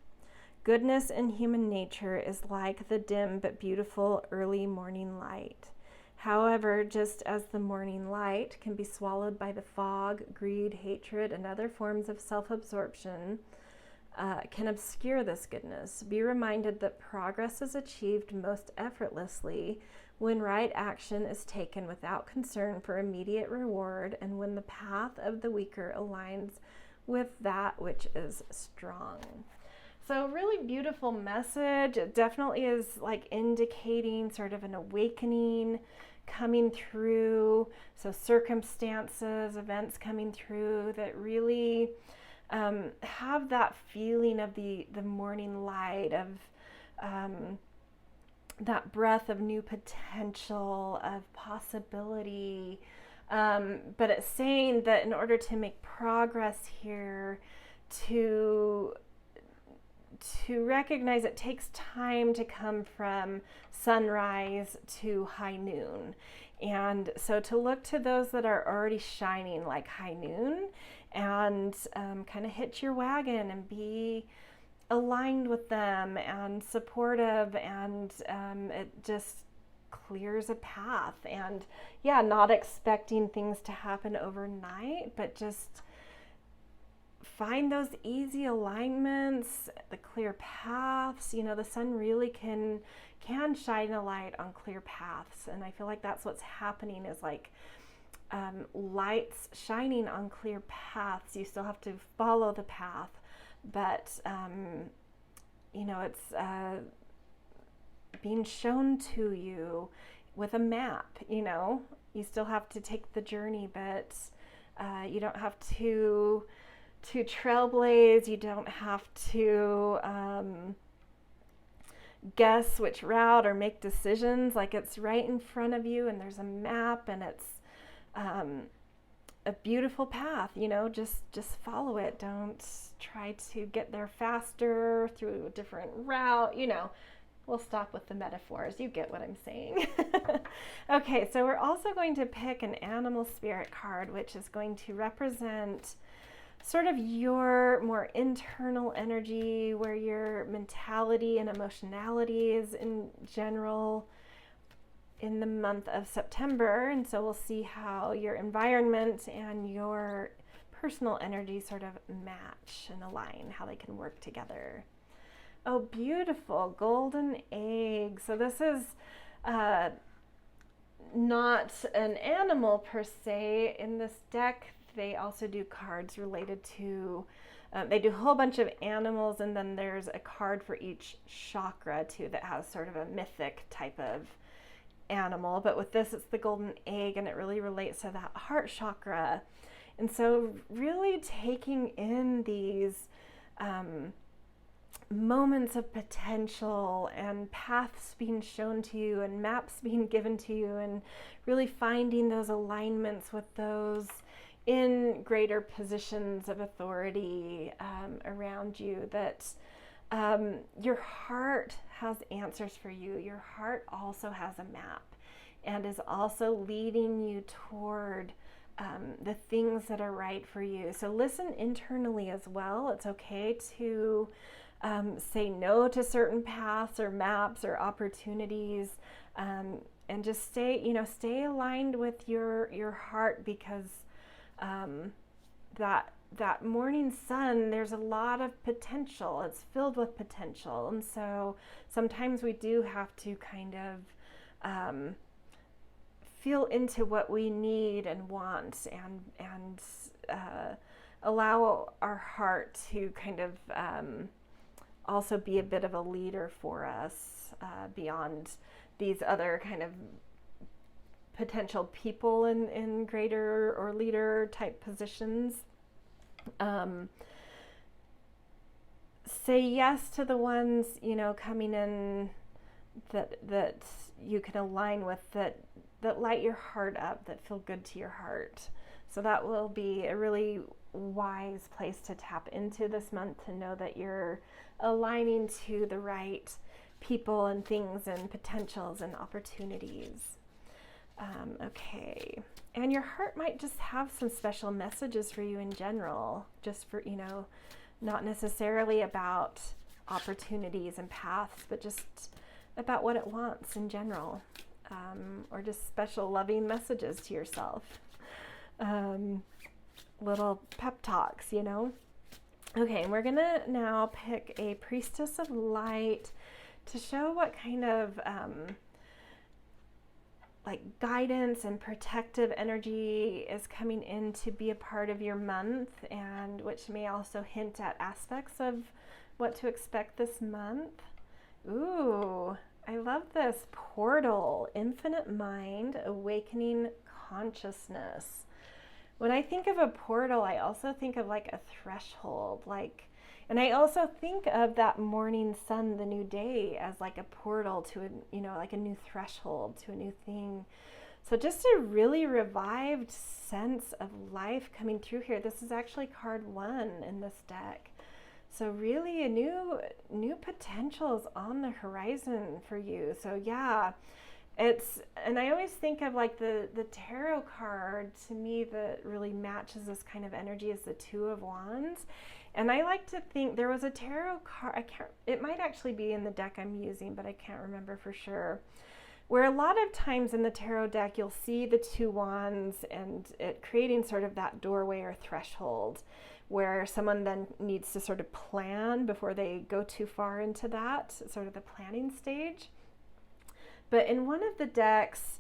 Goodness in human nature is like the dim but beautiful early morning light. However, just as the morning light can be swallowed by the fog, greed, hatred, and other forms of self-absorption, can obscure this goodness. Be reminded that progress is achieved most effortlessly when right action is taken without concern for immediate reward, and when the path of the weaker aligns with that which is strong. So really beautiful message. It definitely is like indicating sort of an awakening coming through. So circumstances, events coming through that really have that feeling of the morning light, of that breath of new potential, of possibility, But it's saying that in order to make progress here, to recognize it takes time to come from sunrise to high noon. And so to look to those that are already shining like high noon and kind of hitch your wagon and be aligned with them and supportive, and it just clears a path. And yeah, not expecting things to happen overnight, but just find those easy alignments, the clear paths. You know, the sun really can shine a light on clear paths, and I feel like that's what's happening, is like lights shining on clear paths. You still have to follow the path, but you know, it's being shown to you with a map. You know, you still have to take the journey, but you don't have to trailblaze. You don't have to guess which route or make decisions. Like, it's right in front of you, and there's a map, and it's a beautiful path. You know, just follow it. Don't try to get there faster through a different route. You know, we'll stop with the metaphors. You get what I'm saying. Okay, so we're also going to pick an animal spirit card, which is going to represent sort of your more internal energy, where your mentality and emotionality is in general in the month of September. And so we'll see how your environment and your personal energy sort of match and align, how they can work together. Oh, beautiful, golden egg. So this is not an animal per se in this deck. They also do cards related to, they do a whole bunch of animals, and then there's a card for each chakra too that has sort of a mythic type of animal. But with this, it's the golden egg, and it really relates to that heart chakra. And so really taking in these moments of potential and paths being shown to you and maps being given to you, and really finding those alignments with those in greater positions of authority around you, that your heart has answers for you. Your heart also has a map and is also leading you toward the things that are right for you. So listen internally as well. It's okay to say no to certain paths or maps or opportunities, and just stay aligned with your heart, because that morning sun, there's a lot of potential. It's filled with potential. And so sometimes we do have to kind of feel into what we need and want, and allow our heart to kind of also be a bit of a leader for us, beyond these other kind of potential people in greater or leader type positions. Say yes to the ones, you know, coming in that you can align with, that light your heart up, that feel good to your heart. So that will be a really wise place to tap into this month, to know that you're aligning to the right people and things and potentials and opportunities. Okay, and your heart might just have some special messages for you in general, just for, you know, not necessarily about opportunities and paths, but just about what it wants in general, or just special loving messages to yourself, little pep talks, you know. Okay, and we're gonna now pick a priestess of light to show what kind of like guidance and protective energy is coming in to be a part of your month, and which may also hint at aspects of what to expect this month. Ooh, I love this. Portal, infinite mind, awakening consciousness. When I think of a portal, I also think of like a threshold, and I also think of that morning sun, the new day, as like a portal to a, you know, like a new threshold to a new thing. So just a really revived sense of life coming through here. This is actually card 1 in this deck. So really a new potentials on the horizon for you. So yeah, and I always think of like the tarot card to me that really matches this kind of energy is the Two of Wands. And I like to think there was a tarot card, it might actually be in the deck I'm using, but I can't remember for sure, where a lot of times in the tarot deck you'll see the Two Wands and it creating sort of that doorway or threshold where someone then needs to sort of plan before they go too far into that, sort of the planning stage. But in one of the decks,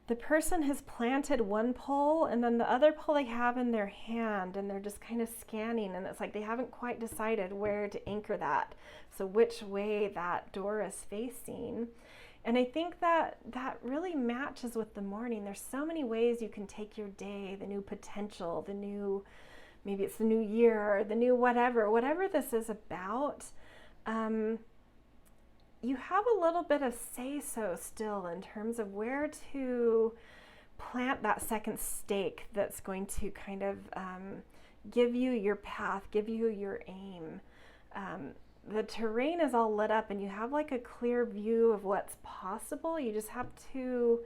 the person has planted one pole and then the other pole they have in their hand and they're just kind of scanning, and it's like they haven't quite decided where to anchor that. So which way that door is facing. And I think that really matches with the morning. There's so many ways you can take your day, the new potential, the new, maybe it's the new year, the new whatever this is about. You have a little bit of say-so still in terms of where to plant that second stake that's going to kind of give you your path, give you your aim. The terrain is all lit up and you have like a clear view of what's possible. You just have to,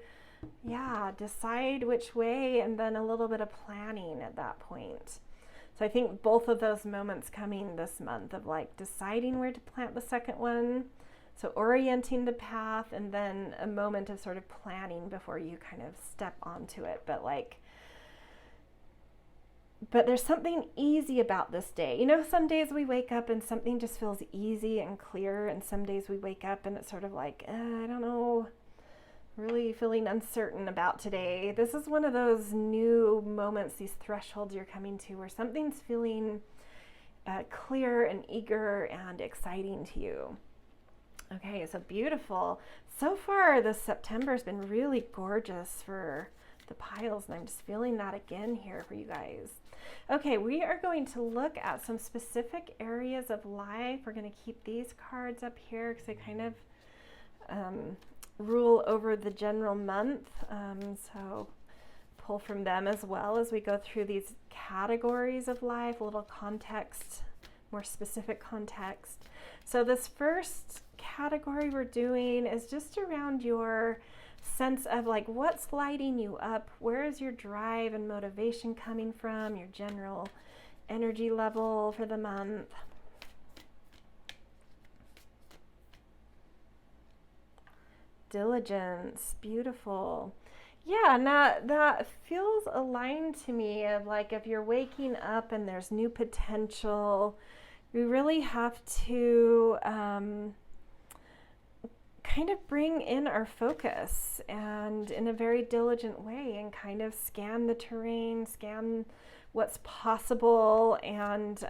decide which way, and then a little bit of planning at that point. So I think both of those moments coming this month of like deciding where to plant the second one, so orienting the path, and then a moment of sort of planning before you kind of step onto it. But there's something easy about this day. You know, some days we wake up and something just feels easy and clear, and some days we wake up and it's sort of like, I don't know, really feeling uncertain about today. This is one of those new moments, these thresholds you're coming to where something's feeling clear and eager and exciting to you. Okay, so beautiful. So far, this September has been really gorgeous for the piles, and I'm just feeling that again here for you guys. Okay, we are going to look at some specific areas of life. We're going to keep these cards up here because they kind of rule over the general month. So pull from them as well as we go through these categories of life, a little context, more specific context. So this first category we're doing is just around your sense of like what's lighting you up, where is your drive and motivation coming from, your general energy level for the month. Diligence, beautiful. Yeah, and that feels aligned to me of like if you're waking up and there's new potential, we really have to kind of bring in our focus and in a very diligent way and kind of scan the terrain, scan what's possible, and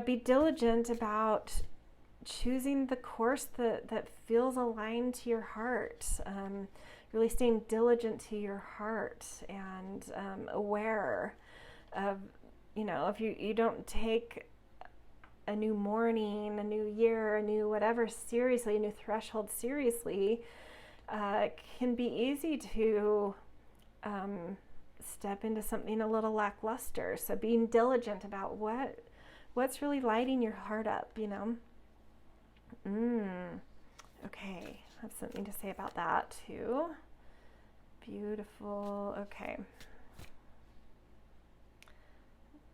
be diligent about choosing the course that feels aligned to your heart. Really staying diligent to your heart and aware of, if you don't take a new morning, a new year, a new whatever seriously, a new threshold seriously, it can be easy to step into something a little lackluster. So being diligent about what's really lighting your heart up, Okay, I have something to say about that too. Beautiful. Okay.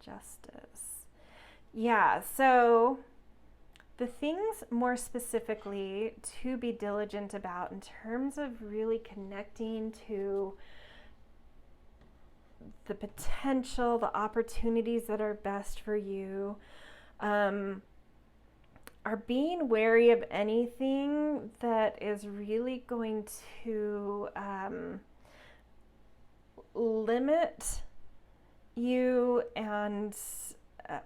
Justice. Yeah, so the things more specifically to be diligent about in terms of really connecting to the potential, the opportunities that are best for you, are being wary of anything that is really going to limit you and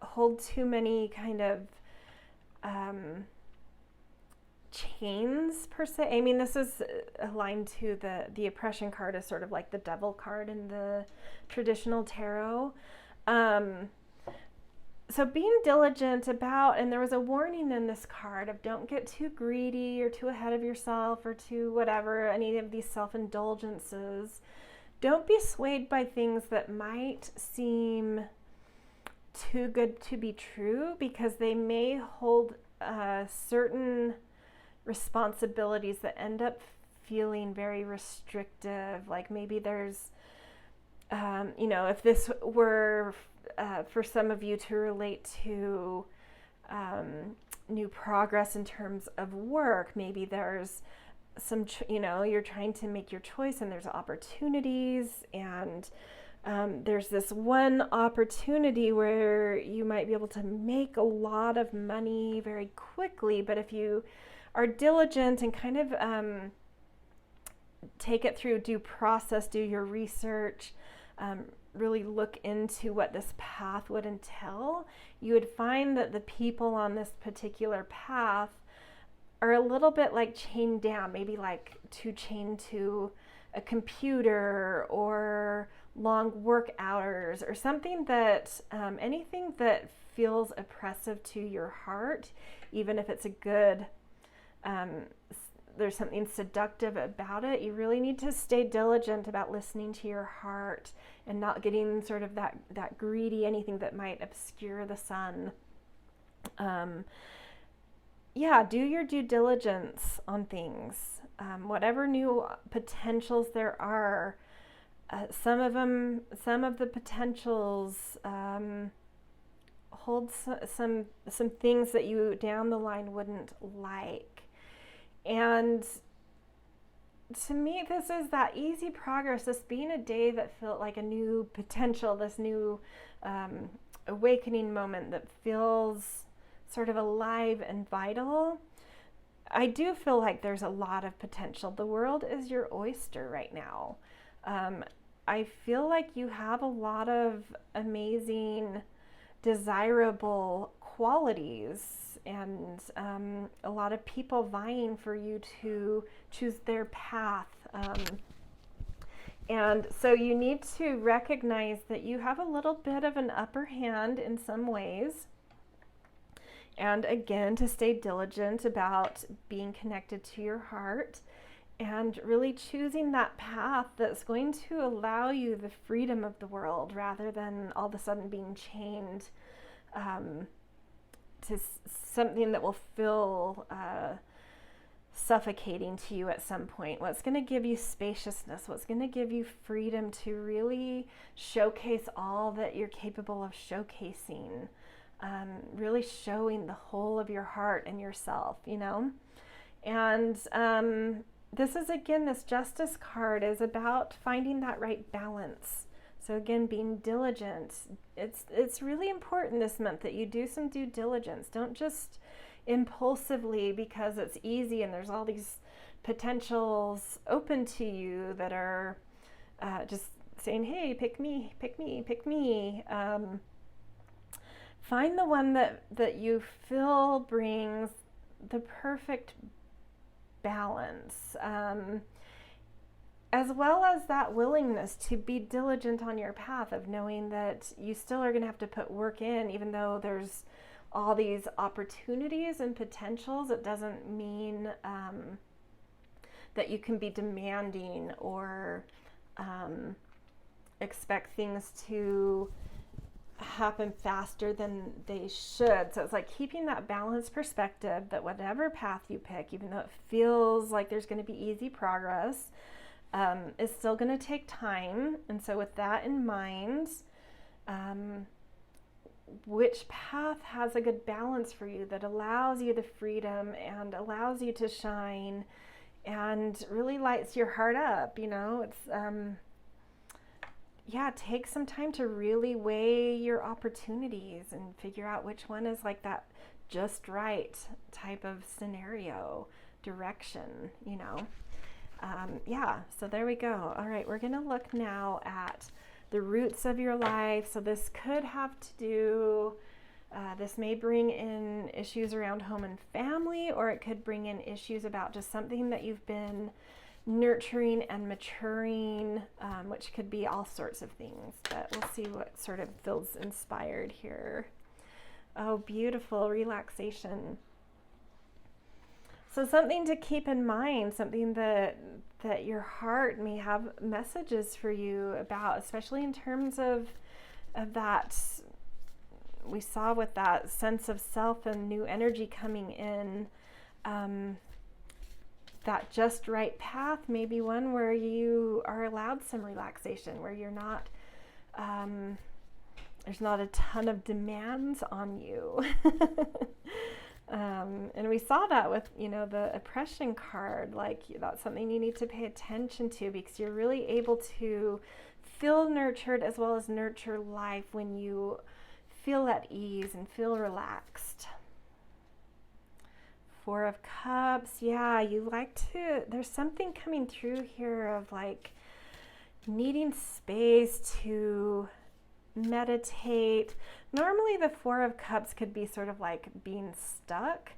hold too many kind of chains per se. I mean, this is aligned to the oppression card is sort of like the devil card in the traditional tarot. So being diligent about, and there was a warning in this card of don't get too greedy or too ahead of yourself or too whatever, any of these self-indulgences. Don't be swayed by things that might seem too good to be true, because they may hold certain responsibilities that end up feeling very restrictive. Like maybe there's, if this were for some of you to relate to new progress in terms of work, maybe there's some, you're trying to make your choice and there's opportunities, and there's this one opportunity where you might be able to make a lot of money very quickly, but if you are diligent and kind of take it through due process, do your research, really look into what this path would entail, you would find that the people on this particular path are a little bit like chained down, maybe like chained to a computer or long work hours or something that, anything that feels oppressive to your heart, even if it's a good, there's something seductive about it, you really need to stay diligent about listening to your heart and not getting sort of that greedy, anything that might obscure the sun. Do your due diligence on things. Whatever new potentials there are, some of the potentials hold some things that you down the line wouldn't like. And to me, this is that easy progress, this being a day that felt like a new potential, this new awakening moment that feels sort of alive and vital. I do feel like there's a lot of potential. The world is your oyster right now. I feel like you have a lot of amazing, desirable qualities, and a lot of people vying for you to choose their path. And so you need to recognize that you have a little bit of an upper hand in some ways. And again, to stay diligent about being connected to your heart and really choosing that path that's going to allow you the freedom of the world, rather than all of a sudden being chained to something that will feel suffocating to you at some point. What's going to give you spaciousness, what's going to give you freedom to really showcase all that you're capable of showcasing, really showing the whole of your heart and yourself, And this is, again, this Justice card is about finding that right balance. So again, being diligent. It's really important this month that you do some due diligence. Don't just impulsively, because it's easy and there's all these potentials open to you that are just saying, hey, pick me, pick me, pick me. Find the one that you feel brings the perfect balance, as well as that willingness to be diligent on your path, of knowing that you still are going to have to put work in, even though there's all these opportunities and potentials. It doesn't mean that you can be demanding or expect things to happen faster than they should. So it's like keeping that balanced perspective that whatever path you pick, even though it feels like there's going to be easy progress, is still going to take time. And so with that in mind, which path has a good balance for you that allows you the freedom and allows you to shine and really lights your heart up? It's take some time to really weigh your opportunities and figure out which one is like that just right type of scenario, direction, so there we go. All right, we're going to look now at the roots of your life. So this could have to do, this may bring in issues around home and family, or it could bring in issues about just something that you've been nurturing and maturing, which could be all sorts of things, but we'll see what sort of feels inspired here. Oh, beautiful, relaxation. So something to keep in mind, something that your heart may have messages for you about, especially in terms of that we saw with that sense of self and new energy coming in. That just right path may be one where you are allowed some relaxation, where you're not, there's not a ton of demands on you. And we saw that with, the oppression card, like that's something you need to pay attention to, because you're really able to feel nurtured as well as nurture life when you feel at ease and feel relaxed. Four of Cups, yeah, you like to, there's something coming through here of like needing space to meditate. Normally the Four of Cups could be sort of like being stuck,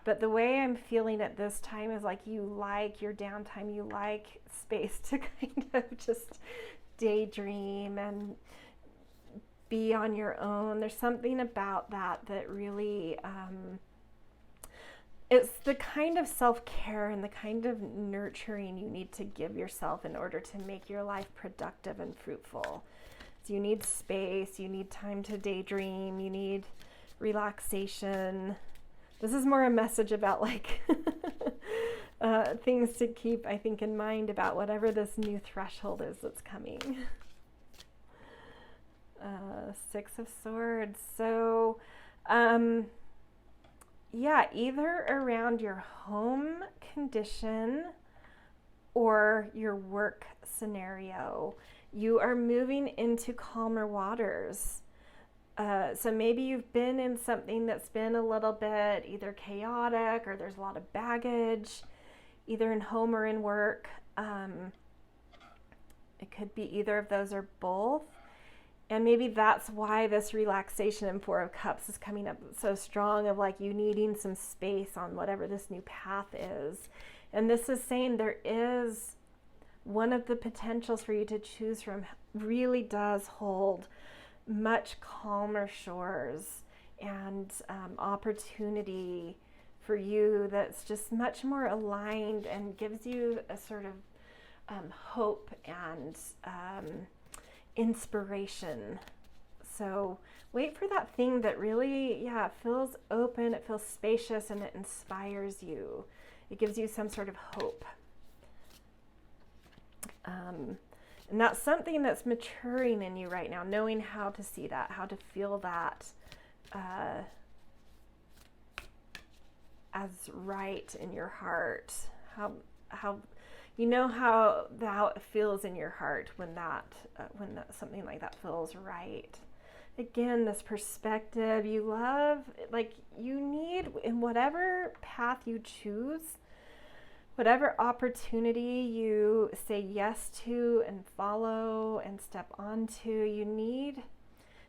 but the way I'm feeling at this time is like you like your downtime, you like space to kind of just daydream and be on your own. There's something about that really, it's the kind of self-care and the kind of nurturing you need to give yourself in order to make your life productive and fruitful. So you need space, you need time to daydream, you need relaxation. This is more a message about like things to keep, I think, in mind about whatever this new threshold is that's coming. Six of Swords. So, yeah, either around your home condition or your work scenario, you are moving into calmer waters. So maybe you've been in something that's been a little bit either chaotic or there's a lot of baggage, either in home or in work. It could be either of those or both. And maybe that's why this relaxation in Four of Cups is coming up so strong, of like you needing some space on whatever this new path is. And this is saying there is one of the potentials for you to choose from really does hold much calmer shores and opportunity for you that's just much more aligned and gives you a sort of hope and inspiration. So wait for that thing that really, it feels open, it feels spacious, and it inspires you. It gives you some sort of hope. And that's something that's maturing in you right now, knowing how to see that, how to feel that as right in your heart. How you know how it feels in your heart when something like that feels right. Again, this perspective you love, like you need in whatever path you choose, whatever opportunity you say yes to and follow and step onto, you need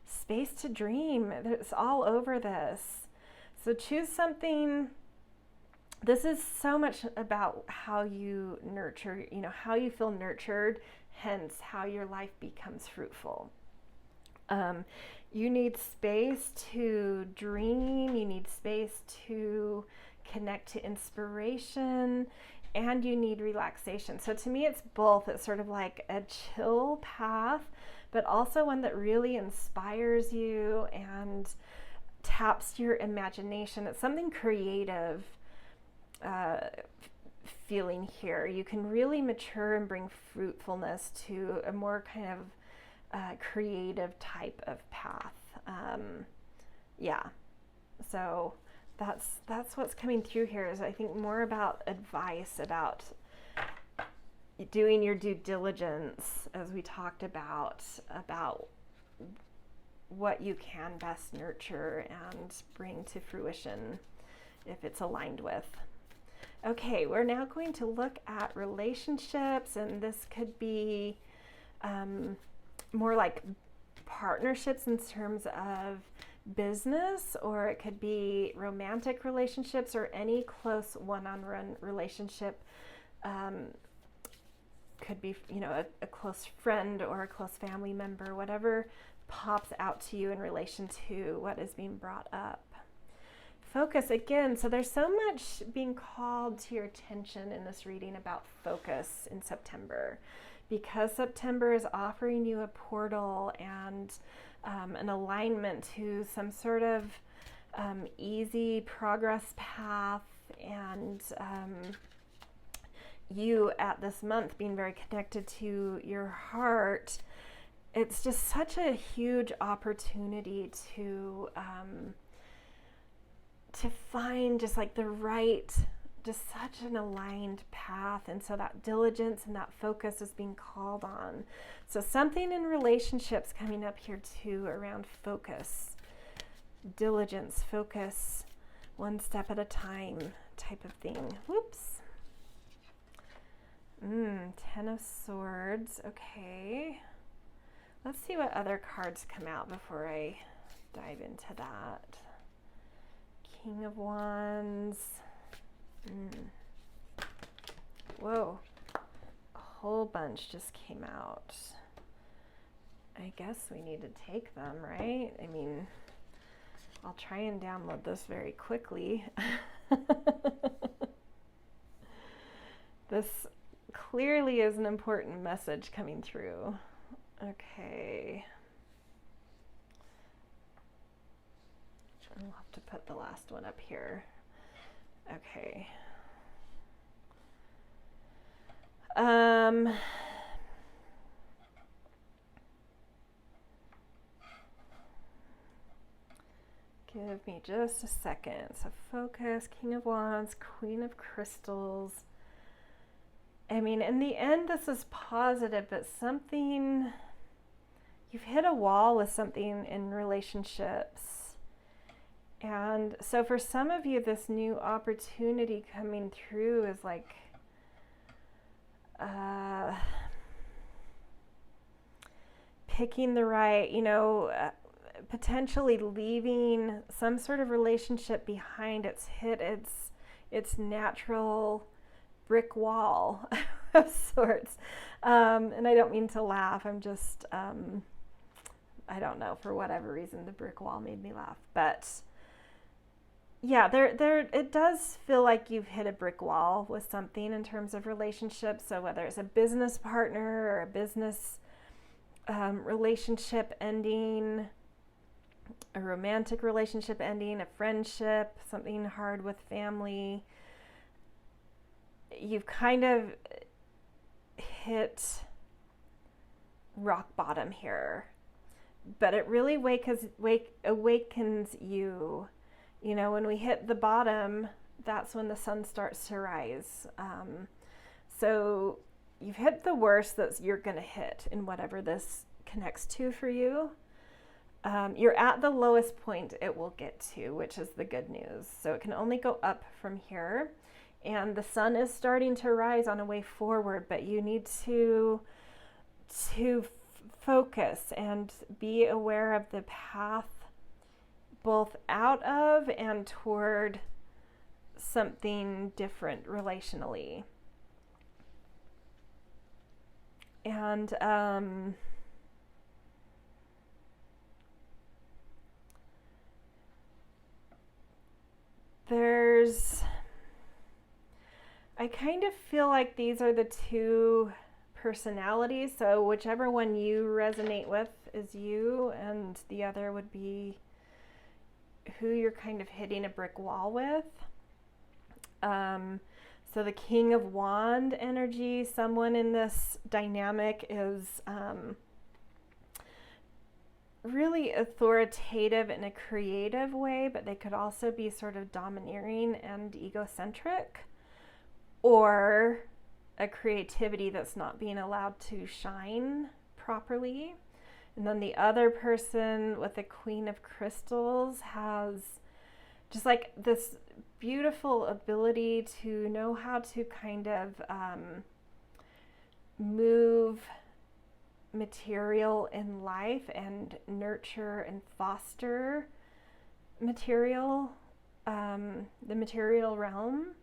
space to dream. It's all over this. So choose something. This is so much about how you nurture, how you feel nurtured, hence how your life becomes fruitful. You need space to dream, you need space to connect to inspiration, and you need relaxation. So to me, it's both. It's sort of like a chill path, but also one that really inspires you and taps your imagination. It's something creative feeling here. You can really mature and bring fruitfulness to a more kind of creative type of path. So that's what's coming through here, is I think more about advice about doing your due diligence, as we talked about what you can best nurture and bring to fruition if it's aligned with. Okay, we're now going to look at relationships, and this could be more like partnerships in terms of business, or it could be romantic relationships or any close one-on-one relationship. Could be, a close friend or a close family member, whatever pops out to you in relation to what is being brought up. Focus again. So there's so much being called to your attention in this reading about focus in September, because September is offering you a portal and an alignment to some sort of easy progress path, and you at this month being very connected to your heart. It's just such a huge opportunity to find just like the right, just such an aligned path. And so that diligence and that focus is being called on. So something in relationships coming up here too around focus, diligence, focus, one step at a time type of thing. Whoops. 10 of Swords. Okay. Let's see what other cards come out before I dive into that. King of Wands. Whoa. A whole bunch just came out. I guess we need to take them, right? I mean, I'll try and download this very quickly. This clearly is an important message coming through. Okay. I'll have to put the last one up here. Okay. Give me just a second. So focus, King of Wands, Queen of Crystals. I mean, in the end, this is positive, but something, you've hit a wall with something in relationships. And so for some of you, this new opportunity coming through is like, picking the right, potentially leaving some sort of relationship behind. It's hit its natural brick wall of sorts. And I don't mean to laugh. I'm just, I don't know, for whatever reason, the brick wall made me laugh. But yeah, it does feel like you've hit a brick wall with something in terms of relationships. So whether it's a business partner or a business relationship ending, a romantic relationship ending, a friendship, something hard with family, you've kind of hit rock bottom here. But it really awakens you. When we hit the bottom, that's when the sun starts to rise. So you've hit the worst that you're going to hit in whatever this connects to for you. You're at the lowest point it will get to, which is the good news. So it can only go up from here. And the sun is starting to rise on a way forward, but you need to focus and be aware of the path both out of and toward something different relationally. And I kind of feel like these are the two personalities. So whichever one you resonate with is you, and the other would be who you're kind of hitting a brick wall with. So the King of Wand energy, someone in this dynamic is really authoritative in a creative way, but they could also be sort of domineering and egocentric, or a creativity that's not being allowed to shine properly. And then the other person with the Queen of Crystals has just like this beautiful ability to know how to kind of move material in life and nurture and foster material, the material realm.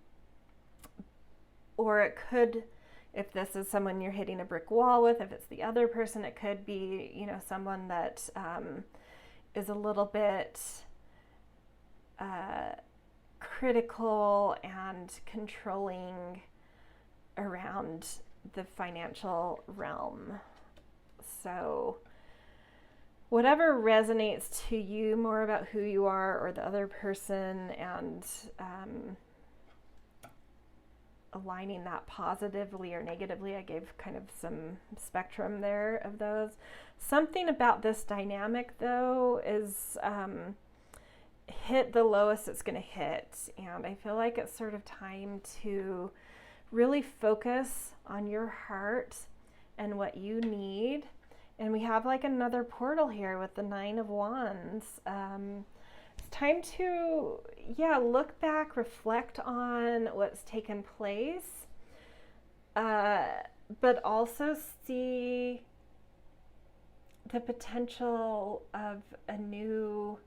Or it could if this is someone you're hitting a brick wall with, if it's the other person, it could be, you know, someone that is a little bit critical and controlling around the financial realm. So whatever resonates to you more about who you are or the other person, and aligning that positively or negatively. I gave kind of some spectrum there of those. Something about this dynamic, though, is hit the lowest it's going to hit. And I feel like it's sort of time to really focus on your heart and what you need. And we have like another portal here with the 9 of Wands. It's time to, look back, reflect on what's taken place, but also see the potential of a new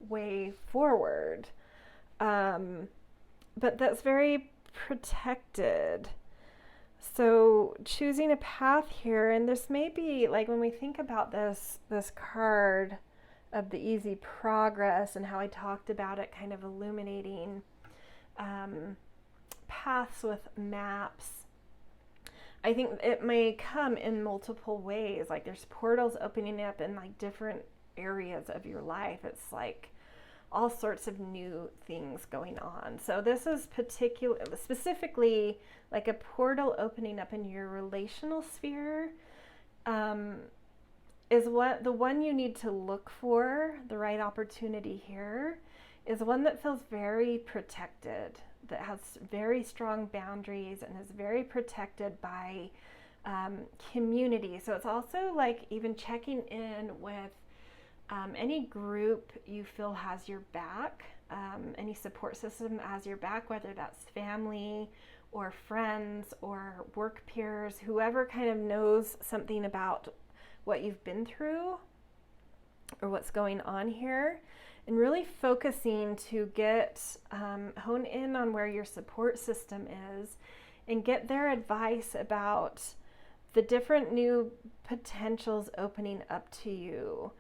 way forward. But that's very protected. So choosing a path here, and this may be like when we think about this card of the easy progress and how I talked about it kind of illuminating paths with maps. I think it may come in multiple ways. Like there's portals opening up in like different areas of your life. It's like all sorts of new things going on. So this is specifically like a portal opening up in your relational sphere. Is what the one you need to look for. The right opportunity here is one that feels very protected, that has very strong boundaries and is very protected by community. So it's also like even checking in with any group you feel has your back, any support system has your back, whether that's family or friends or work peers, whoever kind of knows something about what you've been through or what's going on here, and really focusing to get hone in on where your support system is and get their advice about the different new potentials opening up to you,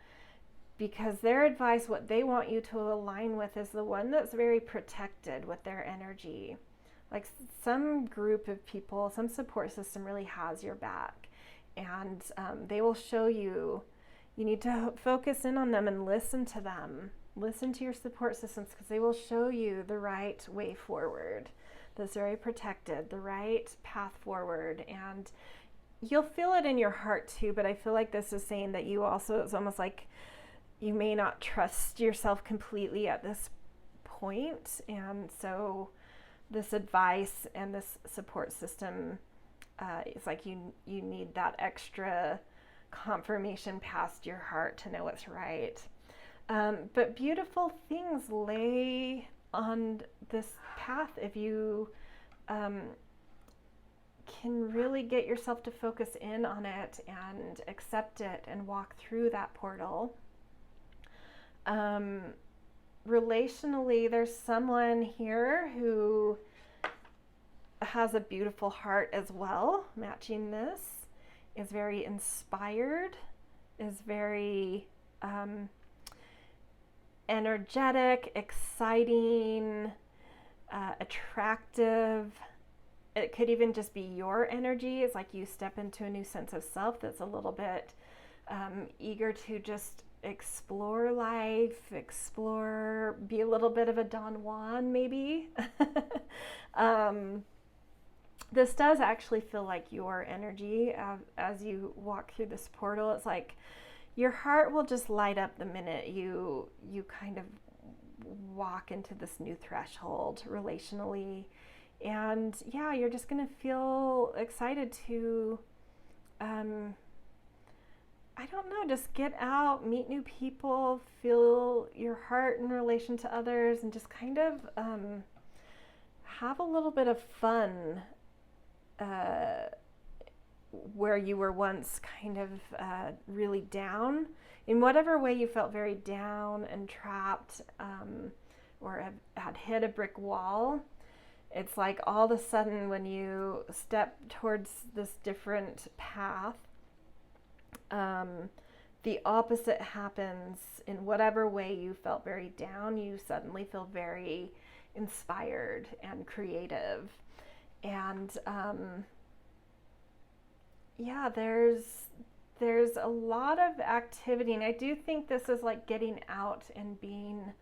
because their advice, what they want you to align with, is the one that's very protected with their energy. Like some group of people, some support system really has your back. And they will show you, you need to focus in on them and listen to them. Listen to your support systems, because they will show you the right way forward that's very protected, the right path forward. And you'll feel it in your heart too, but I feel like this is saying that you also, it's almost like you may not trust yourself completely at this point. And so this advice and this support system, it's like you need that extra confirmation past your heart to know what's right. But beautiful things lay on this path if you can really get yourself to focus in on it and accept it and walk through that portal. Relationally, there's someone here who has a beautiful heart as well, matching this, is very inspired, is very energetic, exciting, attractive. It could even just be your energy. It's like you step into a new sense of self that's a little bit eager to just explore life, be a little bit of a Don Juan maybe. This does actually feel like your energy as you walk through this portal. It's like your heart will just light up the minute you kind of walk into this new threshold relationally. And you're just going to feel excited to, I don't know, just get out, meet new people, feel your heart in relation to others, and just kind of have a little bit of fun where you were once kind of really down. In whatever way you felt very down and trapped, or had hit a brick wall, It's like all of a sudden when you step towards this different path, the opposite happens. In whatever way you felt very down, you suddenly feel very inspired and creative. And yeah, there's a lot of activity, and I do think this is like getting out and being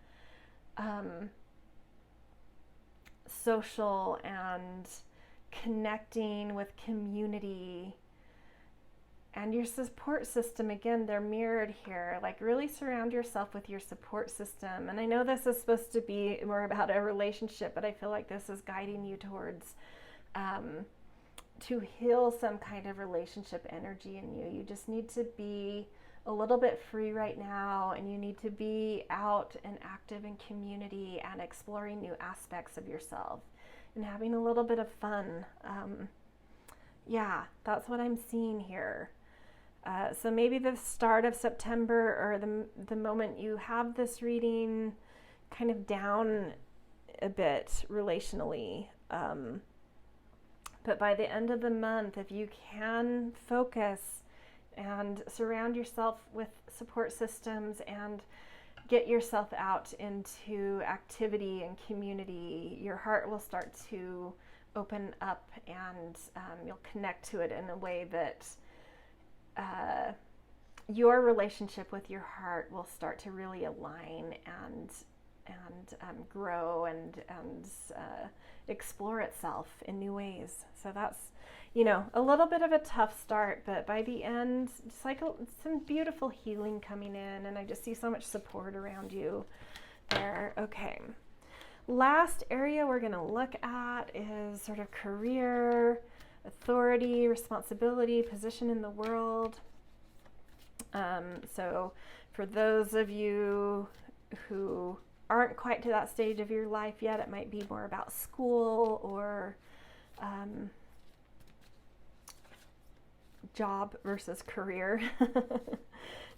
social and connecting with community and your support system. Again, they're mirrored here. Like, really surround yourself with your support system. And I know this is supposed to be more about a relationship, but I feel like this is guiding you towards to heal some kind of relationship energy in you. You just need to be a little bit free right now, and you need to be out and active in community and exploring new aspects of yourself and having a little bit of fun. Yeah, that's what I'm seeing here. So maybe the start of September, or the moment you have this reading, kind of down a bit relationally. But by the end of the month, if you can focus and surround yourself with support systems and get yourself out into activity and community, your heart will start to open up, and you'll connect to it in a way that your relationship with your heart will start to really align and grow and explore itself in new ways. So that's, a little bit of a tough start, but by the end, it's like some beautiful healing coming in, and I just see so much support around you there. Okay. Last area we're going to look at is sort of career, authority, responsibility, position in the world. So for those of you who aren't quite to that stage of your life yet, it might be more about school or job versus career.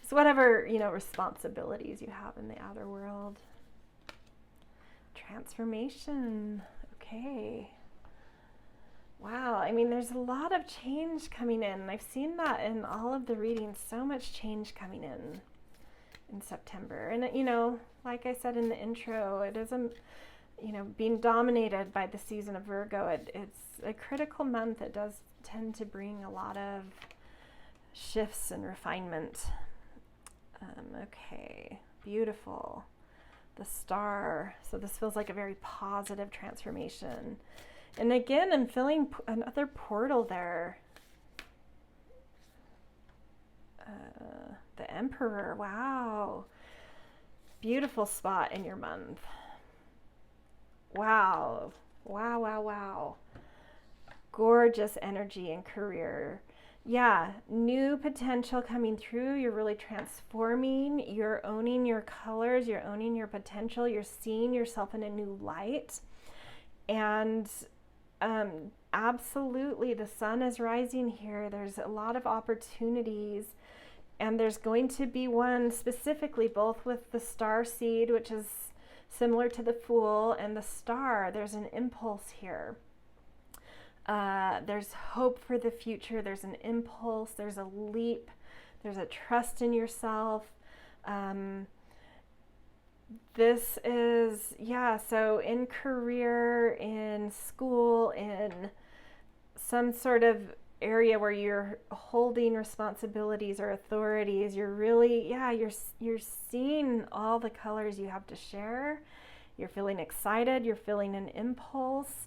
It's whatever, responsibilities you have in the outer world. Transformation. Okay. Wow. I mean, there's a lot of change coming in. I've seen that in all of the readings, so much change coming in September. And, like I said in the intro, it isn't, being dominated by the season of Virgo. It's a critical month. It does tend to bring a lot of shifts and refinement. Okay. Beautiful. The star. So this feels like a very positive transformation. And again, I'm feeling another portal there. The Emperor. Wow. Beautiful spot in your month. Wow. Wow, wow, wow. Gorgeous energy and career. Yeah, new potential coming through. You're really transforming. You're owning your colors. You're owning your potential. You're seeing yourself in a new light. And absolutely, the sun is rising here. There's a lot of opportunities. And there's going to be one specifically, both with the star seed, which is similar to the Fool, and the star. There's an impulse here. There's hope for the future. There's an impulse. There's a leap. There's a trust in yourself. This is, so in career, in school, in some sort of area where you're holding responsibilities or authorities, you're really, you're seeing all the colors you have to share. You're feeling excited. You're feeling an impulse.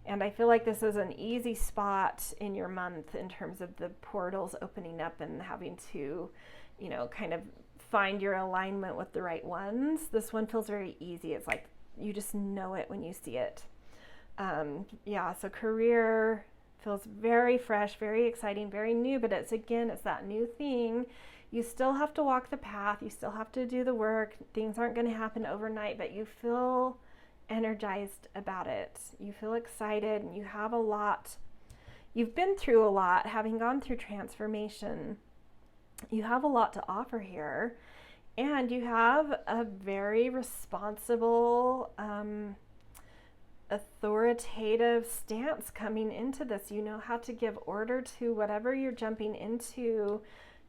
And I feel like this is an easy spot in your month in terms of the portals opening up and having to, kind of find your alignment with the right ones. This one feels very easy. It's like you just know it when you see it. So career feels very fresh, very exciting, very new, but it's that new thing. You still have to walk the path. You still have to do the work. Things aren't going to happen overnight, but you feel energized about it. You feel excited, and you have a lot. You've been through a lot, having gone through transformation. You have a lot to offer here, and you have a very responsible authoritative stance coming into this. You know how to give order to whatever you're jumping into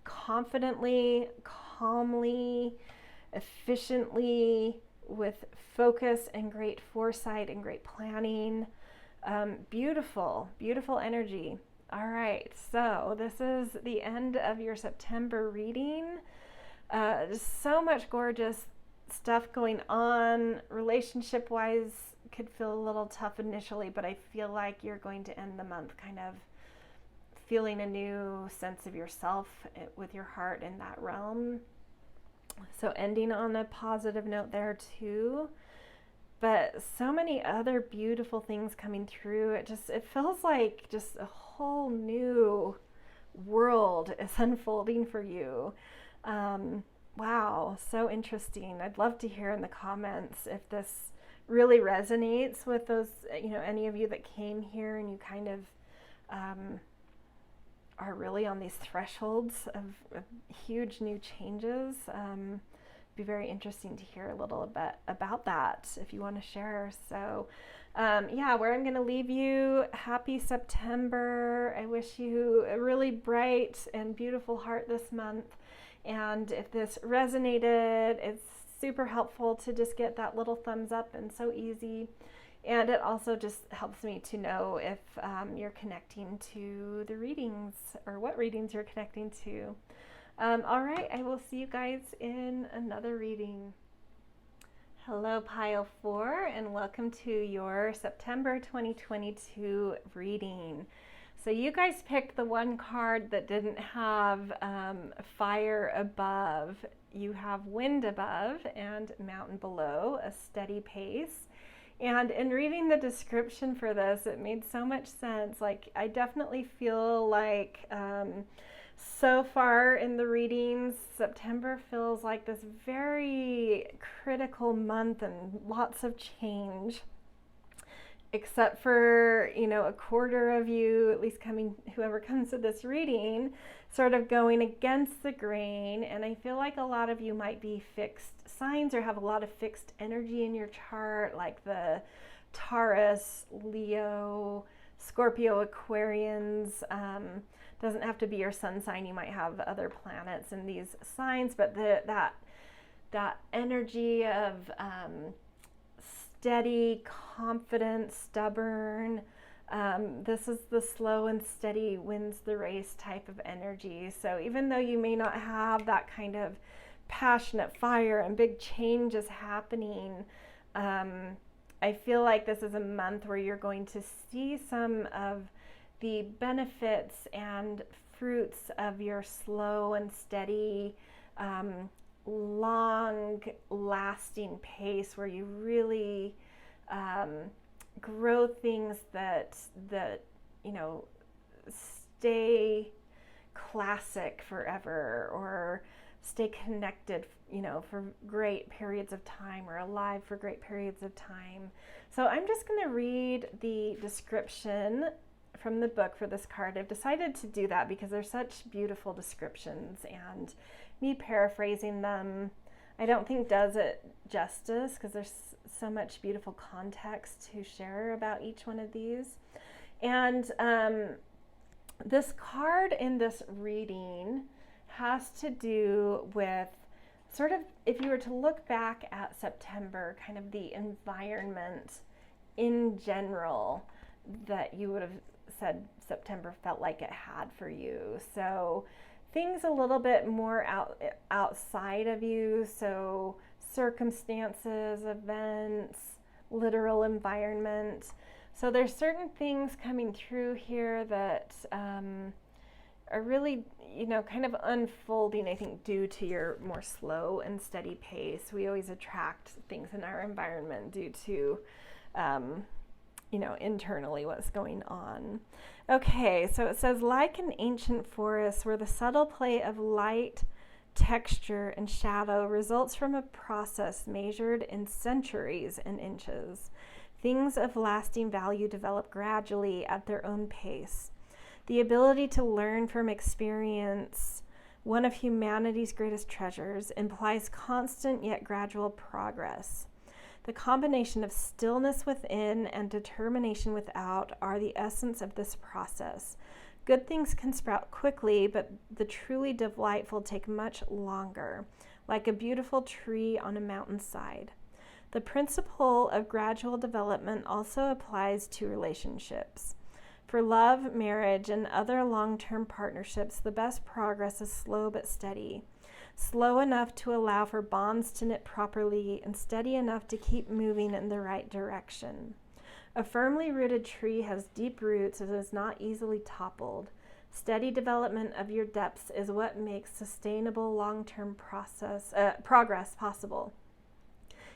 confidently, calmly, efficiently, with focus and great foresight and great planning. Beautiful, beautiful energy. All right, so this is the end of your September reading. So much gorgeous stuff going on. Relationship-wise, could feel a little tough initially, but I feel like you're going to end the month kind of feeling a new sense of yourself with your heart in that realm. So ending on a positive note there too. But so many other beautiful things coming through. It feels like just a whole new world is unfolding for you. Wow, so interesting. I'd love to hear in the comments if this really resonates with those, any of you that came here and you kind of are really on these thresholds of huge new changes. Be very interesting to hear a little bit about that if you want to share. So where I'm going to leave you, happy September. I wish you a really bright and beautiful heart this month. And if this resonated, it's super helpful to just get that little thumbs up, and so easy. And it also just helps me to know if you're connecting to the readings or what readings you're connecting to. All right, I will see you guys in another reading. Hello, Pile 4, and welcome to your September 2022 reading. So you guys picked the one card that didn't have fire above. You have wind above and mountain below, a steady pace. And in reading the description for this, it made so much sense. Like, I definitely feel like so far in the readings, September feels like this very critical month and lots of change. Except for, a quarter of you, at least whoever comes to this reading, sort of going against the grain. And I feel like a lot of you might be fixed signs or have a lot of fixed energy in your chart, like the Taurus, Leo, Scorpio, Aquarians. Doesn't have to be your sun sign. You might have other planets in these signs, but that energy of steady, confident, stubborn. This is the slow and steady wins the race type of energy. So even though you may not have that kind of passionate fire and big changes happening, I feel like this is a month where you're going to see some of the benefits and fruits of your slow and steady, long-lasting pace, where you really grow things that stay classic forever, or stay connected, for great periods of time, or alive for great periods of time. So I'm just going to read the description from the book for this card. I've decided to do that because they're such beautiful descriptions, and me paraphrasing them, I don't think does it justice, because there's so much beautiful context to share about each one of these. And this card in this reading has to do with sort of, if you were to look back at September, kind of the environment in general that you would have said September felt like it had for you. So things a little bit more outside of you, so circumstances, events, literal environment. So there's certain things coming through here that are really, kind of unfolding, I think, due to your more slow and steady pace. We always attract things in our environment due to internally what's going on. Okay, so it says, like an ancient forest where the subtle play of light, texture, and shadow results from a process measured in centuries and inches, things of lasting value develop gradually at their own pace. The ability to learn from experience, one of humanity's greatest treasures, implies constant yet gradual progress. The combination of stillness within and determination without are the essence of this process. Good things can sprout quickly, but the truly delightful take much longer, like a beautiful tree on a mountainside. The principle of gradual development also applies to relationships. For love, marriage, and other long-term partnerships, the best progress is slow but steady. Slow enough to allow for bonds to knit properly, and steady enough to keep moving in the right direction. A firmly rooted tree has deep roots and is not easily toppled. Steady development of your depths is what makes sustainable long-term progress possible.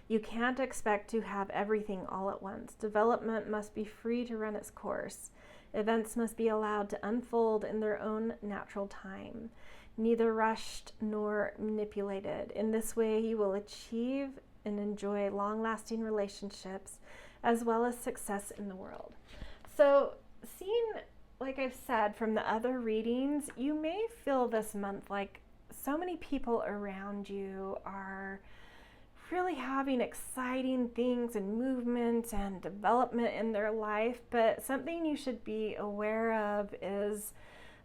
You can't expect to have everything all at once. Development must be free to run its course. Events must be allowed to unfold in their own natural time, neither rushed nor manipulated. In this way, you will achieve and enjoy long-lasting relationships as well as success in the world. So, seeing, like I've said from the other readings, you may feel this month like so many people around you are really having exciting things and movement and development in their life, but something you should be aware of is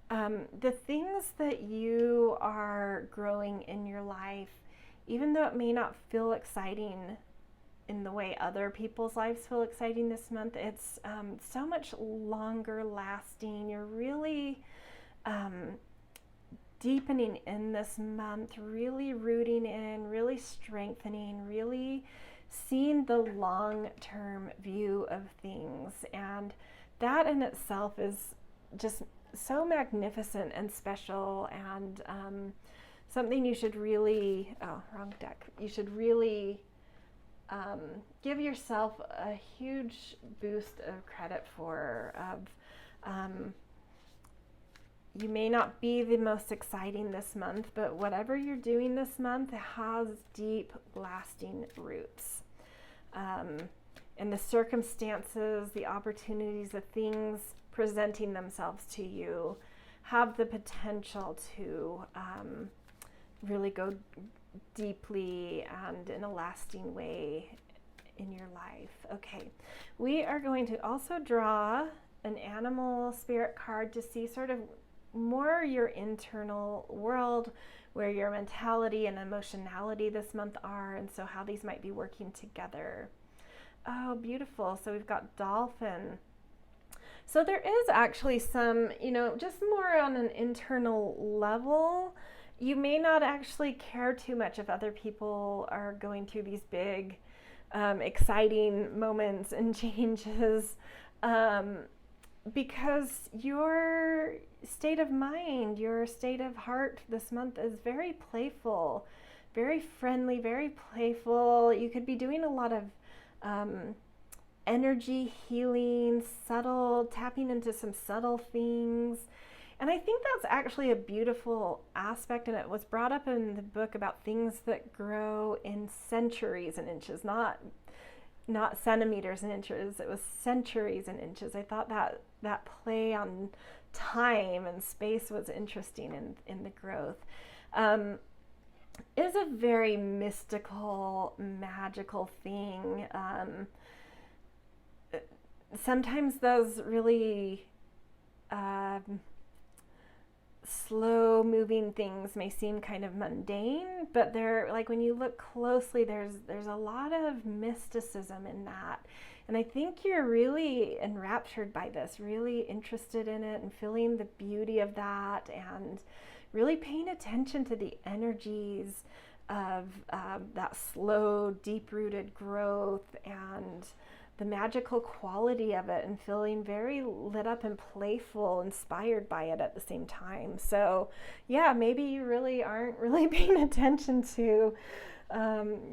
the things that you are growing in your life, even though it may not feel exciting in the way other people's lives feel exciting this month, it's so much longer lasting. You're really deepening in this month, really rooting in, really strengthening, really seeing the long-term view of things. And that in itself is just so magnificent and special, and something you should really, you should really give yourself a huge boost of credit for. You may not be the most exciting this month, but whatever you're doing this month has deep, lasting roots. And the circumstances, the opportunities, the things presenting themselves to you have the potential to really go deeply and in a lasting way in your life. Okay, we are going to also draw an animal spirit card to see sort of more your internal world, where your mentality and emotionality this month are, and so how these might be working together. Oh, beautiful. So we've got dolphin. So there is actually some, just more on an internal level. You may not actually care too much if other people are going through these big, exciting moments and changes, because your state of mind, your state of heart this month is very playful, very friendly, very playful. You could be doing a lot of energy healing, tapping into some subtle things. And I think that's actually a beautiful aspect, and it was brought up in the book about things that grow in centuries and inches, not centimeters and inches. It was centuries and inches. I thought that play on time and space was interesting in the growth. It is a very mystical, magical thing. Sometimes those really slow moving things may seem kind of mundane, but they're like, when you look closely, there's a lot of mysticism in that. And I think you're really enraptured by this, really interested in it and feeling the beauty of that, and really paying attention to the energies of that slow, deep-rooted growth and the magical quality of it, and feeling very lit up and playful, inspired by it at the same time. So yeah, maybe you really aren't really paying attention to,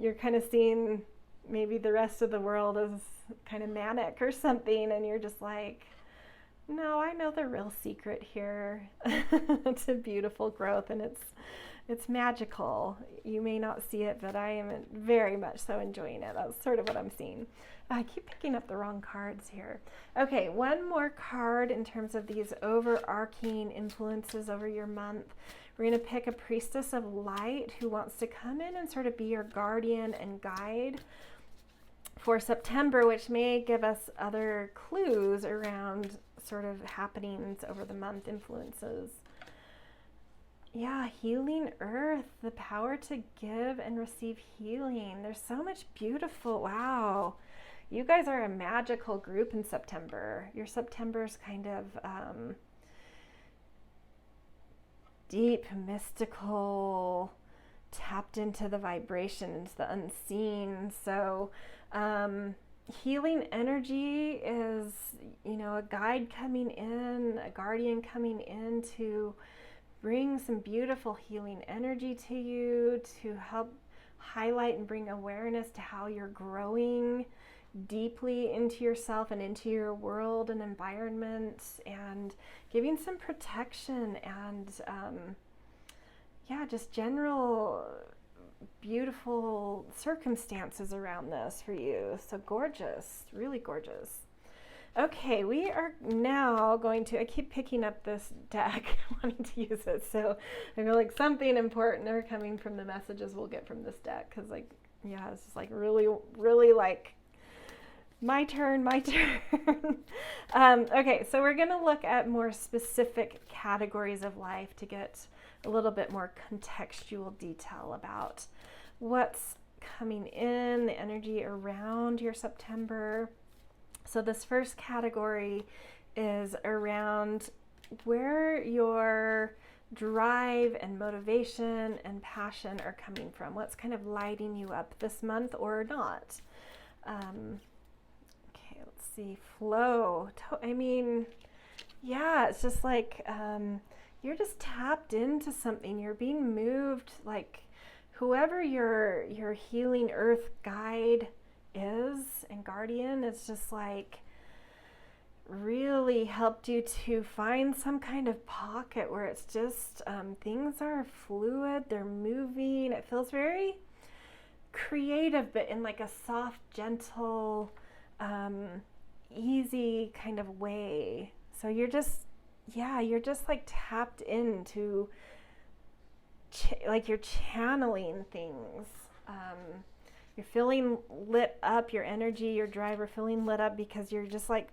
you're kind of seeing maybe the rest of the world as kind of manic or something, and you're just like, no, I know the real secret here. It's a beautiful growth, and it's magical. You may not see it, but I am very much so enjoying it. That's sort of what I'm seeing. I keep picking up the wrong cards here. Okay, one more card in terms of these overarching influences over your month. We're going to pick a priestess of light who wants to come in and sort of be your guardian and guide. for September, which may give us other clues around sort of happenings over the month, influences. Yeah, healing earth, the power to give and receive healing. There's so much beautiful, wow. You guys are a magical group in September. Your September's kind of deep, mystical, tapped into the vibrations, the unseen. So healing energy is, you know, a guide coming in, a guardian coming in to bring some beautiful healing energy to you, to help highlight and bring awareness to how you're growing deeply into yourself and into your world and environment, and giving some protection and yeah, just general beautiful circumstances around this for you. So gorgeous, really gorgeous. Okay, we are now going to, I keep picking up this deck, wanting to use it, so I feel like something important are coming from the messages we'll get from this deck, because like, yeah, it's just like really, really like, my turn. Okay, so we're gonna look at more specific categories of life to get a little bit more contextual detail about what's coming in, the energy around your September. So this first category is around where your drive and motivation and passion are coming from. What's kind of lighting you up this month or not? Okay, let's see. Flow. I mean, yeah, it's just like you're just tapped into something. You're being moved, like whoever your healing earth guide is and guardian, it's just like really helped you to find some kind of pocket where it's just things are fluid, they're moving, it feels very creative, but in like a soft, gentle, easy kind of way. So you're just like tapped into like you're channeling things. You're feeling lit up, your energy, your drive are feeling lit up because you're just like,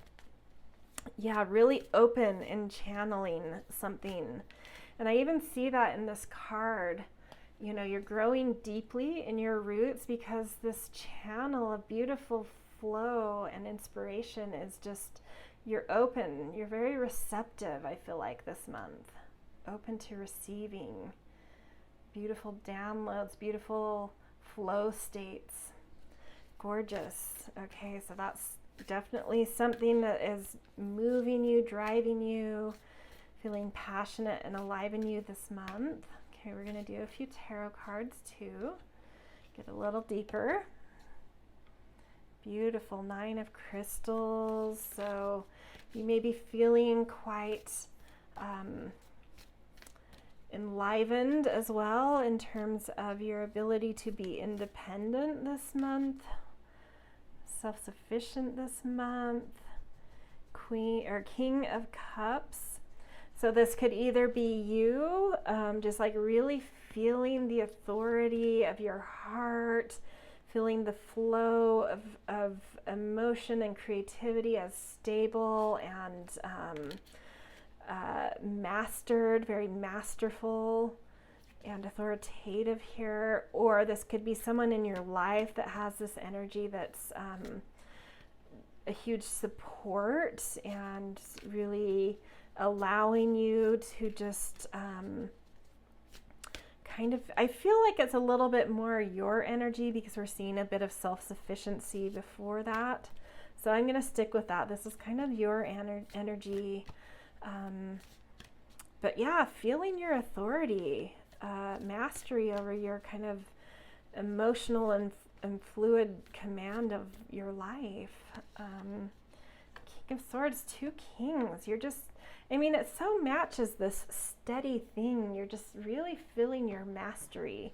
yeah, really open and channeling something. And I even see that in this card. You know, you're growing deeply in your roots because this channel of beautiful flow and inspiration is just, you're open, you're very receptive, I feel like this month. Open to receiving beautiful downloads, beautiful flow states. Gorgeous. Okay, so that's definitely something that is moving you, driving you, feeling passionate and alive in you this month. Okay, we're going to do a few tarot cards too. Get a little deeper. Beautiful 9 of crystals. So you may be feeling quite enlivened as well in terms of your ability to be independent this month, self-sufficient this month. Queen or King of Cups. So this could either be you just like really feeling the authority of your heart, feeling the flow of emotion and creativity as stable and mastered, very masterful and authoritative here. Or this could be someone in your life that has this energy that's a huge support and really allowing you to just kind of, I feel like it's a little bit more your energy because we're seeing a bit of self-sufficiency before that. So I'm going to stick with that. This is kind of your energy. But yeah, feeling your authority, mastery over your kind of emotional and fluid command of your life. King of Swords, 2 kings. You're just, I mean, it so matches this steady thing. You're just really feeling your mastery,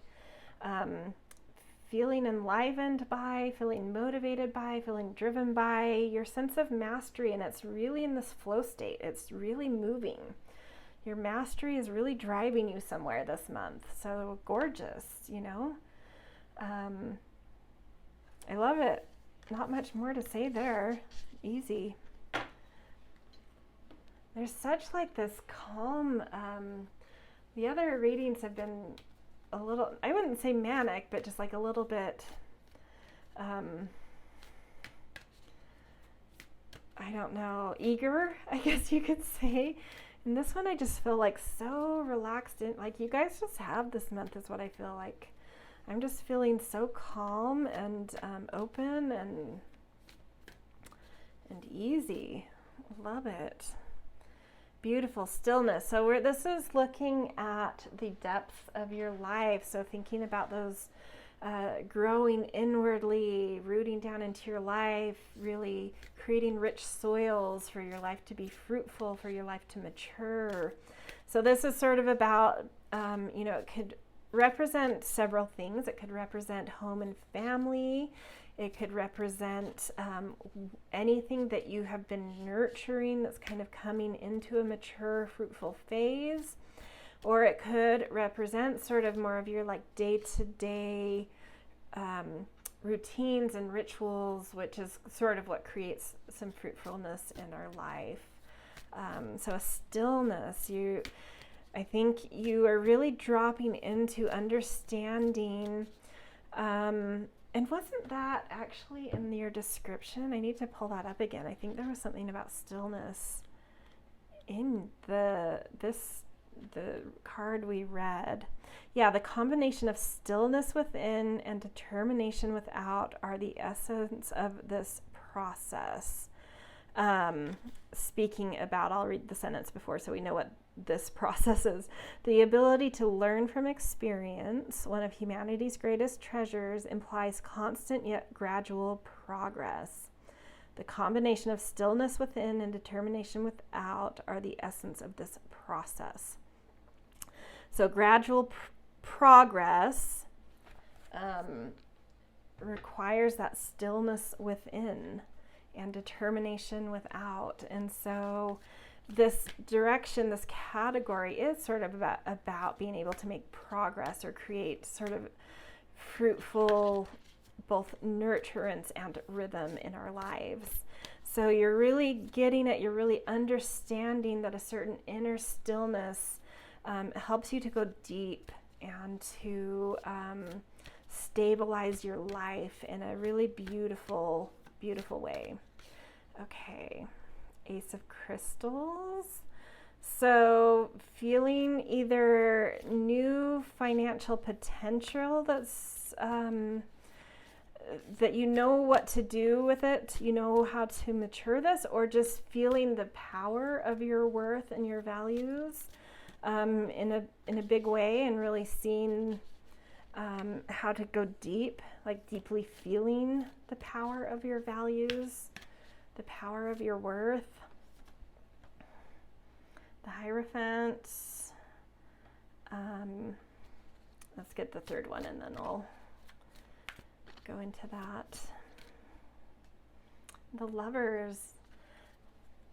feeling enlivened by, feeling motivated by, feeling driven by your sense of mastery. And it's really in this flow state. It's really moving. Your mastery is really driving you somewhere this month. So gorgeous, you know. I love it. not much more to say there. Easy. There's such like this calm, the other readings have been a little, I wouldn't say manic, but just like a little bit, I don't know, eager, I guess you could say. And this one I just feel like so relaxed in, like you guys just have this month is what I feel like. I'm just feeling so calm and open and easy. Love it. Beautiful stillness. So this is looking at the depths of your life. So thinking about those growing inwardly, rooting down into your life, really creating rich soils for your life to be fruitful, for your life to mature. So this is sort of about, it could represent several things. It could represent home and family. It could represent anything that you have been nurturing that's kind of coming into a mature, fruitful phase. Or it could represent sort of more of your like day-to-day routines and rituals, which is sort of what creates some fruitfulness in our life. So a stillness, I think you are really dropping into understanding, and wasn't that actually in your description? I need to pull that up again. I think there was something about stillness in the card we read. Yeah, the combination of stillness within and determination without are the essence of this process. Speaking about, I'll read the sentence before so we know what this process is. The ability to learn from experience, one of humanity's greatest treasures, implies constant yet gradual progress. The combination of stillness within and determination without are the essence of this process. So gradual progress requires that stillness within and determination without. And so this direction, this category is sort of about being able to make progress or create sort of fruitful both nurturance and rhythm in our lives. So you're really getting it, you're really understanding that a certain inner stillness helps you to go deep and to stabilize your life in a really beautiful, beautiful way. Okay, Ace of Crystals. So feeling either new financial potential that's that you know what to do with it, you know how to mature this, or just feeling the power of your worth and your values in a big way, and really seeing how to go deep, like deeply feeling the power of your values, the power of your worth. The Hierophant. Let's get the third one and then I'll go into that. The Lovers.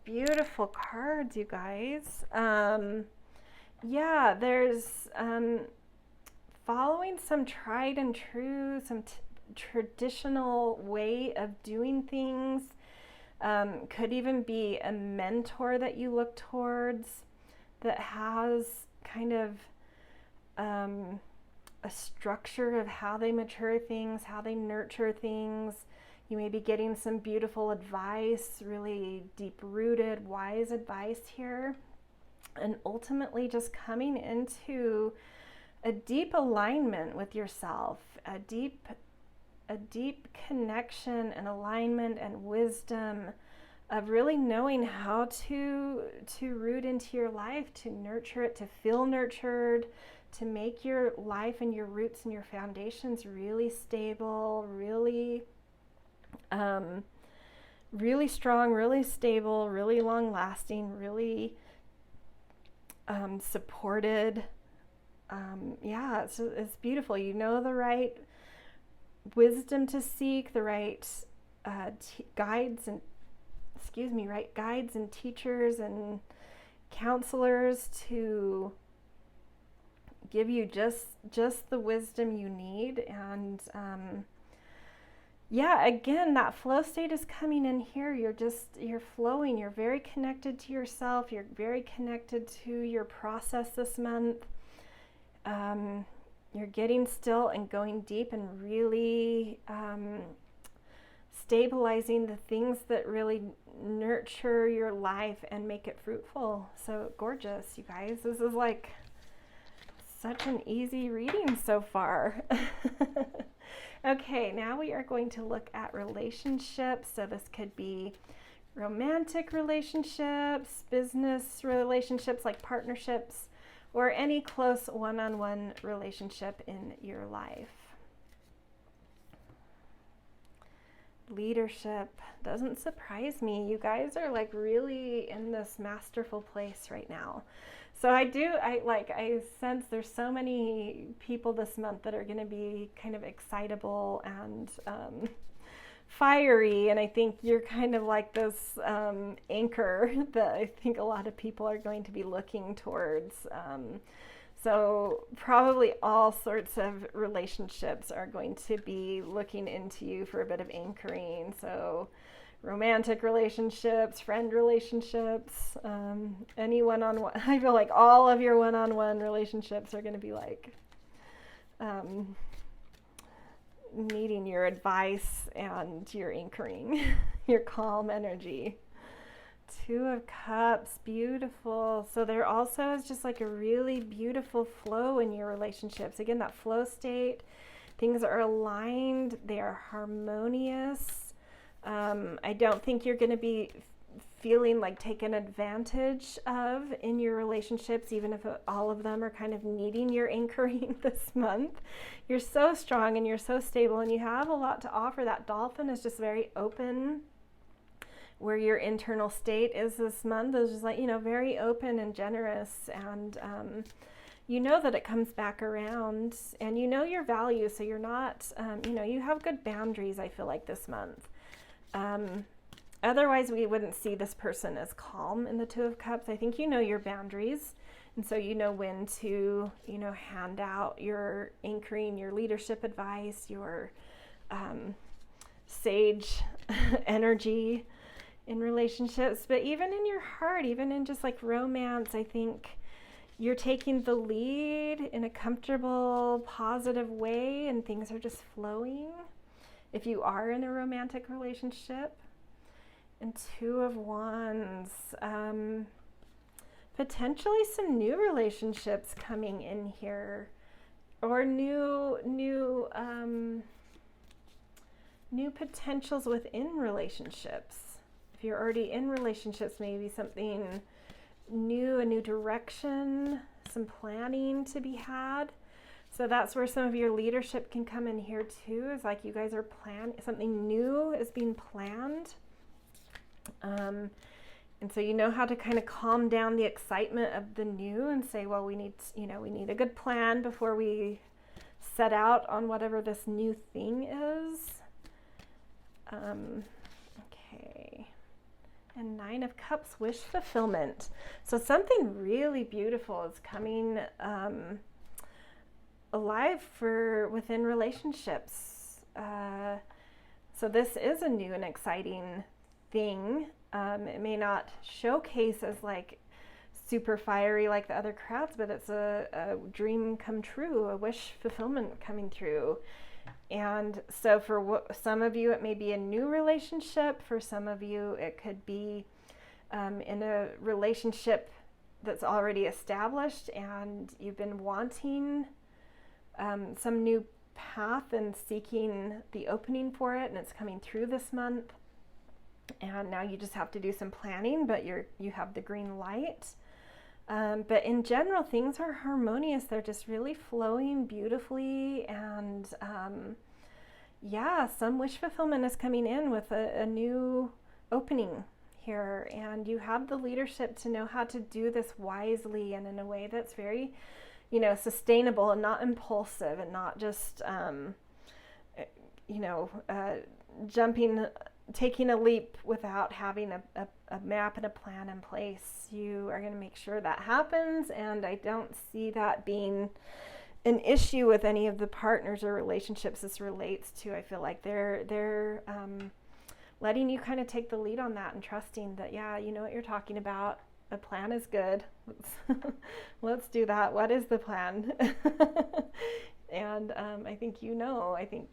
Beautiful cards, you guys. Yeah, there's following some tried and true, some traditional way of doing things. Could even be a mentor that you look towards that has kind of a structure of how they mature things, how they nurture things. You may be getting some beautiful advice, really deep-rooted, wise advice here. And ultimately just coming into a deep alignment with yourself, a deep connection and alignment and wisdom of really knowing how to root into your life, to nurture it, to feel nurtured, to make your life and your roots and your foundations really stable, really really strong, really stable, really long lasting, really supported. Yeah, it's beautiful. You know the right wisdom to seek, the right guides and teachers and counselors to give you just the wisdom you need. And yeah, again, that flow state is coming in here. You're flowing. You're very connected to yourself. You're very connected to your process this month. You're getting still and going deep and really stabilizing the things that really nurture your life and make it fruitful. So gorgeous, you guys. This is like such an easy reading so far. Okay, now we are going to look at relationships. So this could be romantic relationships, business relationships like partnerships, or any close one-on-one relationship in your life. Leadership doesn't surprise me. You guys are like really in this masterful place right now. So I sense there's so many people this month that are going to be kind of excitable and fiery, and I think you're kind of like this anchor that I think a lot of people are going to be looking towards. So probably all sorts of relationships are going to be looking into you for a bit of anchoring. So romantic relationships, friend relationships, any one-on-one. I feel like all of your one-on-one relationships are going to be like needing your advice and your anchoring, your calm energy. Two of Cups, beautiful. So there also is just like a really beautiful flow in your relationships. Again, that flow state, things are aligned, they are harmonious. I don't think you're going to be feeling like taken advantage of in your relationships, even if all of them are kind of needing your anchoring this month. You're so strong and you're so stable and you have a lot to offer. That dolphin is just very open. Where your internal state is this month is just like, very open and generous, and you know that it comes back around, and you know your value, so you're not, you have good boundaries, I feel like, this month. Otherwise, we wouldn't see this person as calm in the Two of Cups. I think you know your boundaries, and so you know when to, hand out your anchoring, your leadership advice, your sage energy in relationships. But even in your heart, even in just like romance, I think you're taking the lead in a comfortable, positive way, and things are just flowing if you are in a romantic relationship. And Two of Wands, potentially some new relationships coming in here, or new potentials within relationships. If you're already in relationships, maybe something new, a new direction, some planning to be had. So that's where some of your leadership can come in here too, is like you guys are something new is being planned. And so you know how to kind of calm down the excitement of the new and say, well, we need a good plan before we set out on whatever this new thing is. Okay. And Nine of Cups, wish fulfillment. So something really beautiful is coming alive within relationships. So this is a new and exciting thing. It may not showcase as like super fiery like the other crowds, but it's a dream come true, a wish fulfillment coming through. And so for some of you, it may be a new relationship. For some of you, it could be in a relationship that's already established and you've been wanting some new path and seeking the opening for it, and it's coming through this month. And now you just have to do some planning, but you have the green light. But in general, things are harmonious. They're just really flowing beautifully. And some wish fulfillment is coming in with a new opening here. And you have the leadership to know how to do this wisely and in a way that's very, sustainable and not impulsive and not just, taking a leap without having a map and a plan in place. You are going to make sure that happens, and I don't see that being an issue with any of the partners or relationships this relates to. I feel like they're letting you kind of take the lead on that and trusting that, yeah, you know what you're talking about. A plan is good. Let's do that. What is the plan? And I think I think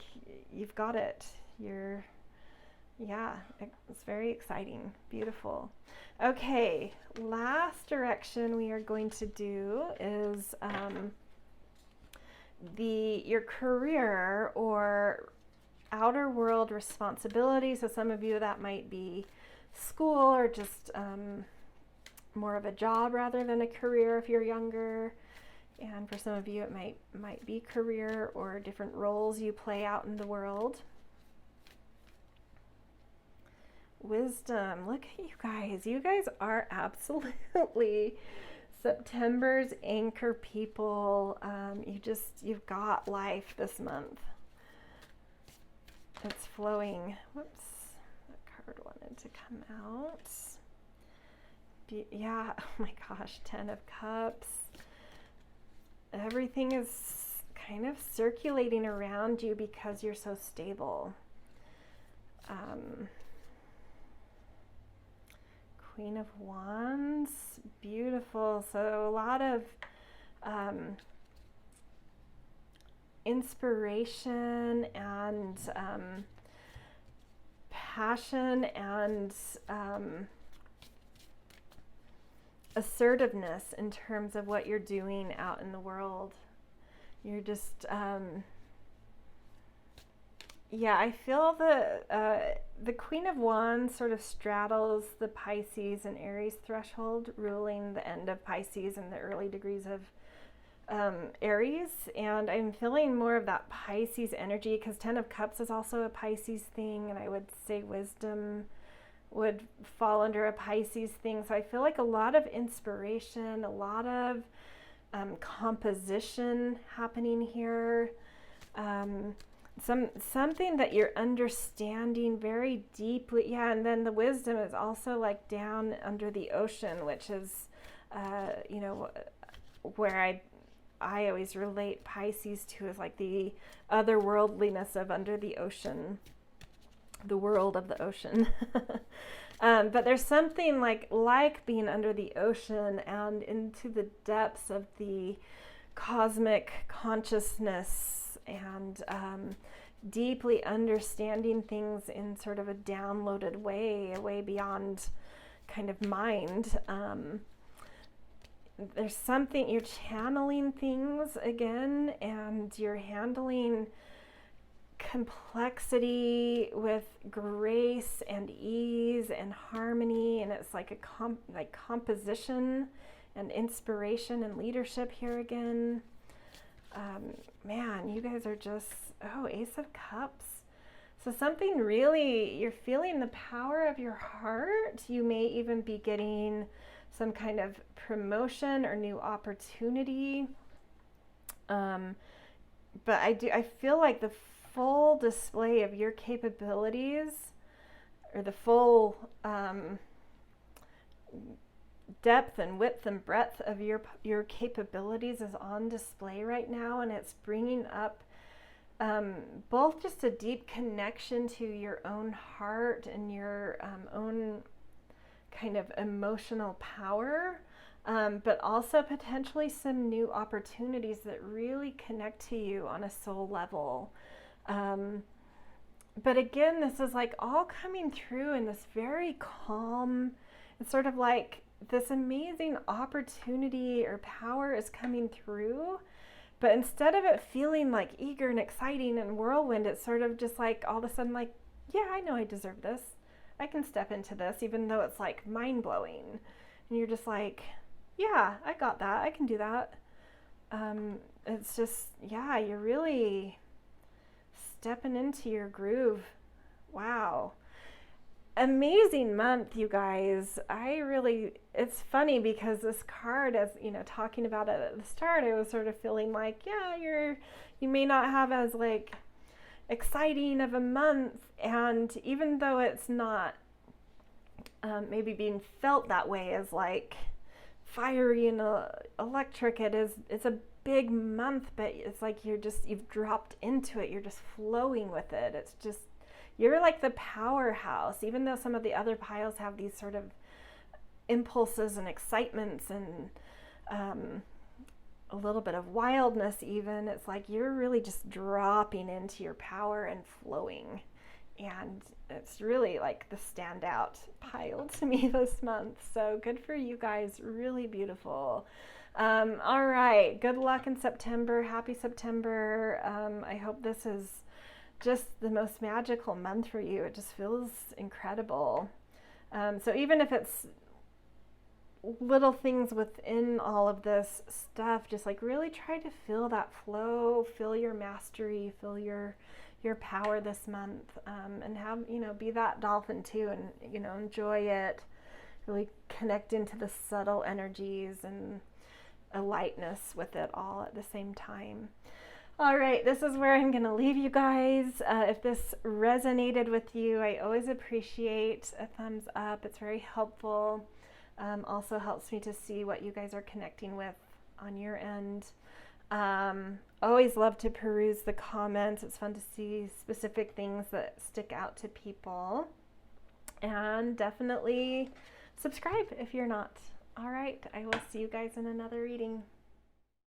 you've got it. Yeah, it's very exciting. Beautiful. Okay, last direction we are going to do is your career or outer world responsibility. So some of you, that might be school or just more of a job rather than a career if you're younger. And for some of you, it might be career or different roles you play out in the world. Wisdom. Look at you guys. You guys are absolutely September's anchor people. You've got life this month. It's flowing. Whoops, that card wanted to come out. Yeah, oh my gosh, 10 of Cups. Everything is kind of circulating around you because you're so stable. Queen of Wands, beautiful. So a lot of inspiration and passion and assertiveness in terms of what you're doing out in the world. You're just yeah, I feel the Queen of Wands sort of straddles the Pisces and Aries threshold, ruling the end of Pisces and the early degrees of Aries. And I'm feeling more of that Pisces energy because 10 of Cups is also a Pisces thing, and I would say wisdom would fall under a Pisces thing. So I feel like a lot of inspiration, a lot of composition happening here. Something that you're understanding very deeply. Yeah, and then the wisdom is also like down under the ocean, which is, where I always relate Pisces to is like the otherworldliness of under the ocean, the world of the ocean. But there's something like being under the ocean and into the depths of the cosmic consciousness and deeply understanding things in sort of a downloaded way, a way beyond kind of mind. There's something, you're channeling things again, and you're handling complexity with grace and ease and harmony, and it's like a composition and inspiration and leadership here again. Man, you guys are just, Ace of Cups. So something really, you're feeling the power of your heart. You may even be getting some kind of promotion or new opportunity. But I feel like the full display of your capabilities, or the full depth and width and breadth of your capabilities is on display right now, and it's bringing up both just a deep connection to your own heart and your own kind of emotional power, but also potentially some new opportunities that really connect to you on a soul level. But again, this is like all coming through in this very calm, it's sort of like this amazing opportunity or power is coming through, but instead of it feeling like eager and exciting and whirlwind, it's sort of just like all of a sudden like, yeah, I know I deserve this. I can step into this, even though it's like mind-blowing. And you're just like, yeah, I got that. I can do that. It's just, yeah, you're really stepping into your groove. Wow. Amazing month, you guys. It's funny because this card, as you know, talking about it at the start, I was sort of feeling like, yeah, you may not have as like exciting of a month, and even though it's not maybe being felt that way as like fiery and electric, it's a big month, but it's like you've dropped into it. You're just flowing with it. It's just, you're like the powerhouse, even though some of the other piles have these sort of impulses and excitements and a little bit of wildness even. It's like you're really just dropping into your power and flowing. And it's really like the standout pile to me this month. So good for you guys. Really beautiful. All right. Good luck in September. Happy September. I hope this is just the most magical month for you. It just feels incredible. So even if it's little things within all of this stuff, just like really try to feel that flow, feel your mastery, feel your power this month, and have, be that dolphin too, and, enjoy it, really connect into the subtle energies and a lightness with it all at the same time. All right, this is where I'm going to leave you guys. If this resonated with you, I always appreciate a thumbs up. It's very helpful. Also helps me to see what you guys are connecting with on your end. Always love to peruse the comments. It's fun to see specific things that stick out to people. And definitely subscribe if you're not. All right, I will see you guys in another reading.